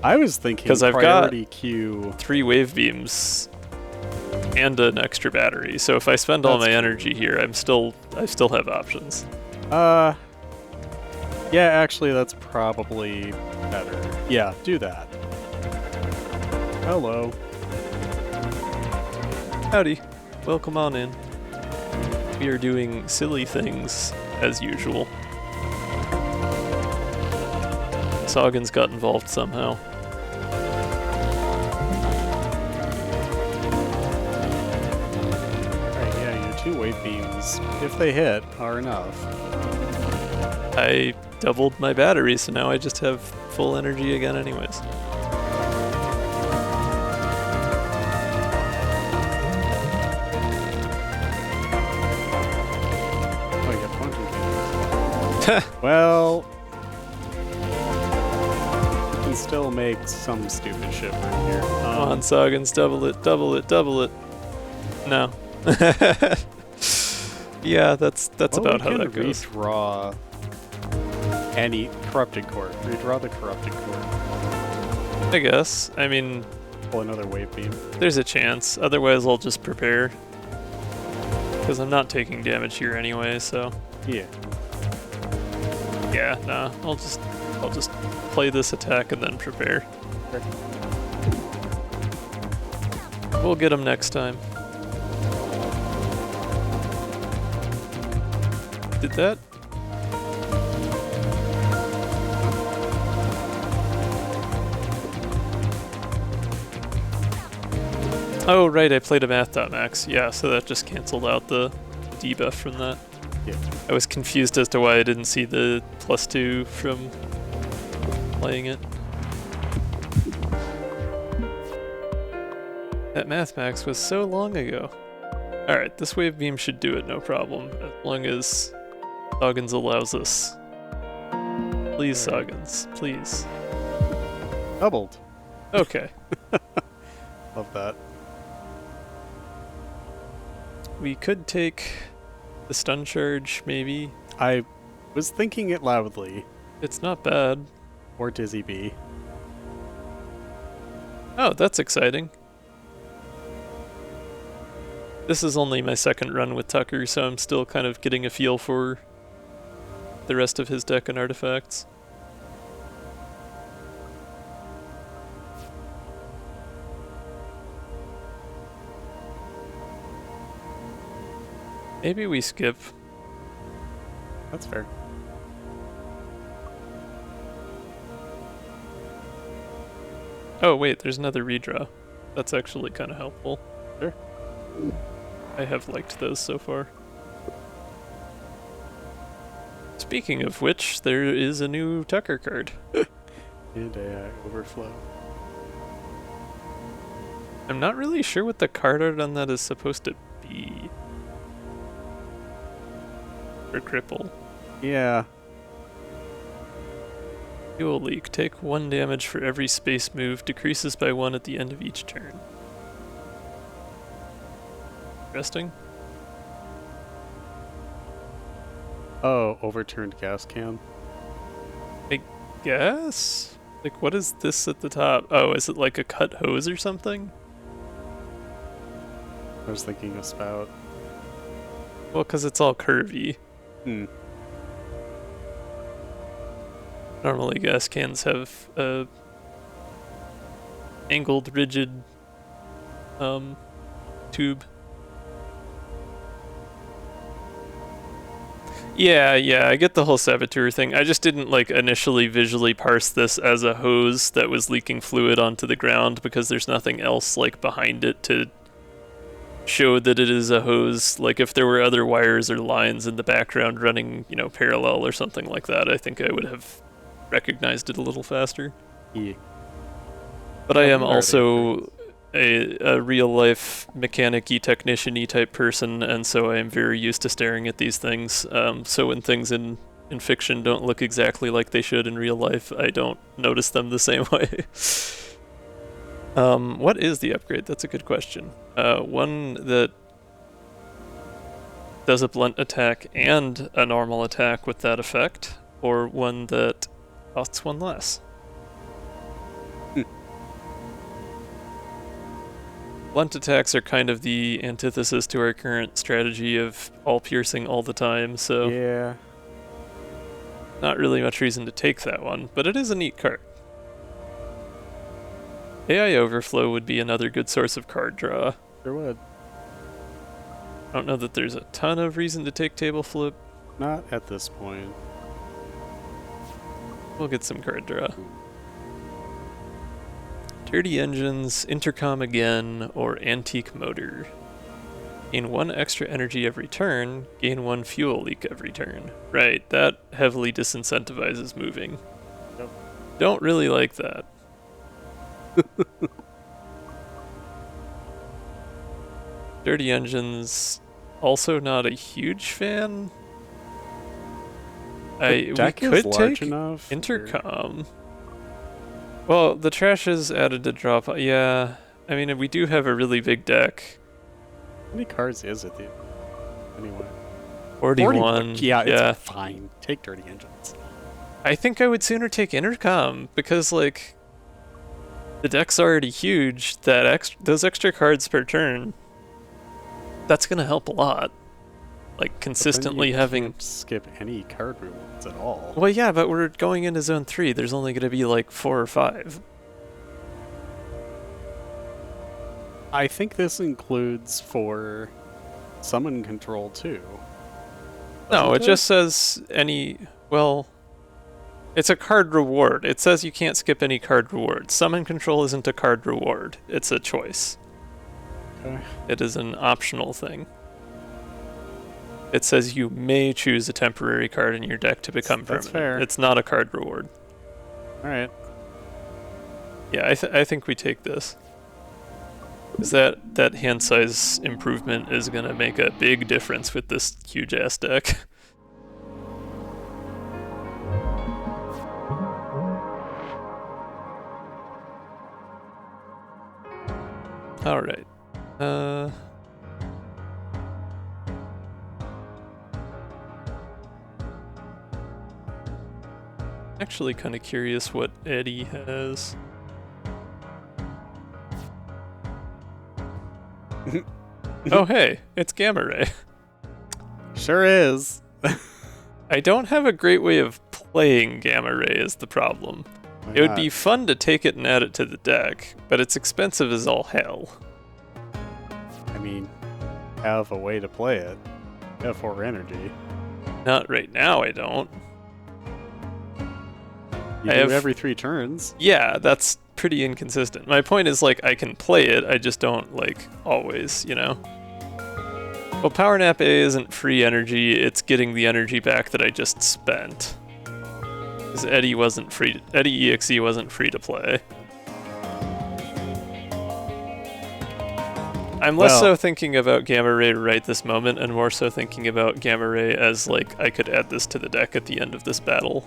I was thinking 'Cause I've got priority queue. 3 wave beams and an extra battery. So if I spend all That's my true. energy here, I still have options. Yeah, actually, that's probably better. Yeah, do that. Hello. Howdy. Welcome on in. We are doing silly things, as usual. Sagan's got involved somehow. Right, yeah, your 2 wave beams, if they hit, are enough. I doubled my battery, so now I just have full energy again anyways. Oh, you got quantum beams. Well, you can still make some stupid shit right here. Come on, Sagan's, double it, double it, double it. No. Yeah, that's about how that goes. Redraw any corrupted core. Redraw the corrupted core. I guess. I mean, Pull another wave beam. there's a chance. Otherwise, I'll just prepare. Because I'm not taking damage here anyway, so... Yeah. Yeah, nah. I'll just play this attack and then prepare. Okay. We'll get him next time. Did that? Oh, right, I played a math.max. Yeah, so that just canceled out the debuff from that. Yeah. I was confused as to why I didn't see the +2 from playing it. That math.max was so long ago. Alright, this wave beam should do it, no problem. As long as Sagan's allows us. Please, Sagan's, please. Doubled. Okay. Love that. We could take the stun charge, maybe. I was thinking it loudly. It's not bad. Or Dizzy B. Oh, that's exciting. This is only my second run with Tucker, so I'm still kind of getting a feel for the rest of his deck and artifacts. Maybe we skip. That's fair. Oh wait, there's another redraw. That's actually kind of helpful. Sure. I have liked those so far. Speaking of which, there is a new Tucker card. And AI overflow. I'm not really sure what the card art on that is supposed to be. Or cripple. Yeah. Fuel leak. Take 1 damage for every space move. Decreases by 1 at the end of each turn. Interesting. Oh, overturned gas can. I guess? Like, what is this at the top? Oh, is it like a cut hose or something? I was thinking a spout. Well, because it's all curvy. Hmm. Normally gas cans have a angled, rigid tube. Yeah, I get the whole saboteur thing. I just didn't like initially visually parse this as a hose that was leaking fluid onto the ground because there's nothing else like behind it to show that it is a hose. Like if there were other wires or lines in the background running, you know, parallel or something like that, I think I would have recognized it a little faster. Yeah. But I am also a real-life mechanic-y, technician-y type person, and so I am very used to staring at these things. So when things in fiction don't look exactly like they should in real life, I don't notice them the same way. What is the upgrade? That's a good question. One that does a blunt attack and a normal attack with that effect, or one that costs 1 less. Blunt attacks are kind of the antithesis to our current strategy of all piercing all the time, so... Yeah. Not really much reason to take that one, but it is a neat card. AI Overflow would be another good source of card draw. Sure would. I don't know that there's a ton of reason to take Table Flip. Not at this point. We'll get some card draw. Dirty Engines, Intercom again, or Antique Motor. Gain 1 extra energy every turn, gain 1 fuel leak every turn. Right, that heavily disincentivizes moving. Yep. Don't really like that. Dirty Engines, also not a huge fan. We could take enough, Intercom. Well, the trash is added to drop. Yeah, I mean, we do have a really big deck. How many cards is it, dude? Anyway. 41. Yeah, it's fine. Take Dirty Engines. I think I would sooner take Intercom, because, like, the deck's already huge. Those extra cards per turn, that's going to help a lot. Like, consistently having... Can't skip any card rewards at all. Well, yeah, but we're going into Zone 3. There's only going to be, like, 4 or 5. I think this includes for summon control, too. No, it just says any... Well, it's a card reward. It says you can't skip any card rewards. Summon control isn't a card reward. It's a choice. Okay. It is an optional thing. It says you may choose a temporary card in your deck to become permanent. That's fair. It's not a card reward. Alright. Yeah, I think we take this. Because that hand size improvement is going to make a big difference with this huge-ass deck. Alright. Actually kind of curious what Eddie has. Oh hey, it's Gamma Ray. Sure is. I don't have a great way of playing Gamma Ray is the problem. It would be fun to take it and add it to the deck, but it's expensive as all hell. I mean, have a way to play it. You have 4 energy. Not right now, I don't. You do every 3 turns. Yeah, that's pretty inconsistent. My point is, like, I can play it, I just don't, like, always, you know? Well, Power Nap A isn't free energy, it's getting the energy back that I just spent. Because Eddie EXE wasn't free to play. I'm less so thinking about Gamma Ray right this moment, and more so thinking about Gamma Ray as, like, I could add this to the deck at the end of this battle.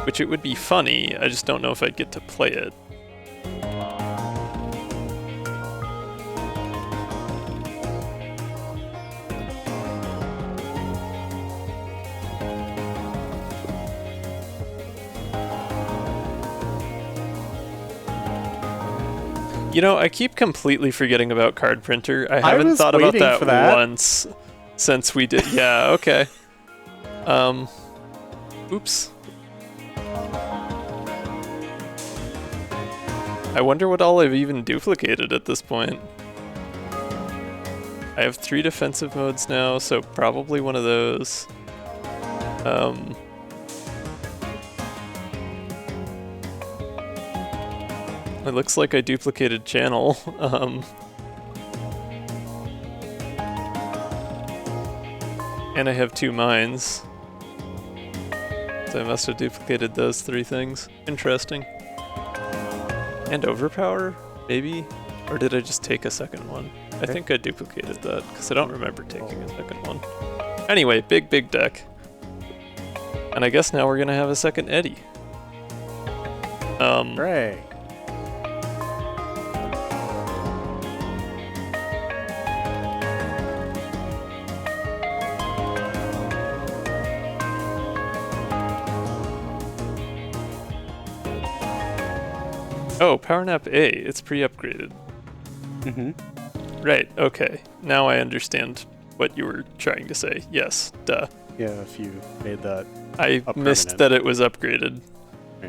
Which it would be funny, I just don't know if I'd get to play it. You know, I keep completely forgetting about Card Printer. I haven't thought about that once since we did. Yeah, okay. Oops. I wonder what all I've even duplicated at this point. I have 3 defensive modes now, so probably one of those. It looks like I duplicated channel. And I have 2 mines. So I must have duplicated those 3 things. Interesting. And Overpower, maybe? Or did I just take a second one? I think I duplicated that, because I don't remember taking a second one. Anyway, big deck. And I guess now we're gonna have a second Eddie. Hooray. Oh, Power Nap A, it's pre-upgraded. Mm-hmm. Right, okay. Now I understand what you were trying to say. Yes, duh. Yeah, if you made that I a missed permanent. that it was upgraded. Yeah.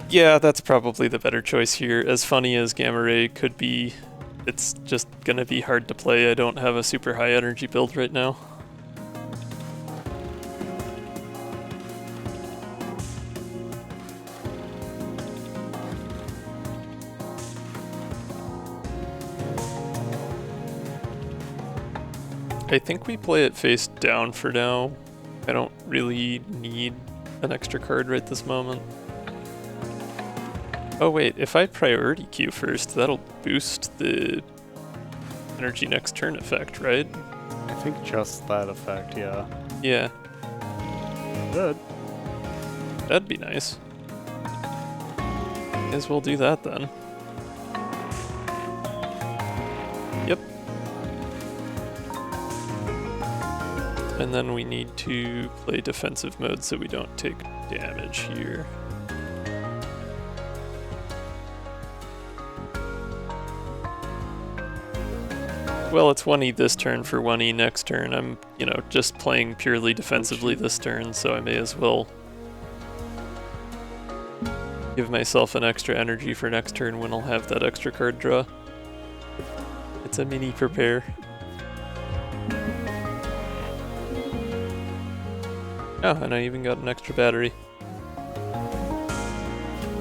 Yeah, that's probably the better choice here. As funny as Gamma Ray could be, it's just gonna be hard to play. I don't have a super high energy build right now. I think we play it face down for now. I don't really need an extra card right this moment. Oh wait, if I priority queue first, that'll boost the energy next turn effect, right? I think just that effect, yeah. Yeah, Good. that'd be nice. May as well do that then. Yep. And then we need to play defensive mode so we don't take damage here. Well, it's 1E this turn for 1E next turn. I'm, just playing purely defensively this turn, so I may as well give myself an extra energy for next turn when I'll have that extra card draw. It's a mini prepare. Oh, and I even got an extra battery.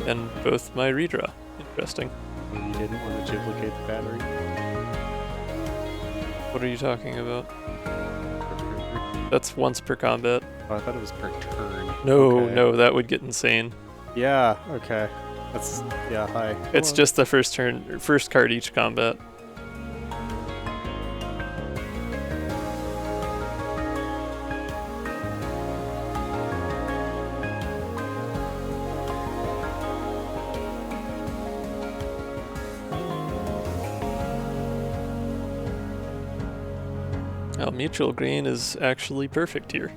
And both my redraw. Interesting. You didn't want to duplicate the battery. What are you talking about? That's once per combat. Oh, I thought it was per turn. No, Okay. no, that would get insane. Yeah, okay. That's, yeah, hi. It's Hello. just the first card each combat. Well, mutual green is actually perfect here.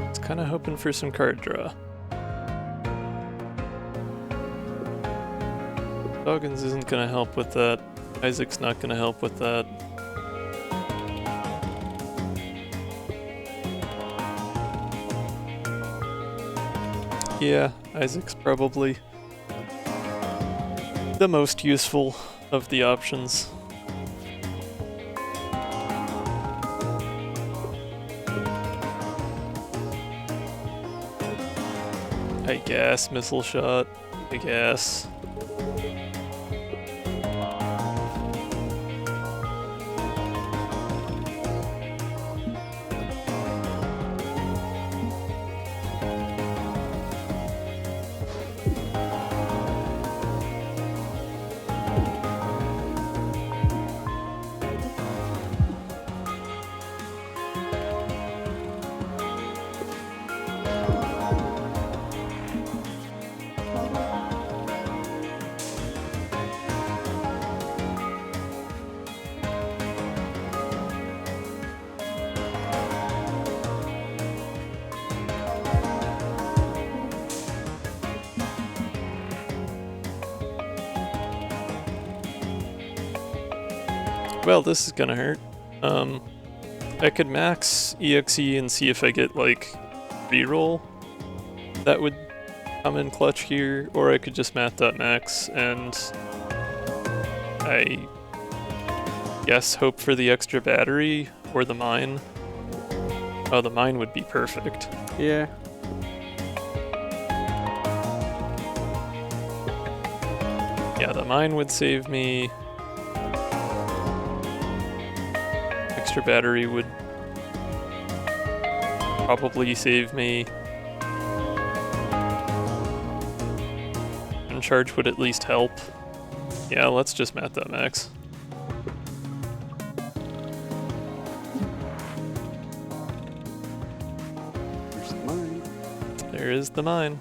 It's kind of hoping for some card draw. Doggins isn't gonna help with that. Isaac's not gonna help with that. Yeah, Isaac's probably the most useful of the options. I guess missile shot. I guess. Well, this is gonna hurt. I could max EXE and see if I get, like, reroll. That would come in clutch here, or I could just math.max and I guess hope for the extra battery or the mine. Oh, the mine would be perfect. Yeah. Yeah, the mine would save me. Extra battery would probably save me. And charge would at least help. Yeah, let's just math that max. There is the mine.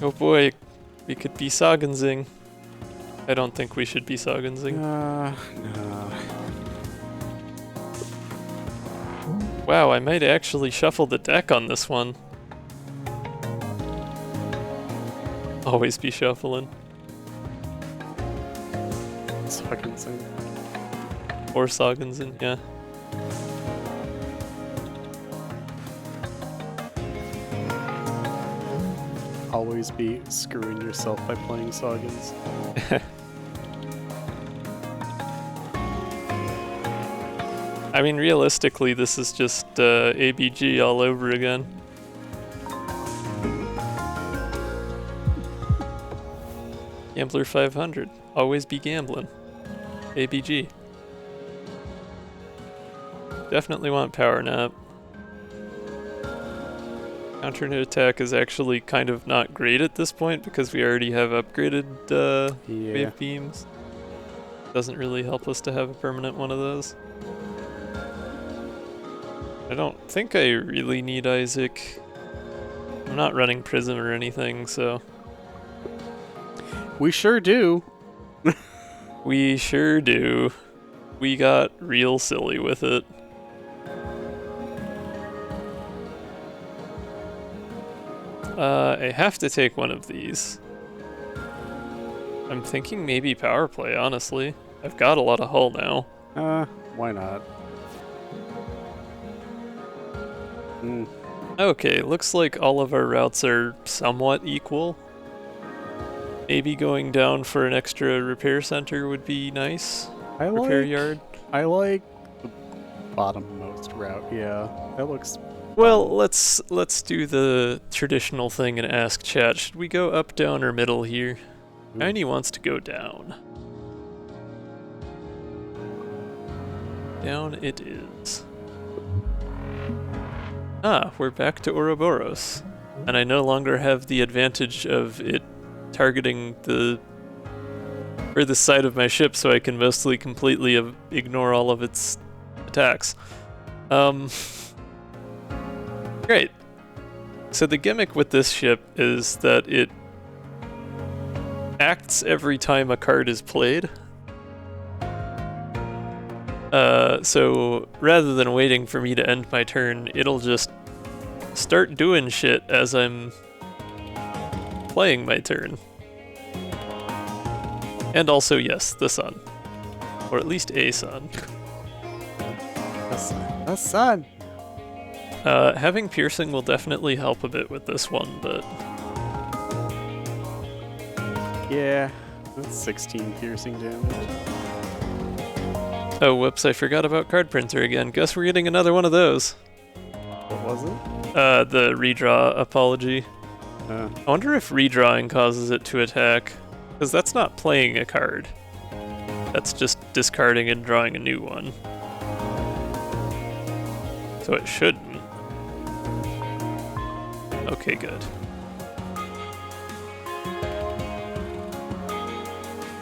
Oh boy, we could be Sagenzing. I don't think we should be Sagenzing. No. Wow, I might actually shuffle the deck on this one. Always be shuffling. Sagenzing. Or Sagenzing, yeah. Always be screwing yourself by playing Saugans. I mean, realistically, this is just ABG all over again. Gambler 500. Always be gambling. ABG. Definitely want power nap. Counter to attack is actually kind of not great at this point because we already have upgraded wave beams. Doesn't really help us to have a permanent one of those. I don't think I really need Isaac. I'm not running Prism or anything, so... We sure do. We sure do. We got real silly with it. I have to take one of these. I'm thinking maybe power play, honestly. I've got a lot of hull now. Why not? Okay, looks like all of our routes are somewhat equal. Maybe going down for an extra repair center would be nice. Repair yard. I like the bottommost route, yeah. That looks... Well, let's do the traditional thing and ask chat. Should we go up, down, or middle here? Tiny wants to go down. Down it is. Ah, we're back to Ouroboros. And I no longer have the advantage of it targeting the side of my ship, so I can mostly completely ignore all of its attacks. Great. So the gimmick with this ship is that it acts every time a card is played. So rather than waiting for me to end my turn, it'll just start doing shit as I'm playing my turn. And also, yes, the sun. Or at least a sun. The sun! Having piercing will definitely help a bit with this one, but... Yeah, that's 16 piercing damage. Oh, whoops, I forgot about card printer again. Guess we're getting another one of those. What was it? The redraw apology. I wonder if redrawing causes it to attack, because that's not playing a card. That's just discarding and drawing a new one. So it shouldn't. Okay, good.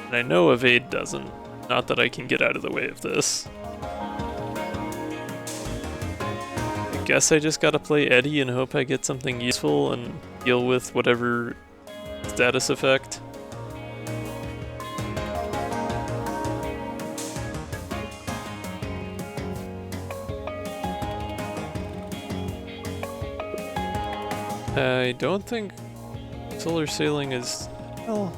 And I know evade doesn't. Not that I can get out of the way of this. I guess I just gotta play Eddie and hope I get something useful and deal with whatever status effect. I don't think solar sailing is... well...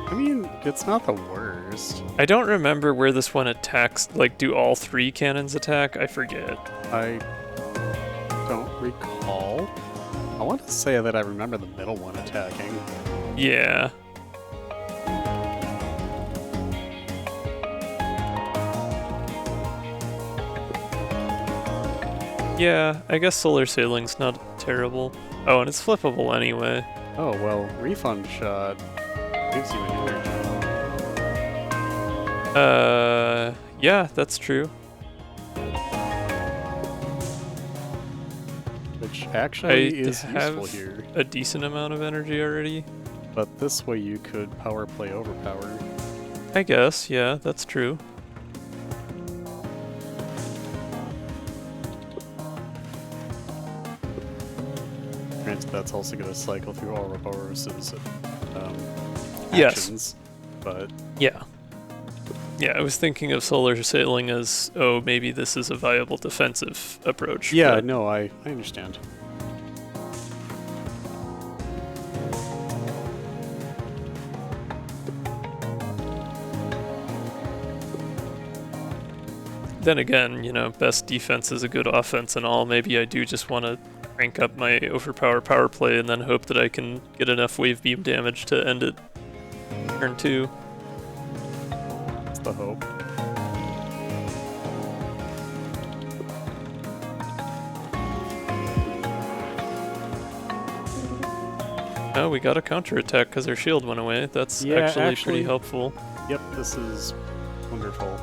I mean, it's not the worst. I don't remember where this one attacks. Like, do all three cannons attack? I forget. I don't recall. I want to say that I remember the middle one attacking. Yeah. Yeah, I guess solar sailing's not terrible. Oh, and it's flippable anyway. Oh, well, refund shot gives you an energy. Yeah, that's true. Which which actually I is have useful here. a decent amount of energy already. But this way you could power play overpower. I guess, yeah, that's true. Granted, that's also going to cycle through Ouroboros' Yes. actions, but Yeah. Yeah, I was thinking of solar sailing as, oh, maybe this is a viable defensive approach. yeah, but no, I understand. then again, you know, best defense is a good offense and all. Maybe I do just want to crank up my overpower power play and then hope that I can get enough wave beam damage to end it turn 2. That's the hope. Oh, we got a counterattack because our shield went away. That's Yeah, actually actually- pretty helpful. Yep, this is wonderful.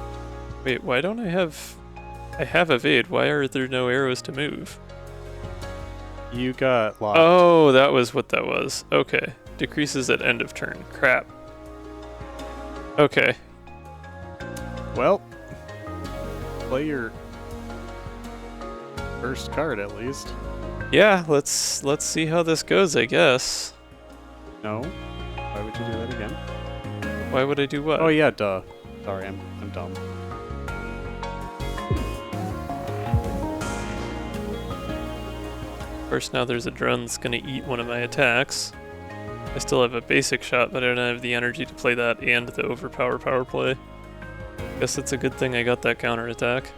Wait, why don't I have... I have evade. Why are there no arrows to move? You got locked. Oh, that was what that was. Okay. Decreases at end of turn. Crap. Okay. Well, play your first card at least. Yeah, let's see how this goes, I guess. No? Why would you do that again? Why would I do what? Oh yeah, duh. Sorry, I'm dumb. Of course, now there's a drone that's gonna eat one of my attacks. I still have a basic shot, but I don't have the energy to play that and the overpower power play. Guess it's a good thing I got that counterattack.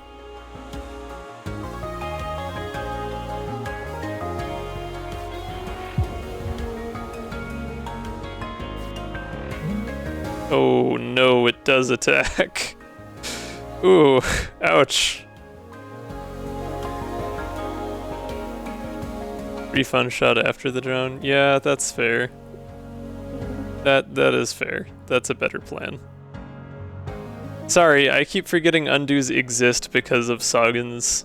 Oh no, it does attack. Ooh, ouch. Refund shot after the drone. Yeah, that's fair. That is fair. That's a better plan. Sorry, I keep forgetting undos exist because of Saugans.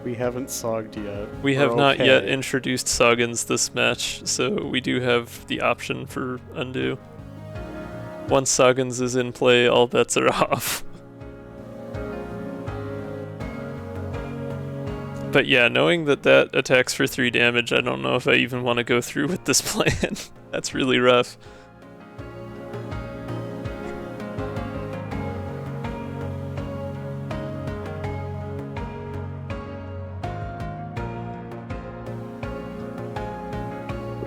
We haven't sogged yet. We We're have not okay. yet introduced Saugans this match, so we do have the option for undo. Once Saugans is in play, all bets are off. But yeah, knowing that that attacks for 3 damage, I don't know if I even want to go through with this plan. That's really rough.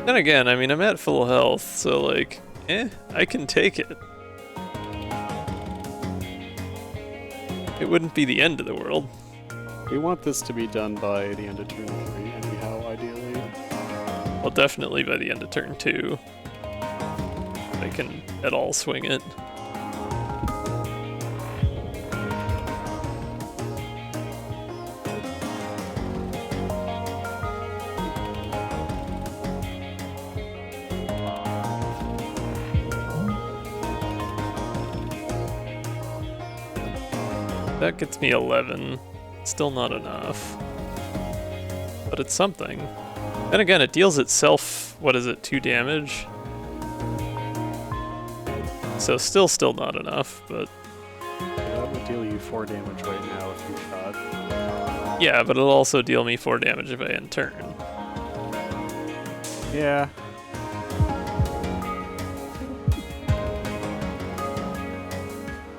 Then again, I mean, I'm at full health, so like, I can take it. It wouldn't be the end of the world. We want this to be done by the end of turn 3 anyhow, ideally. Well, definitely by the end of turn 2. I can at all swing it. That gets me 11. Still not enough. But it's something. Then again, it deals itself, what is it, 2 damage? So still not enough, but... That would deal you 4 damage right now if you shot. Yeah, but it'll also deal me 4 damage if I end turn. Yeah.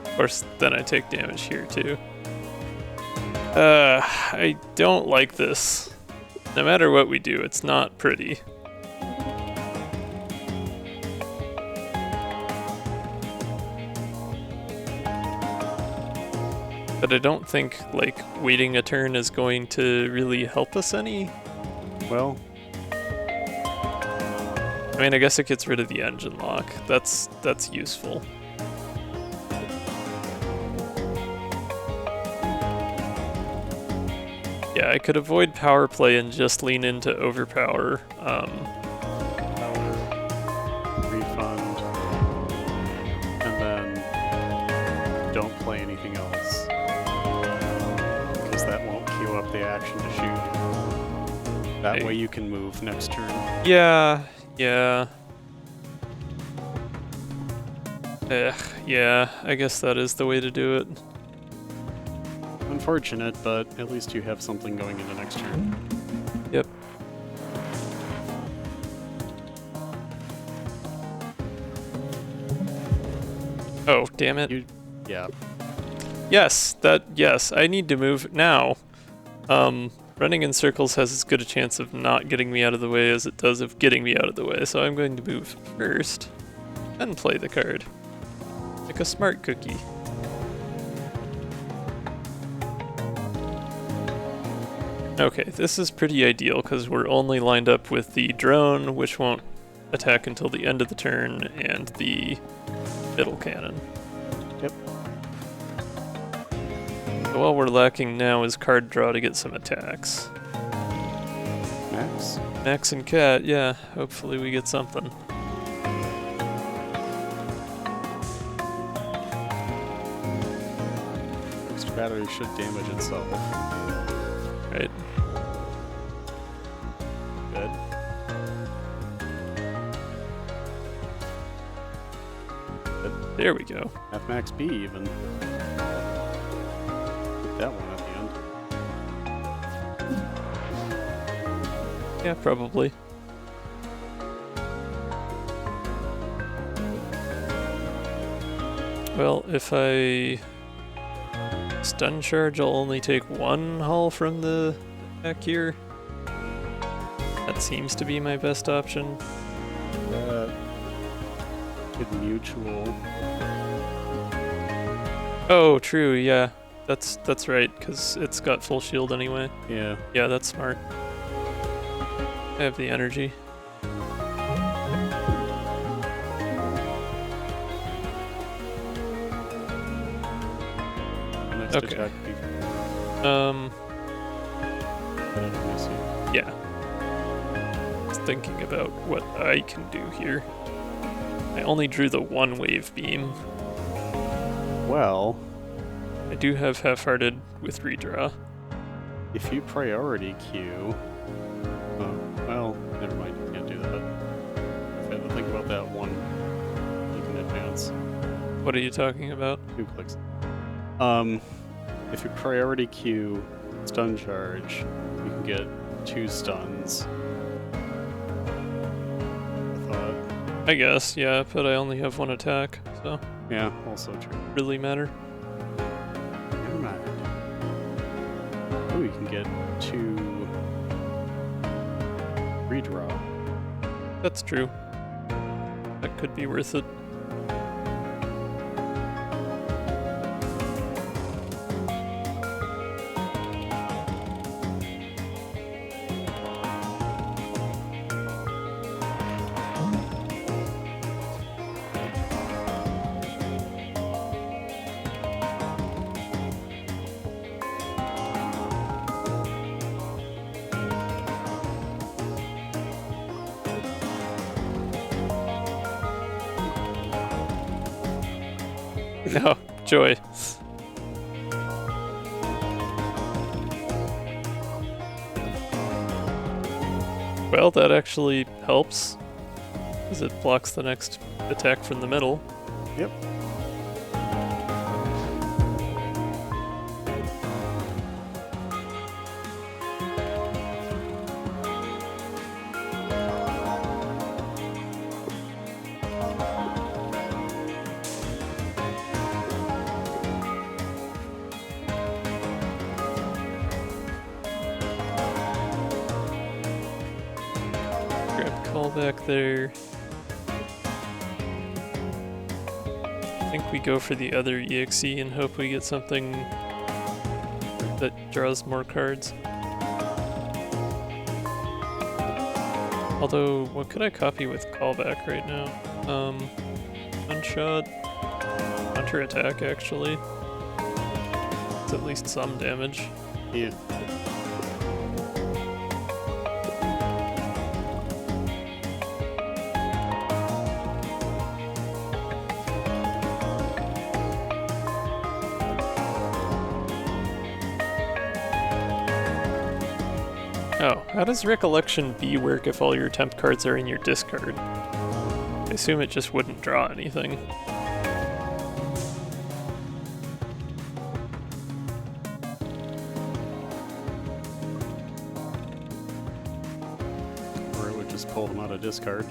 Of course, then I take damage here too. I don't like this. No matter what we do, it's not pretty. But I don't think, like, waiting a turn is going to really help us any. Well, I mean, I guess it gets rid of the engine lock. That's useful. Yeah, I could avoid power play and just lean into overpower. power, refund, and then don't play anything else. Because that won't queue up the action to shoot. That way you can move next turn. Yeah. Yeah, I guess that is the way to do it. Unfortunate, but at least you have something going into next turn. Yep. Oh, damn it. Yeah. Yes, I need to move now. Running in circles has as good a chance of not getting me out of the way as it does of getting me out of the way, so I'm going to move first, then play the card. Like a smart cookie. Okay, this is pretty ideal because we're only lined up with the drone, which won't attack until the end of the turn, and the middle cannon. Yep. So all we're lacking now is card draw to get some attacks. Max? Max and Cat, yeah. Hopefully we get something. Extra battery should damage itself. Right. Good. There we go. Half max B even. Hit that one at the end. Yeah, probably. Well, if I stun charge, I'll only take one hull from the attack here. That seems to be my best option. Good mutual. Oh, true, yeah. That's right, because it's got full shield anyway. Yeah. Yeah, that's smart. I have the energy. Next Okay. attack B. Yeah. Just thinking about what I can do here. I only drew the one wave beam. Well, I do have half-hearted with redraw. if you priority queue... Oh, well, never mind, you can't do that. I had to think about that one click in advance. What are you talking about? 2 clicks. If you priority queue stun charge, you can get 2 stuns. I thought. I guess, yeah, but I only have one attack, so Yeah, also true. really matter. Never mind. Oh, you can get 2 redraw. That's true. That could be worth it. No, joy. Well, that actually helps, because it blocks the next attack from the middle. Yep. Grab call back there. I think we go for the other EXE and hope we get something that draws more cards. Although, what could I copy with callback right now? Unshot, counter attack actually. It's at least some damage. Yeah. Oh, how does Recollection B work if all your temp cards are in your discard? I assume it just wouldn't draw anything. Or it would just pull them out of discard.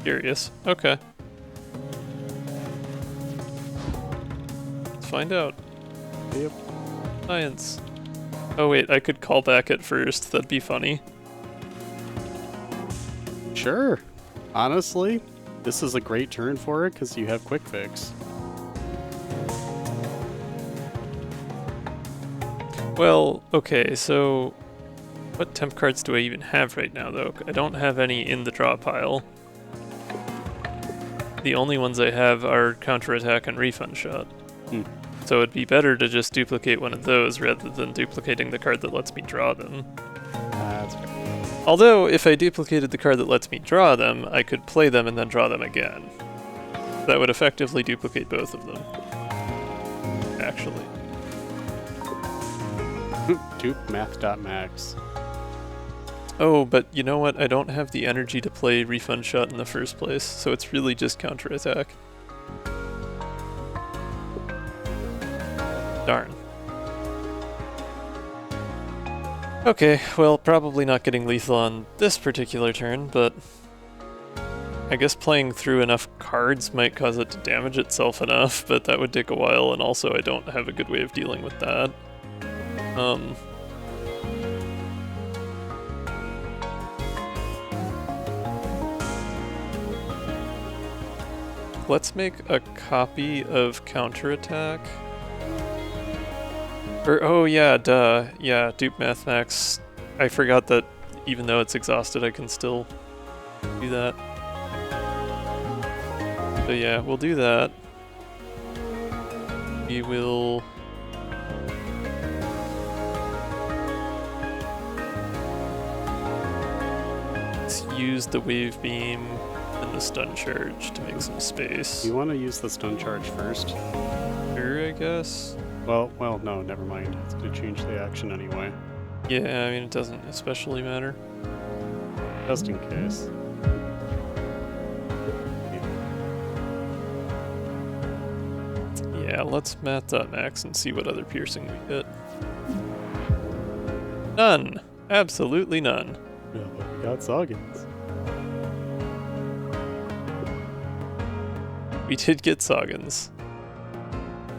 Curious. Okay. Let's find out. Yep. Science. Oh wait, I could call back at first. That'd be funny. Sure. Honestly, this is a great turn for it because you have quick fix. Well, okay, so what temp cards do I even have right now, though? I don't have any in the draw pile. The only ones I have are counterattack and refund shot. So it'd be better to just duplicate one of those rather than duplicating the card that lets me draw them. That's fair. Although, if I duplicated the card that lets me draw them, I could play them and then draw them again. That would effectively duplicate both of them. Actually. Dupe math.max. Oh, but you know what? I don't have the energy to play refund shot in the first place, so it's really just counterattack. Darn. Okay, well, probably not getting lethal on this particular turn, but I guess playing through enough cards might cause it to damage itself enough, but that would take a while, and also I don't have a good way of dealing with that. Let's make a copy of counterattack. Or, oh yeah, duh. Yeah, dupe math max. I forgot that even though it's exhausted, I can still do that. So yeah, we'll do that. We will... let's use the wave beam and the stun charge to make some space. You want to use the stun charge first? Sure, I guess. Well, no, never mind. It's going to change the action anyway. Yeah, I mean, it doesn't especially matter. Just in case. Yeah, let's math.max and see what other piercing we get. None! Absolutely none. Yeah, but we got Zoggins. We did get Zoggins.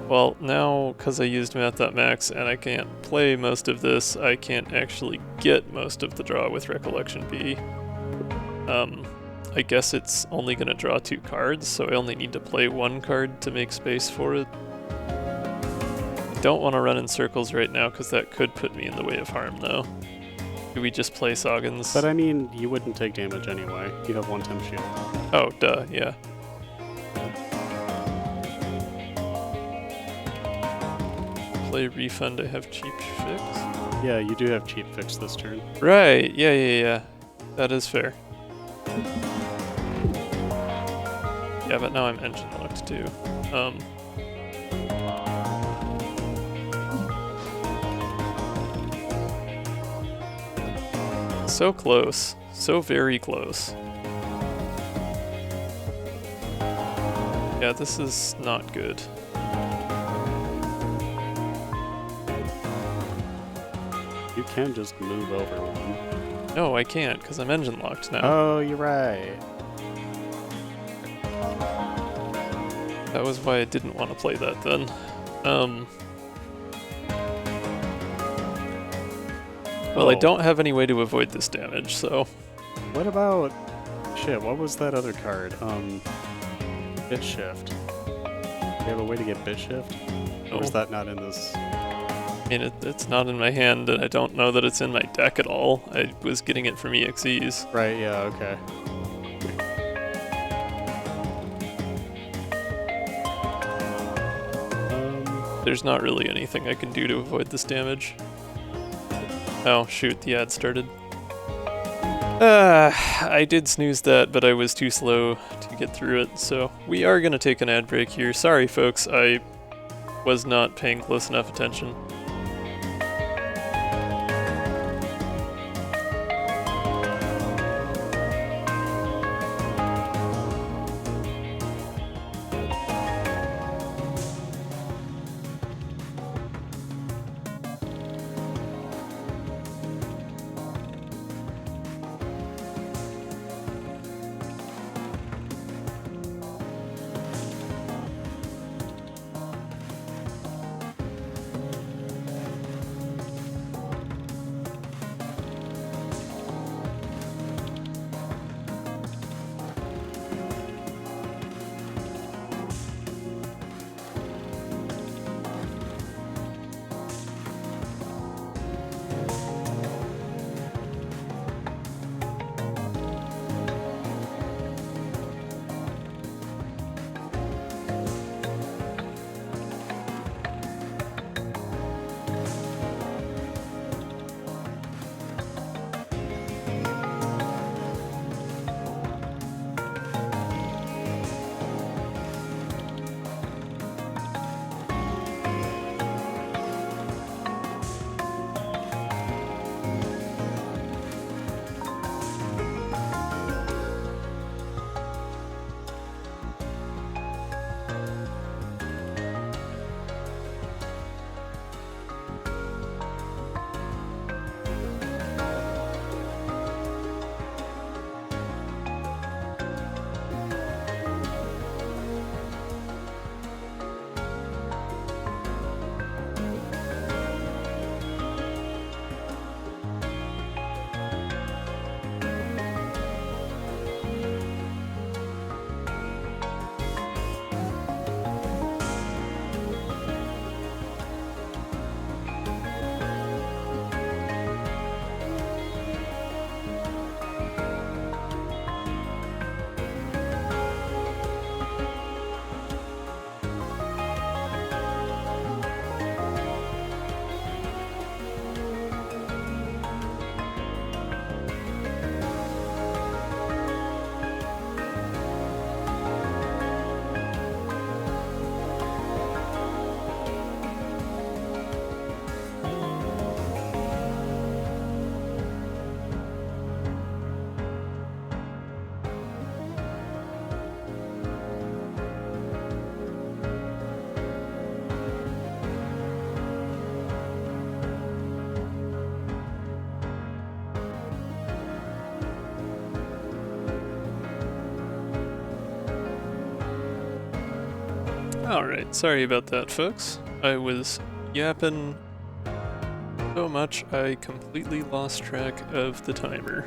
Well, now, because I used math.max and I can't play most of this, I can't actually get most of the draw with Recollection B. I guess it's only going to draw 2 cards, so I only need to play 1 card to make space for it. I don't want to run in circles right now, because that could put me in the way of harm, though. Do we just play Zoggins? But I mean, you wouldn't take damage anyway. You have 1 temp shield. Oh, duh, yeah. Play refund, I have cheap fix. Yeah, you do have cheap fix this turn. Right, yeah. That is fair. Yeah, but now I'm engine locked too. So close. So very close. Yeah, this is not good. You can just move over one. No, I can't, because I'm engine locked now. Oh, you're right. That was why I didn't want to play that then. Well, I don't have any way to avoid this damage, so... What about... Shit, what was that other card? Bit shift. Do you have a way to get bit shift? No. Or is that not in this? I mean, it's not in my hand, and I don't know that it's in my deck at all. I was getting it from EXEs. Right, yeah, okay. There's not really anything I can do to avoid this damage. Oh, shoot, the ad started. I did snooze that, but I was too slow to get through it, so we are going to take an ad break here. Sorry, folks, I was not paying close enough attention. Alright, sorry about that, folks. I was yapping so much I completely lost track of the timer.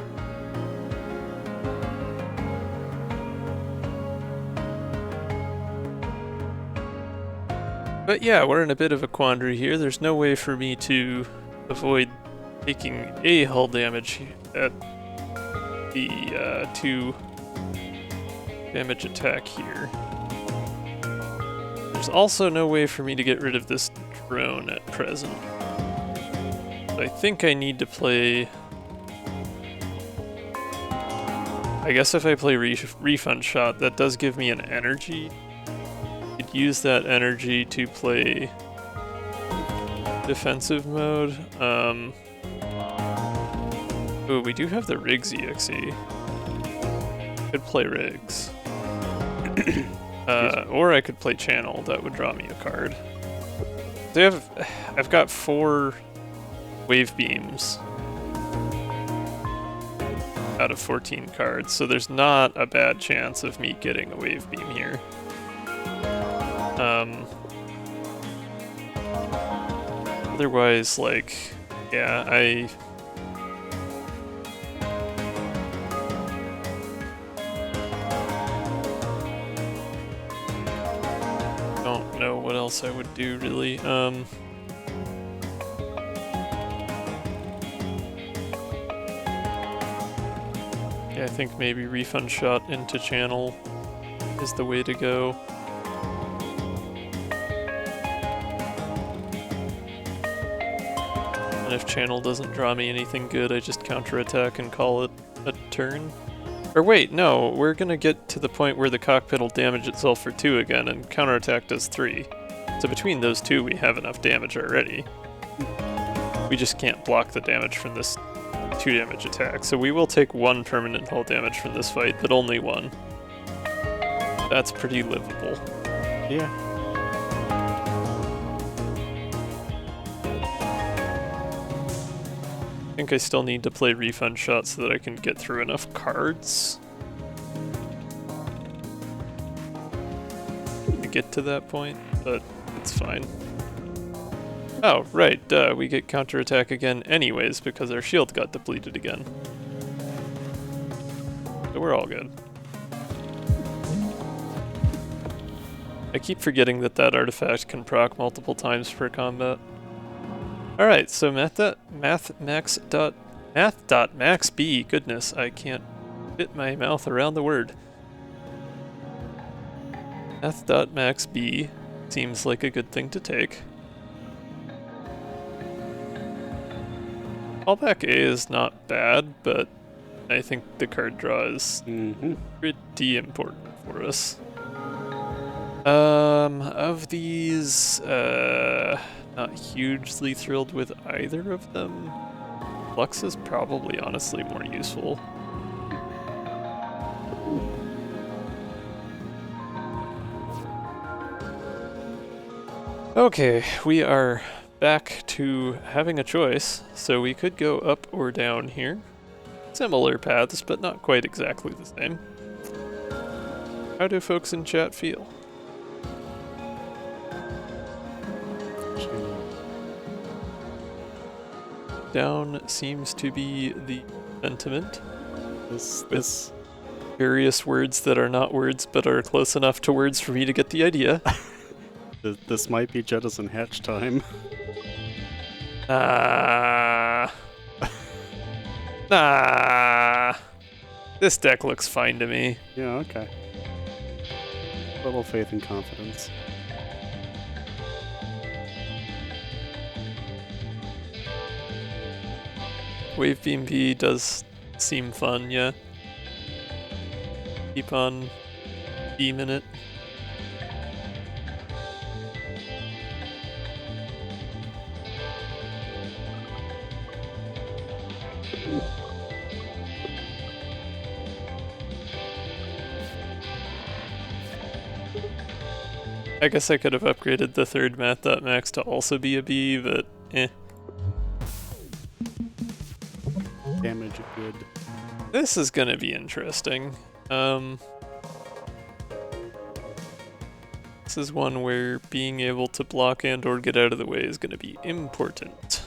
But yeah, we're in a bit of a quandary here. There's no way for me to avoid taking a hull damage at the 2 damage attack here. There's also no way for me to get rid of this drone at present. So I think I need to play... I guess if I play Refund Shot, that does give me an energy. I could use that energy to play defensive mode. Ooh, we do have the Rigs EXE. Could play Rigs. Or I could play Channel, that would draw me a card. I've got 4 wave beams out of 14 cards, so there's not a bad chance of me getting a wave beam here. Otherwise, like, yeah, I don't know what else I would do, really. Yeah, I think maybe Refund Shot into Channel is the way to go. And if Channel doesn't draw me anything good, I just counterattack and call it a turn. Or wait, no, we're gonna get to the point where the cockpit will damage itself for 2 again, and counterattack does 3. So between those two, we have enough damage already. We just can't block the damage from this 2 damage attack. So we will take 1 permanent hull damage from this fight, but only 1. That's pretty livable. Yeah. I think I still need to play refund shot so that I can get through enough cards to get to that point, but it's fine. Oh, right, duh, we get counterattack again anyways because our shield got depleted again. So we're all good. I keep forgetting that that artifact can proc multiple times per combat. Alright, so math.max B, goodness, I can't fit my mouth around the word. Math.max B seems like a good thing to take. Callback A is not bad, but I think the card draw is pretty important for us. Of these, not hugely thrilled with either of them. Flux is probably honestly more useful. Okay, we are back to having a choice, so we could go up or down here. Similar paths, but not quite exactly the same. How do folks in chat feel? Down seems to be the sentiment. This various words that are not words but are close enough to words for me to get the idea. This might be Jettison Hatch time. This deck looks fine to me. Yeah, okay. Little faith and confidence. Wave Beam B does seem fun, yeah. Keep on beaming it. I guess I could have upgraded the third math.max to also be a B, but eh. Damage good. This is gonna be interesting. This is one where being able to block and or get out of the way is gonna be important.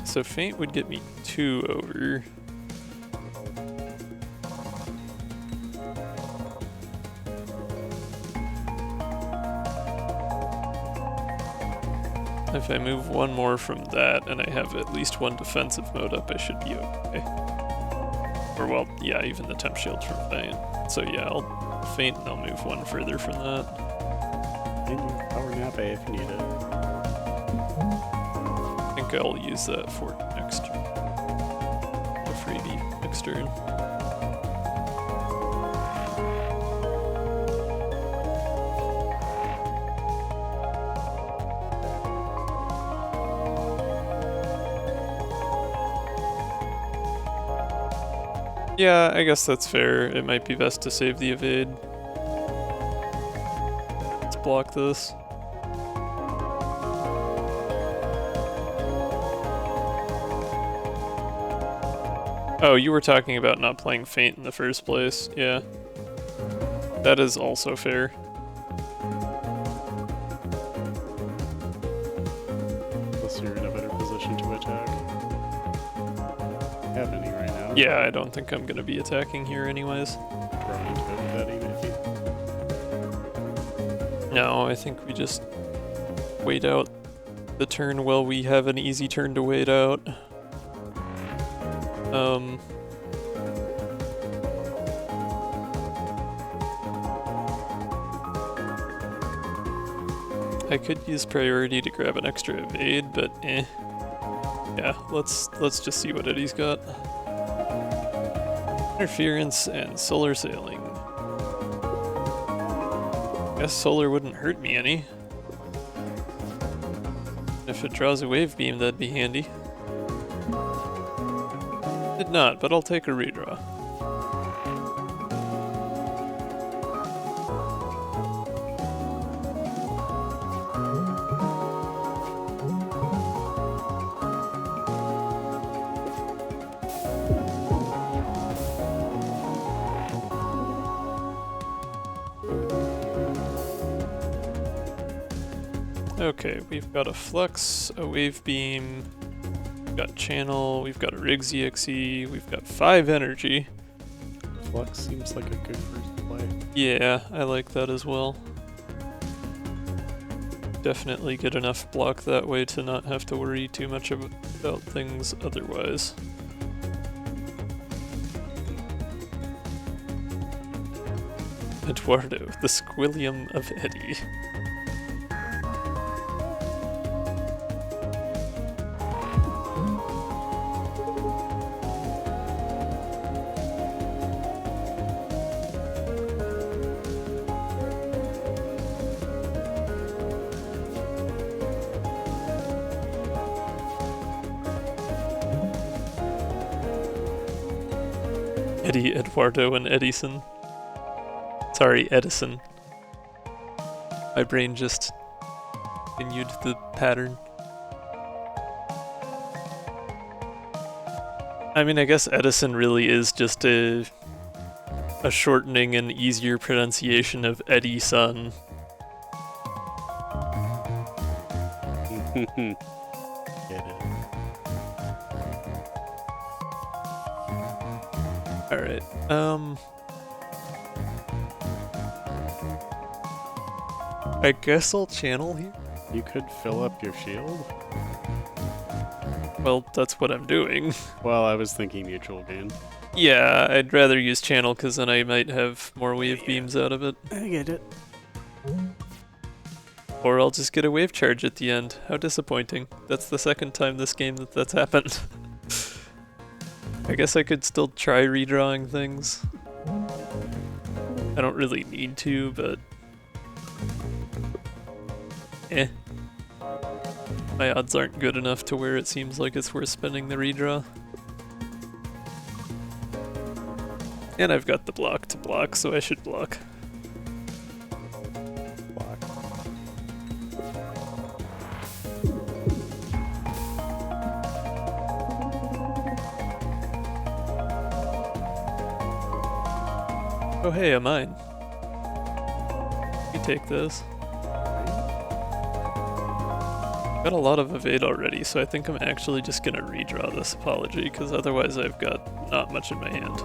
So Feint would get me 2 over. If I move 1 more from that and I have at least 1 defensive mode up, I should be okay. Or well, yeah, even the temp shield from Feint. So yeah, I'll Feint and I'll move 1 further from that. And you power nap A if you need it. I think I'll use that for next turn. A freebie next turn. Yeah, I guess that's fair. It might be best to save the evade. Let's block this. Oh, you were talking about not playing Feint in the first place. Yeah. That is also fair. Plus you're in a better position to attack. Have any right now? Yeah, I don't think I'm gonna be attacking here anyways. Throw into it with that even if you... No, I think we just wait out the turn while we have an easy turn to wait out. I could use priority to grab an extra evade, but eh. Yeah, let's just see what Eddie's got. Interference and solar sailing. Guess solar wouldn't hurt me any. If it draws a wave beam, that'd be handy. Did not, but I'll take a redraw. Okay, we've got a flux, a wave beam, we've got channel, we've got a rigs exe, we've got 5 energy. Flux seems like a good first play. Yeah, I like that as well. Definitely get enough block that way to not have to worry too much about things otherwise. Eduardo, the Squillium of Eddie. Eddie, Eduardo, and Edison. Sorry, Edison. My brain just continued the pattern. I mean, I guess Edison really is just a shortening and easier pronunciation of Edison. Get it. Alright, I guess I'll channel here. You could fill up your shield? Well, that's what I'm doing. Well, I was thinking mutual gain. Yeah, I'd rather use channel because then I might have more wave beams out of it. I get it. Or I'll just get a wave charge at the end. How disappointing. That's the second time this game that's happened. I guess I could still try redrawing things. I don't really need to, but... eh. My odds aren't good enough to where it seems like it's worth spending the redraw. And I've got the block to block, so I should block. Block. Oh hey, a mine. You take this. Got a lot of evade already, so I think I'm actually just gonna redraw this apology, because otherwise I've got not much in my hand.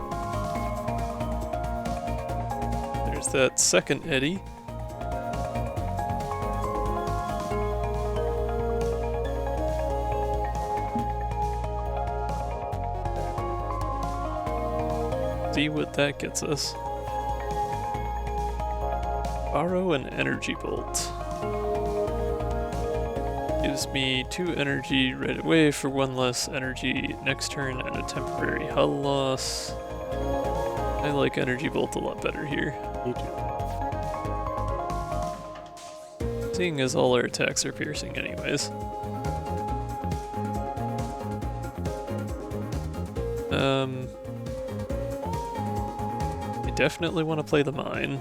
There's that second Eddie. See what that gets us. Borrow an energy bolt. Gives me 2 energy right away for 1 less energy next turn and a temporary hull loss. I like energy bolt a lot better here. Me too. Seeing as all our attacks are piercing anyways. I definitely want to play the mine.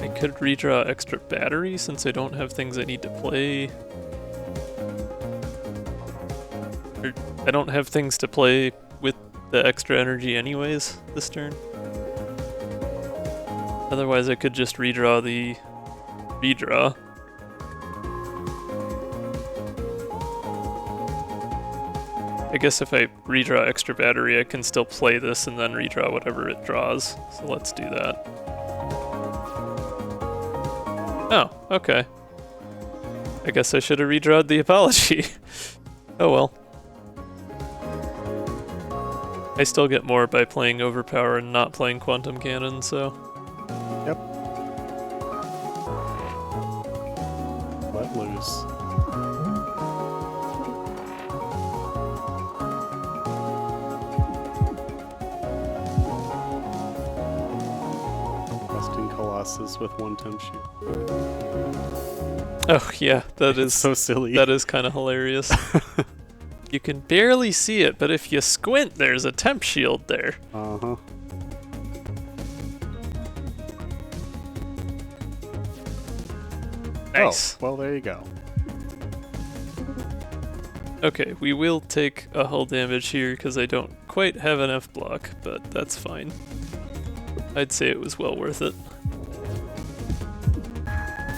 I could redraw extra battery since I don't have things I need to play. Or I don't have things to play with the extra energy anyways this turn. Otherwise I could just redraw the redraw. I guess if I redraw extra battery I can still play this and then redraw whatever it draws. So let's do that. Oh, okay. I guess I should have redrawed the apology. Oh well. I still get more by playing Overpower and not playing Quantum Cannon, so... Yep. Let loose. passes with one temp sheet. Oh yeah, that is so silly. That is kind of hilarious. You can barely see it, but if you squint, there's a temp shield there. Uh-huh. Nice. Oh, well, there you go. Okay, we will take a hull damage here because I don't quite have an F block, but that's fine. I'd say it was well worth it.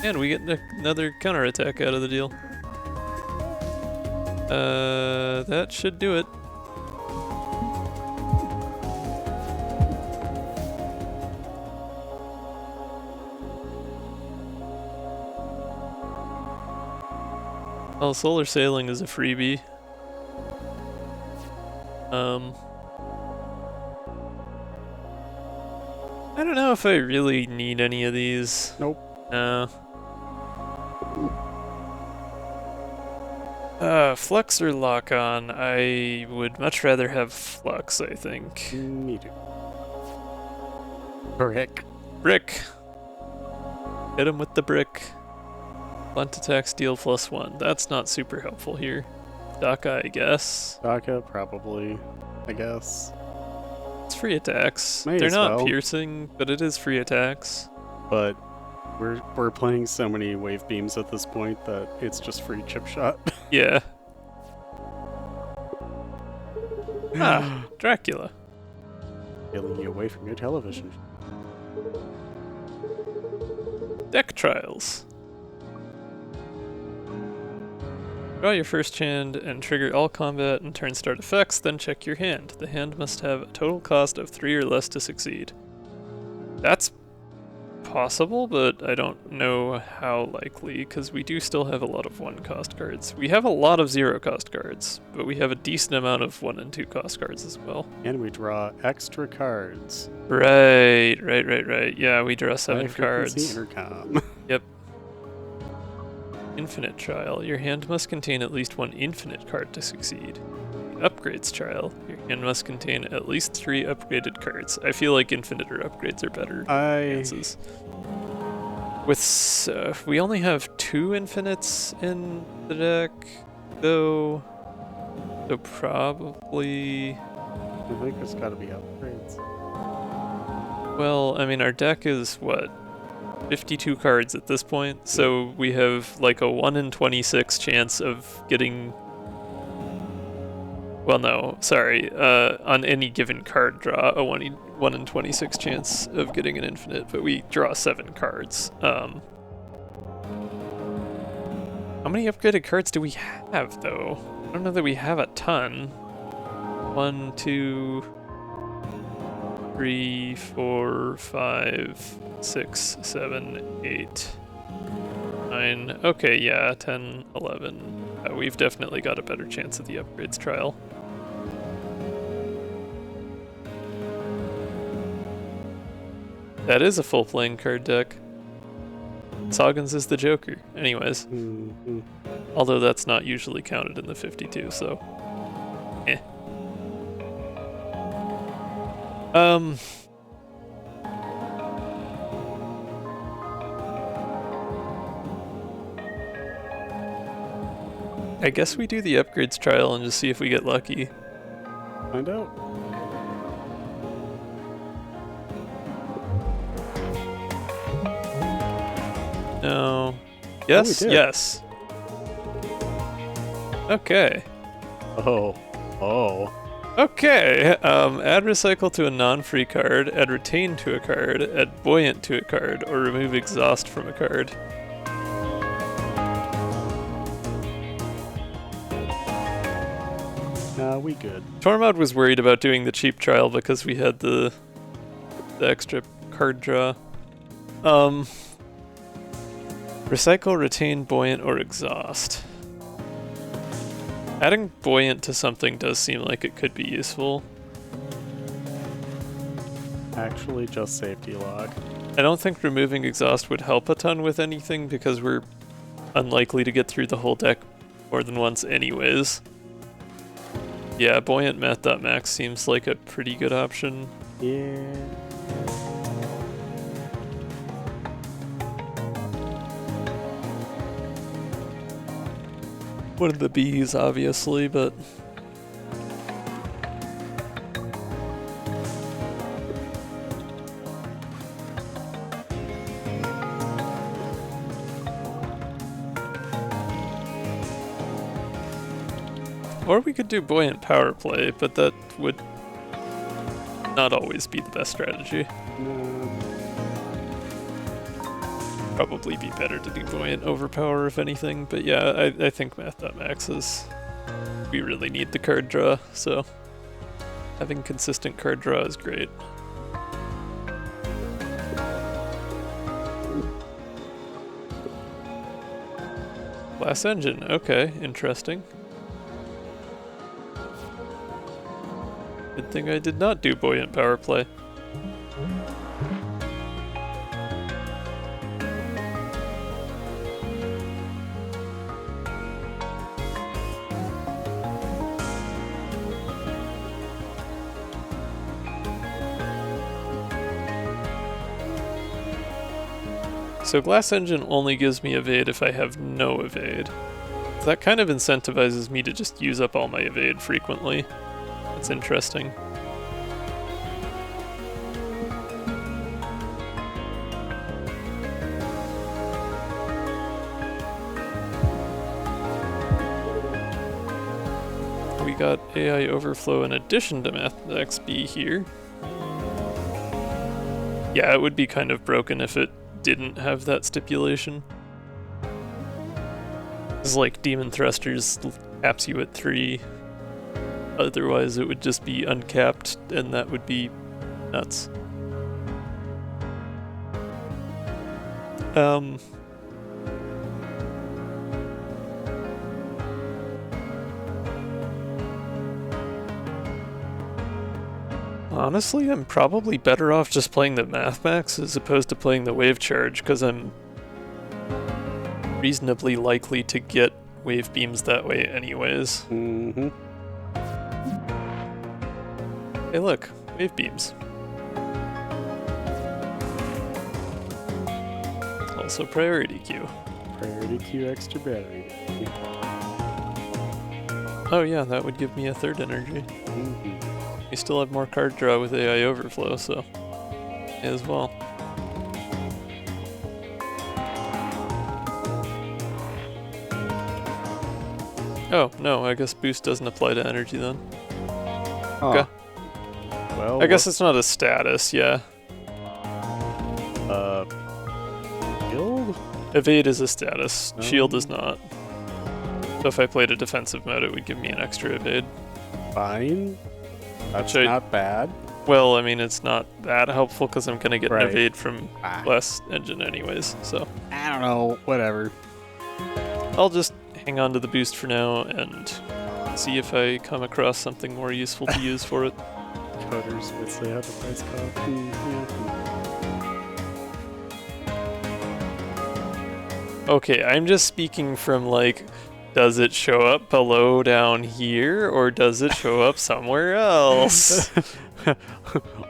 And we get another counterattack out of the deal. That should do it. Oh, solar sailing is a freebie. I don't know if I really need any of these. Nope. No. Flux or lock on? I would much rather have flux, I think. Me too. Brick. Brick! Hit him with the brick. Blunt attack, steal +1. That's not super helpful here. Daka, I guess. Daka, probably. I guess. It's free attacks. May They're as not well. piercing, but it is free attacks. But we're playing so many wave beams at this point that it's just free chip shot. Yeah. Ah, Dracula. Stealing you away from your television. Deck trials. Draw your first hand and trigger all combat and turn start effects, then check your hand. The hand must have a total cost of 3 or less to succeed. That's possible, but I don't know how likely, because we do still have a lot of 1 cost cards. We have a lot of 0 cost cards, but we have a decent amount of 1 and 2 cost cards as well. And we draw extra cards. Right. Yeah, we draw 7 High frequency cards. intercom. Yep. Infinite trial. Your hand must contain at least 1 infinite card to succeed. Upgrades trial. Your hand must contain at least 3 upgraded cards. I feel like infinite or upgrades are better chances. With we only have 2 infinites in the deck, though. So probably. I think there's got to be upgrades. Well, I mean, our deck is what? 52 cards at this point, so we have like a 1 in 26 chance of getting. Well, no, sorry. On any given card draw, a 1 in 26 chance of getting an infinite, but we draw 7 cards. How many upgraded cards do we have, though? I don't know that we have a ton. 1, 2, 3, 4, 5, 6, 7, 8, 9. Okay, yeah, 10, 11. We've definitely got a better chance at the upgrades trial. That is a full playing card deck. Soggins is the Joker. Anyways. Mm-hmm. Although that's not usually counted in the 52, so. Eh. I guess we do the upgrades trial and just see if we get lucky. Find out. No. Yes? Oh, we did. Yes. Okay. Oh. Okay. Add recycle to a non-free card, add retain to a card, add buoyant to a card, or remove exhaust from a card. Nah, we good. Tormod was worried about doing the cheap trial because we had the extra card draw. Recycle, retain, buoyant, or exhaust. Adding buoyant to something does seem like it could be useful. Actually, just safety log. I don't think removing exhaust would help a ton with anything because we're unlikely to get through the whole deck more than once anyways. Yeah, buoyant math.max seems like a pretty good option. Yeah. one of the B's, obviously, but... Or we could do buoyant power play, but that would not always be the best strategy. Probably be better to do buoyant overpower if anything, but yeah, I think math.max is... We really need the card draw, so having consistent card draw is great. Glass engine, okay, interesting. Good thing I did not do buoyant power play. So glass engine only gives me evade if I have no evade. That kind of incentivizes me to just use up all my evade frequently. That's interesting. We got AI overflow in addition to math XB here. Yeah, it would be kind of broken if it didn't have that stipulation. It's like Demon Thrusters caps you at 3. Otherwise it would just be uncapped, and that would be nuts. Honestly, I'm probably better off just playing the Mathmax as opposed to playing the Wave Charge, because I'm reasonably likely to get wave beams that way anyways. Mm-hmm. Hey look, wave beams. Also priority queue. Priority queue extra battery. Oh yeah, that would give me a third energy. Mm-hmm. We still have more card draw with AI overflow, so as well. Oh, no, I guess boost doesn't apply to energy then. Huh. Okay. Well, I guess it's not a status, yeah. Shield? Evade is a status, shield is Oh. not. So if I played a defensive mode, it would give me an extra evade. Fine. That's Which not bad. Well, I mean, it's not that helpful because I'm gonna get Right. an evade from Ah. Glass Engine anyways, so. I don't know. Whatever. I'll just hang on to the boost for now and see if I come across something more useful to use for it. Coders would say how the price cost. Okay, I'm just speaking from like, does it show up below down here or does it show up somewhere else?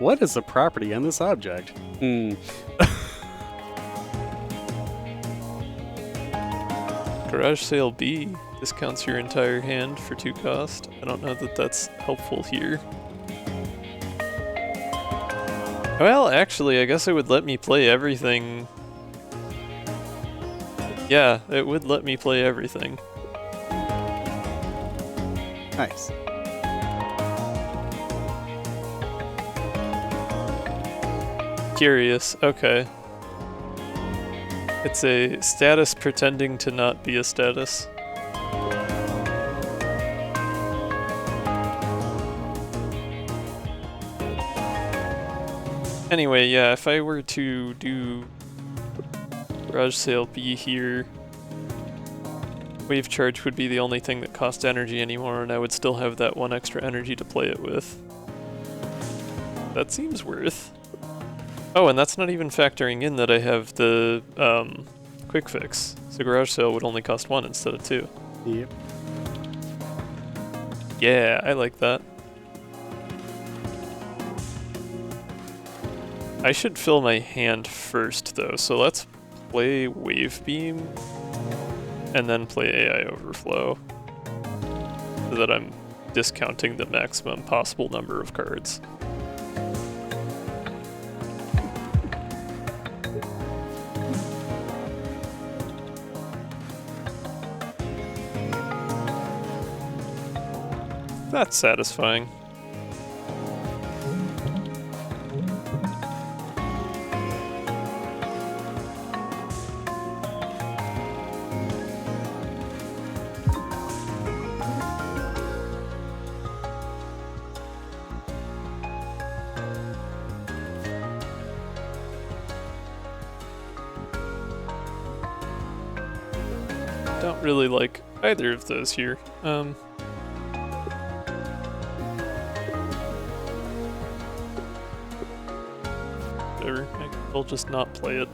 What is the property on this object? Garage Sale B discounts your entire hand for 2 cost. I don't know that that's helpful here. Well, actually, I guess it would let me play everything. Yeah, it would let me play everything. Nice. Curious, okay. It's a status pretending to not be a status. Anyway, yeah, if I were to do Garage Sale B here, Wave Charge would be the only thing that cost energy anymore, and I would still have that 1 extra energy to play it with. That seems worth. Oh, and that's not even factoring in that I have the quick fix. So Garage Sale would only cost 1 instead of 2. Yep. Yeah, I like that. I should fill my hand first though, so let's play Wave Beam and then play AI Overflow. so that I'm discounting the maximum possible number of cards. That's satisfying. Don't really like either of those here. Whatever, I'll just not play it.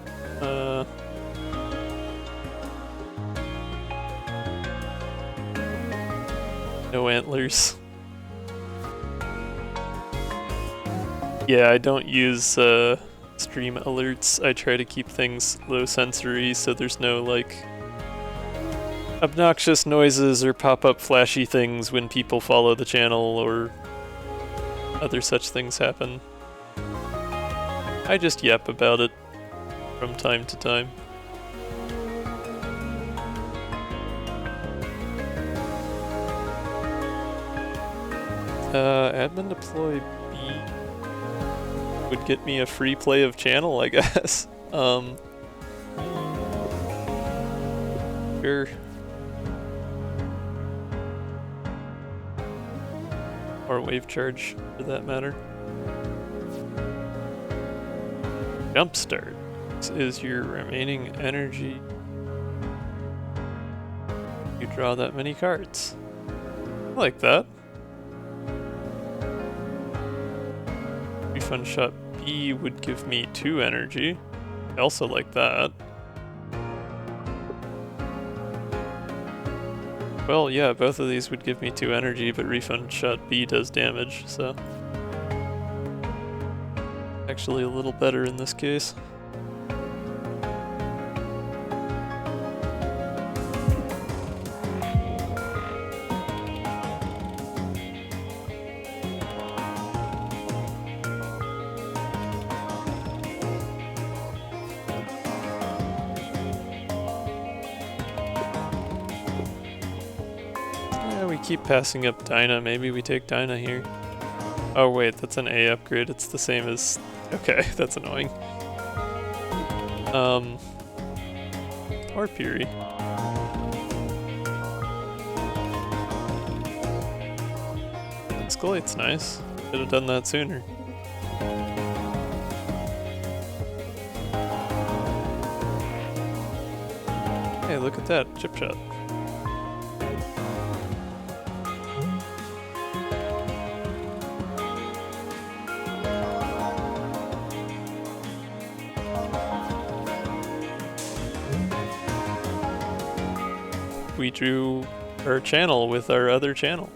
No antlers. Yeah, I don't use stream alerts. I try to keep things low sensory so there's no like obnoxious noises or pop-up flashy things when people follow the channel or other such things happen. I just yap about it from time to time. Admin deploy B would get me a free play of channel, I guess. Sure. Or wave charge, for that matter. Jumpstart. This is your remaining energy. You draw that many cards. I like that. Refund shot B would give me 2 energy. I also like that. Well, yeah, both of these would give me 2 energy, but refund shot B does damage, so... actually a little better in this case. Keep passing up Dyna. Maybe we take Dyna here. Oh wait, that's an A upgrade. It's the same as... okay, that's annoying. Or Puri. Escalate's nice. Should have done that sooner. Hey, look at that. Chip shot. We drew our channel with our other channel.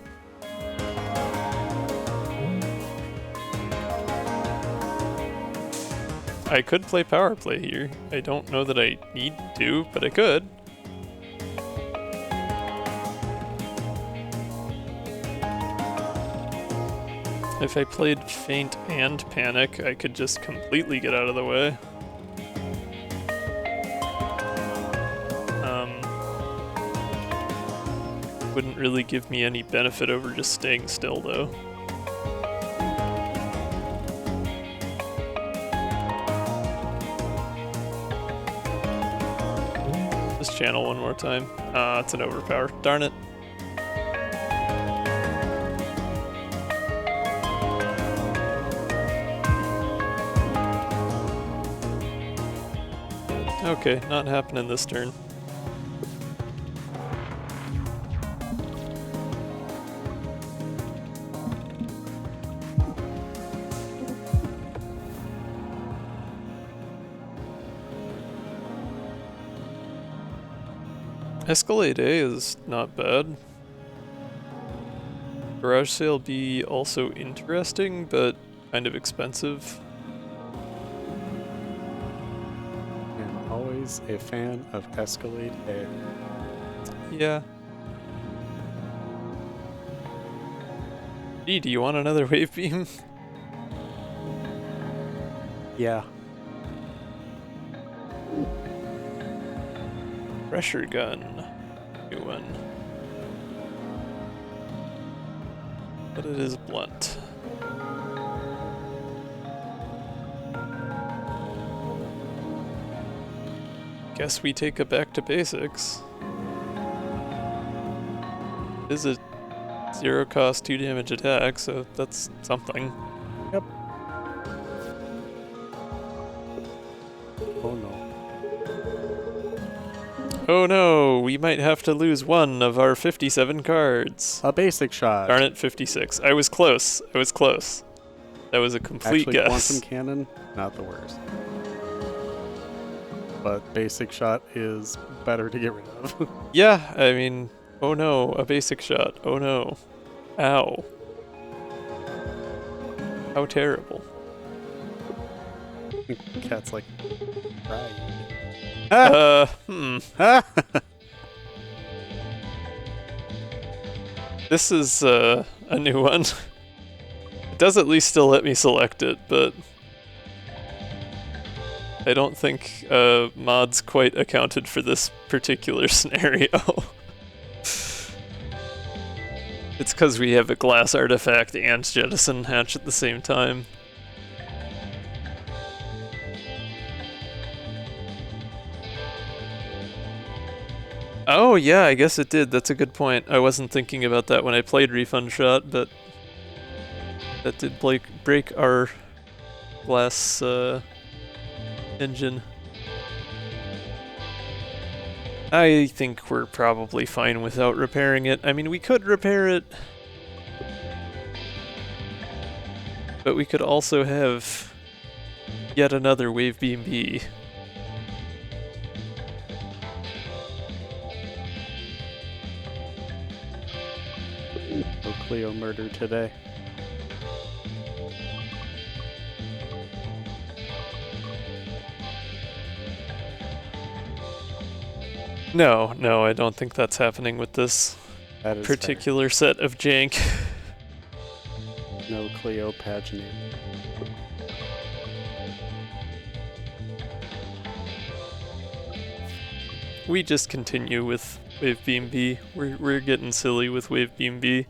I could play power play here. I don't know that I need to, but I could. If I played Feint and Panic, I could just completely get out of the way. Wouldn't really give me any benefit over just staying still, though. Just channel one more time. It's an overpower. Darn it. Okay, not happening this turn. Escalade A is not bad. Garage Sale B also interesting, but kind of expensive. I'm always a fan of Escalade A. Yeah. Gee, do you want another wave beam? Yeah. Pressure gun. New one. But it is blunt. Guess we take it back to basics. It is a 0 cost 2 damage attack, so that's something. Yep. Oh no. Oh no, we might have to lose one of our 57 cards. A basic shot. Darn it, 56. I was close. I was close. That was a complete Actually, guess. quantum cannon, not the worst. But basic shot is better to get rid of. Yeah, I mean, oh no, a basic shot. Oh no. Ow. How terrible. Cat's like, right. This is a new one. It does at least still let me select it, but I don't think mods quite accounted for this particular scenario. It's because we have a glass artifact and jettison hatch at the same time. Oh yeah, I guess it did. That's a good point. I wasn't thinking about that when I played Refund Shot, but that did break our glass engine. I think we're probably fine without repairing it. I mean, we could repair it, but we could also have yet another Wave Beam B. No Cleo murder today. No, I don't think that's happening with this particular set of jank. No Cleo paginating. We just continue with Wave Beam B. We're getting silly with Wave Beam B.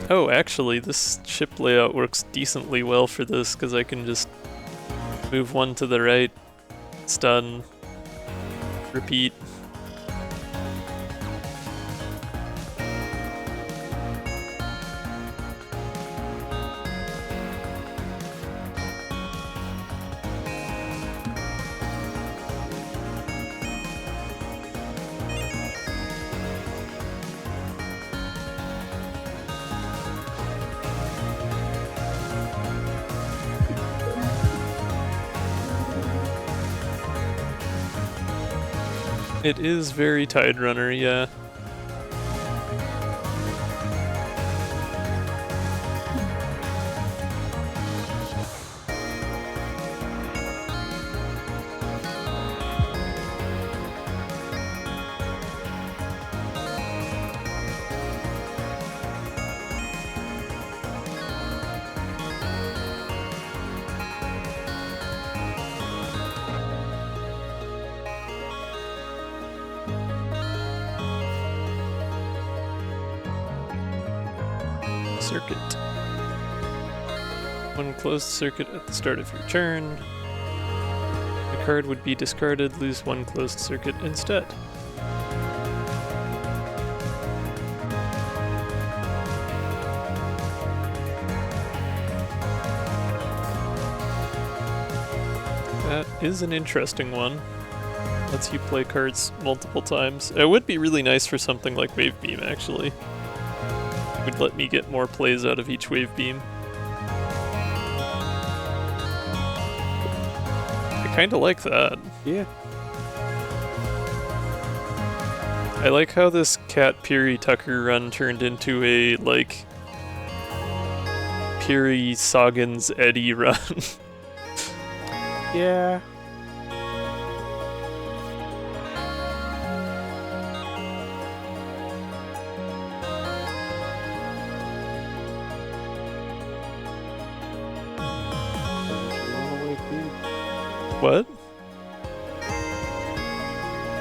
Oh, actually, this ship layout works decently well for this, because I can just move one to the right, stun, repeat. It is very Tide Runner, yeah. Circuit. One closed circuit at the start of your turn. The card would be discarded, lose one closed circuit instead. That is an interesting one. Lets you play cards multiple times. It would be really nice for something like Wave Beam, actually. Would let me get more plays out of each Wave Beam. I kinda like that. Yeah. I like how this Cat Peary Tucker run turned into a, like, Valkyrie Sagan's Eddie run. Yeah. What?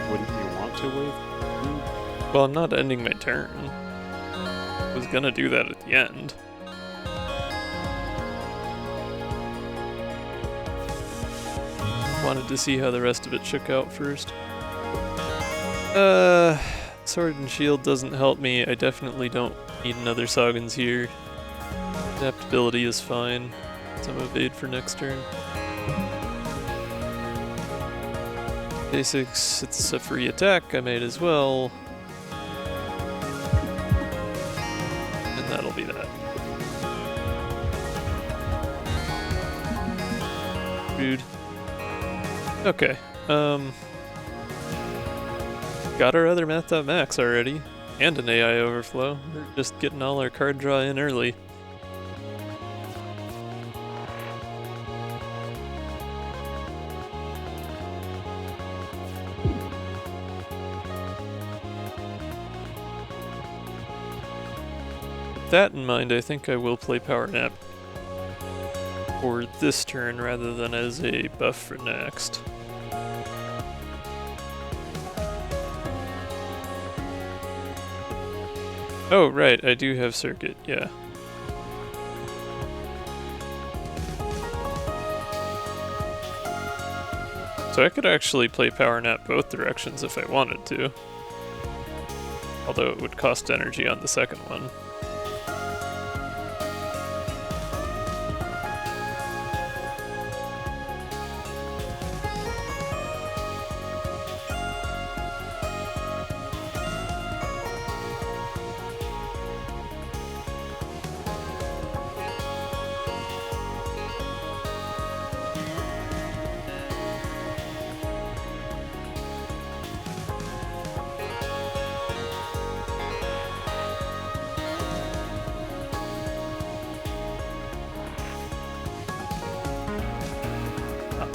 Wouldn't you want to wave? Well, I'm not ending my turn. I was gonna do that at the end. Wanted to see how the rest of it shook out first. Sword and Shield doesn't help me. I definitely don't need another Sagan's here. Adaptability is fine. Some evade for next turn. Basics, it's a free attack, I might as well. And that'll be that. Rude. Okay, got our other math.max already, and an AI overflow. We're just getting all our card draw in early. With that in mind, I think I will play Power Nap for this turn rather than as a buff for next. Oh, right, I do have Circuit, yeah. So I could actually play Power Nap both directions if I wanted to. Although it would cost energy on the second one.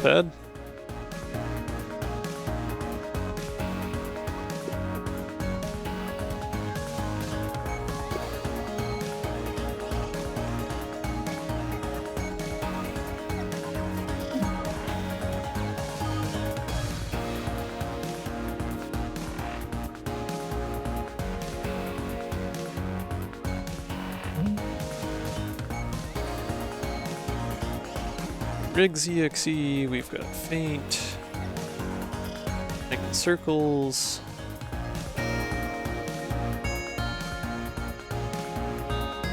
Bad. Riggs EXE, we've got Faint, making circles,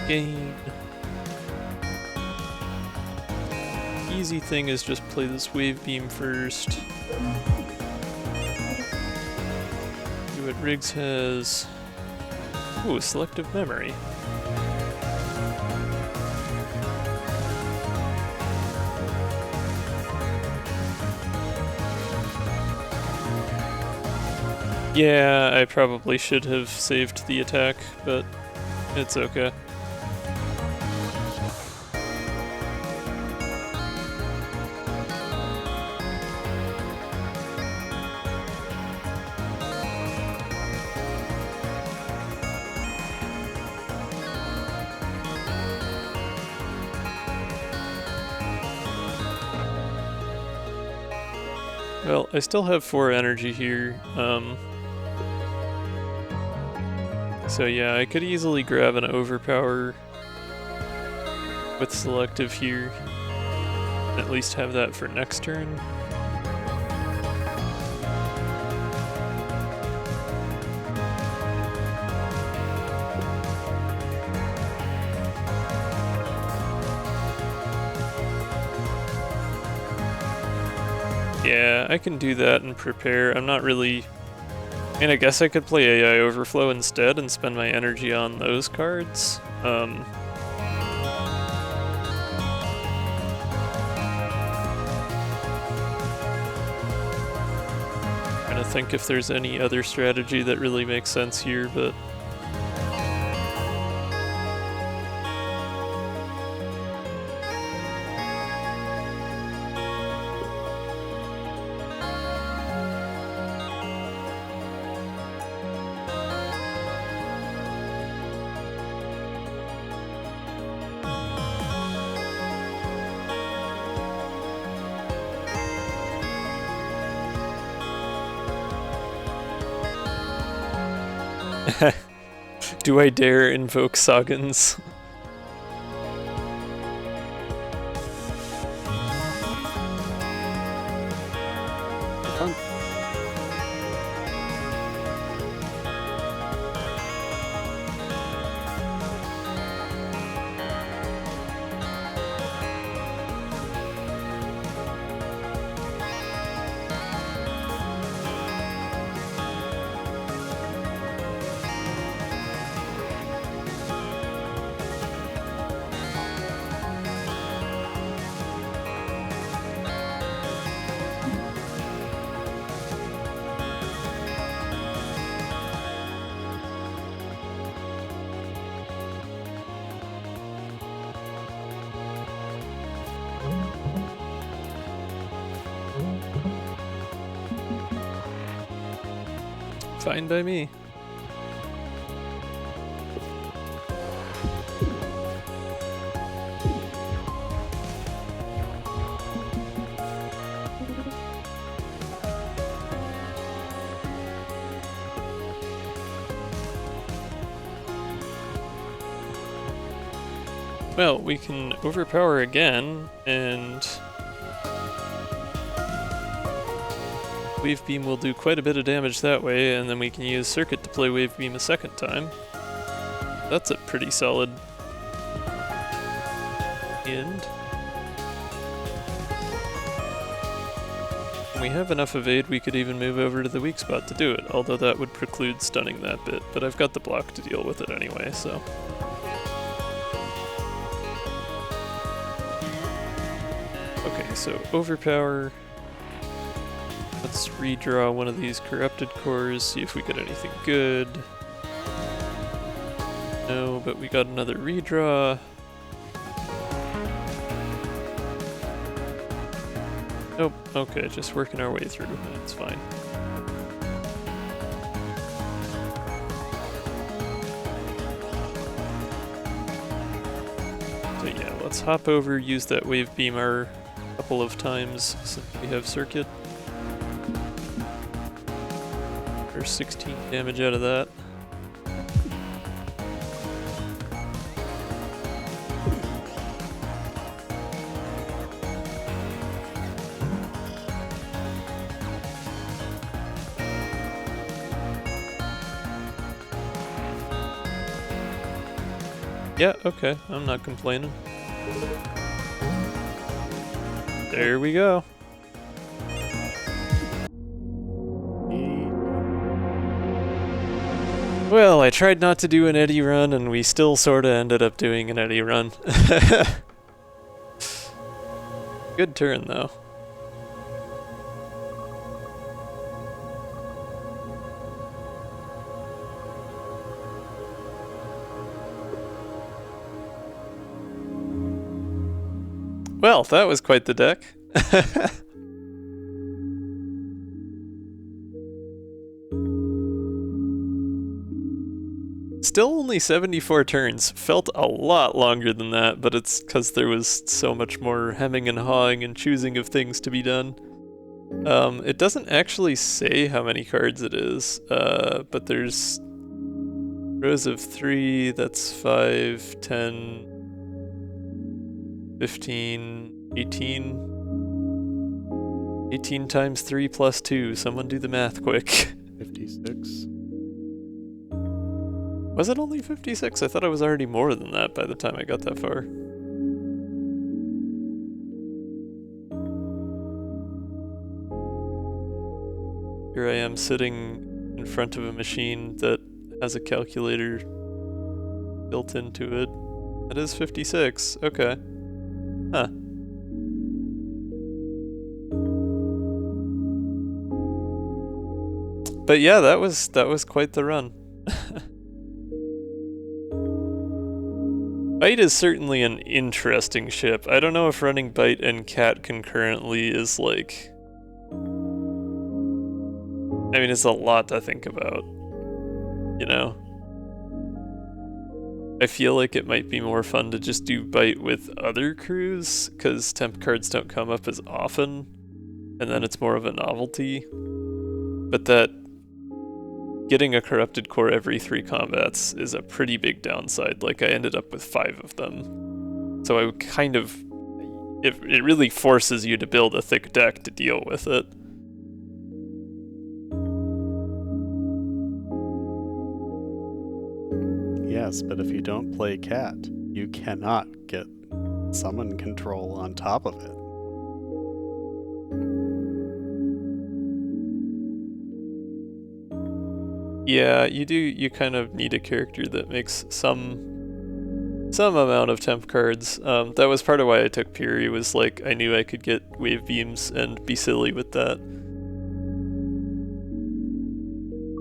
gain. Easy thing is just play this Wave Beam first. See what Riggs has. Ooh, Selective Memory. Yeah, I probably should have saved the attack, but it's okay. Well, I still have 4 energy here. So yeah, I could easily grab an overpower with selective here, and at least have that for next turn. Yeah, I can do that and prepare. I'm not really... I mean, I guess I could play AI Overflow instead and spend my energy on those cards. Trying to think if there's any other strategy that really makes sense here, but... Do I dare invoke Saugans? Fun. Fine by me. Well, we can overpower again, and Wave Beam will do quite a bit of damage that way, and then we can use Circuit to play Wave Beam a second time. That's a pretty solid end. When we have enough evade, we could even move over to the weak spot to do it, although that would preclude stunning that bit, but I've got the block to deal with it anyway, so. Okay, so overpower. Let's redraw one of these corrupted cores, see if we get anything good. No, but we got another redraw. Nope, okay, just working our way through, it's fine. So yeah, let's hop over, use that wave beamer a couple of times since we have circuit. There's 16 damage out of that. Yeah, okay, I'm not complaining. There we go. Well, I tried not to do an eddy run, and we still sorta ended up doing an eddy run. Good turn, though. Well, that was quite the deck. Still only 74 turns. Felt a lot longer than that, but it's because there was so much more hemming and hawing and choosing of things to be done. It doesn't actually say how many cards it is, but there's rows of 3, that's 5, 10, 15, 18. 18 times 3 plus 2. Someone do the math quick. 56. Was it only 56? I thought it was already more than that by the time I got that far. Here I am sitting in front of a machine that has a calculator built into it. It is 56. Okay. Huh. But yeah, that was quite the run. Byte is certainly an interesting ship. I don't know if running Byte and Cat concurrently is like... I mean, it's a lot to think about, you know? I feel like it might be more fun to just do Byte with other crews, because temp cards don't come up as often, and then it's more of a novelty. But getting a corrupted core every 3 combats is a pretty big downside. Like, I ended up with 5 of them. So I kind of... It really forces you to build a thick deck to deal with it. Yes, but if you don't play Cat, you cannot get summon control on top of it. Yeah, you kind of need a character that makes some amount of temp cards. That was part of why I took Piri, was like, I knew I could get wave beams and be silly with that.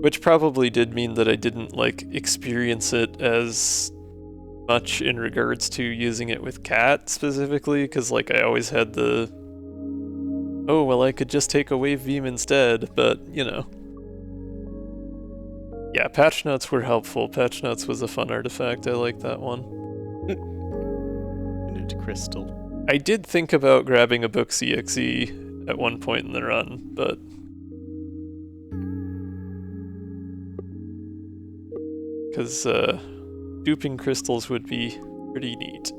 Which probably did mean that I didn't, like, experience it as much in regards to using it with Cat specifically, because, like, I always had the, oh, well, I could just take a wave beam instead, but, you know. Yeah, patch notes were helpful. Patch notes was a fun artifact. I like that one. Minute crystal. I did think about grabbing a book CXE at one point in the run, but because duping crystals would be pretty neat.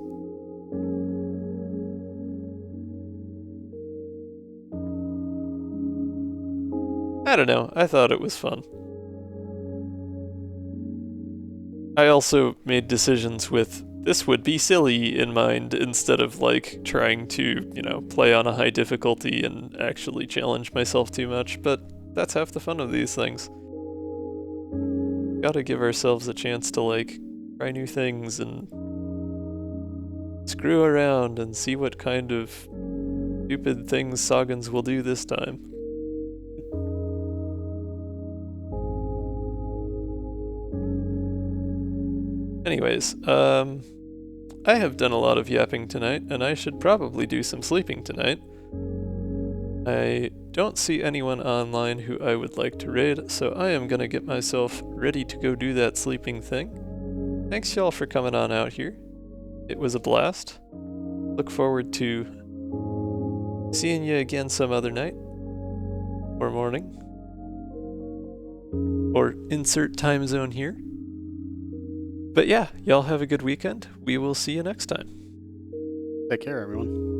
I don't know, I thought it was fun. I also made decisions with this would be silly in mind, instead of like trying to, you know, play on a high difficulty and actually challenge myself too much, but that's half the fun of these things. Gotta give ourselves a chance to, like, try new things and screw around and see what kind of stupid things Saugans will do this time. Anyways, I have done a lot of yapping tonight, and I should probably do some sleeping tonight. I don't see anyone online who I would like to raid, so I am gonna get myself ready to go do that sleeping thing. Thanks y'all for coming on out here. It was a blast. Look forward to seeing you again some other night. Or morning. Or insert time zone here. But yeah, y'all have a good weekend. We will see you next time. Take care, everyone.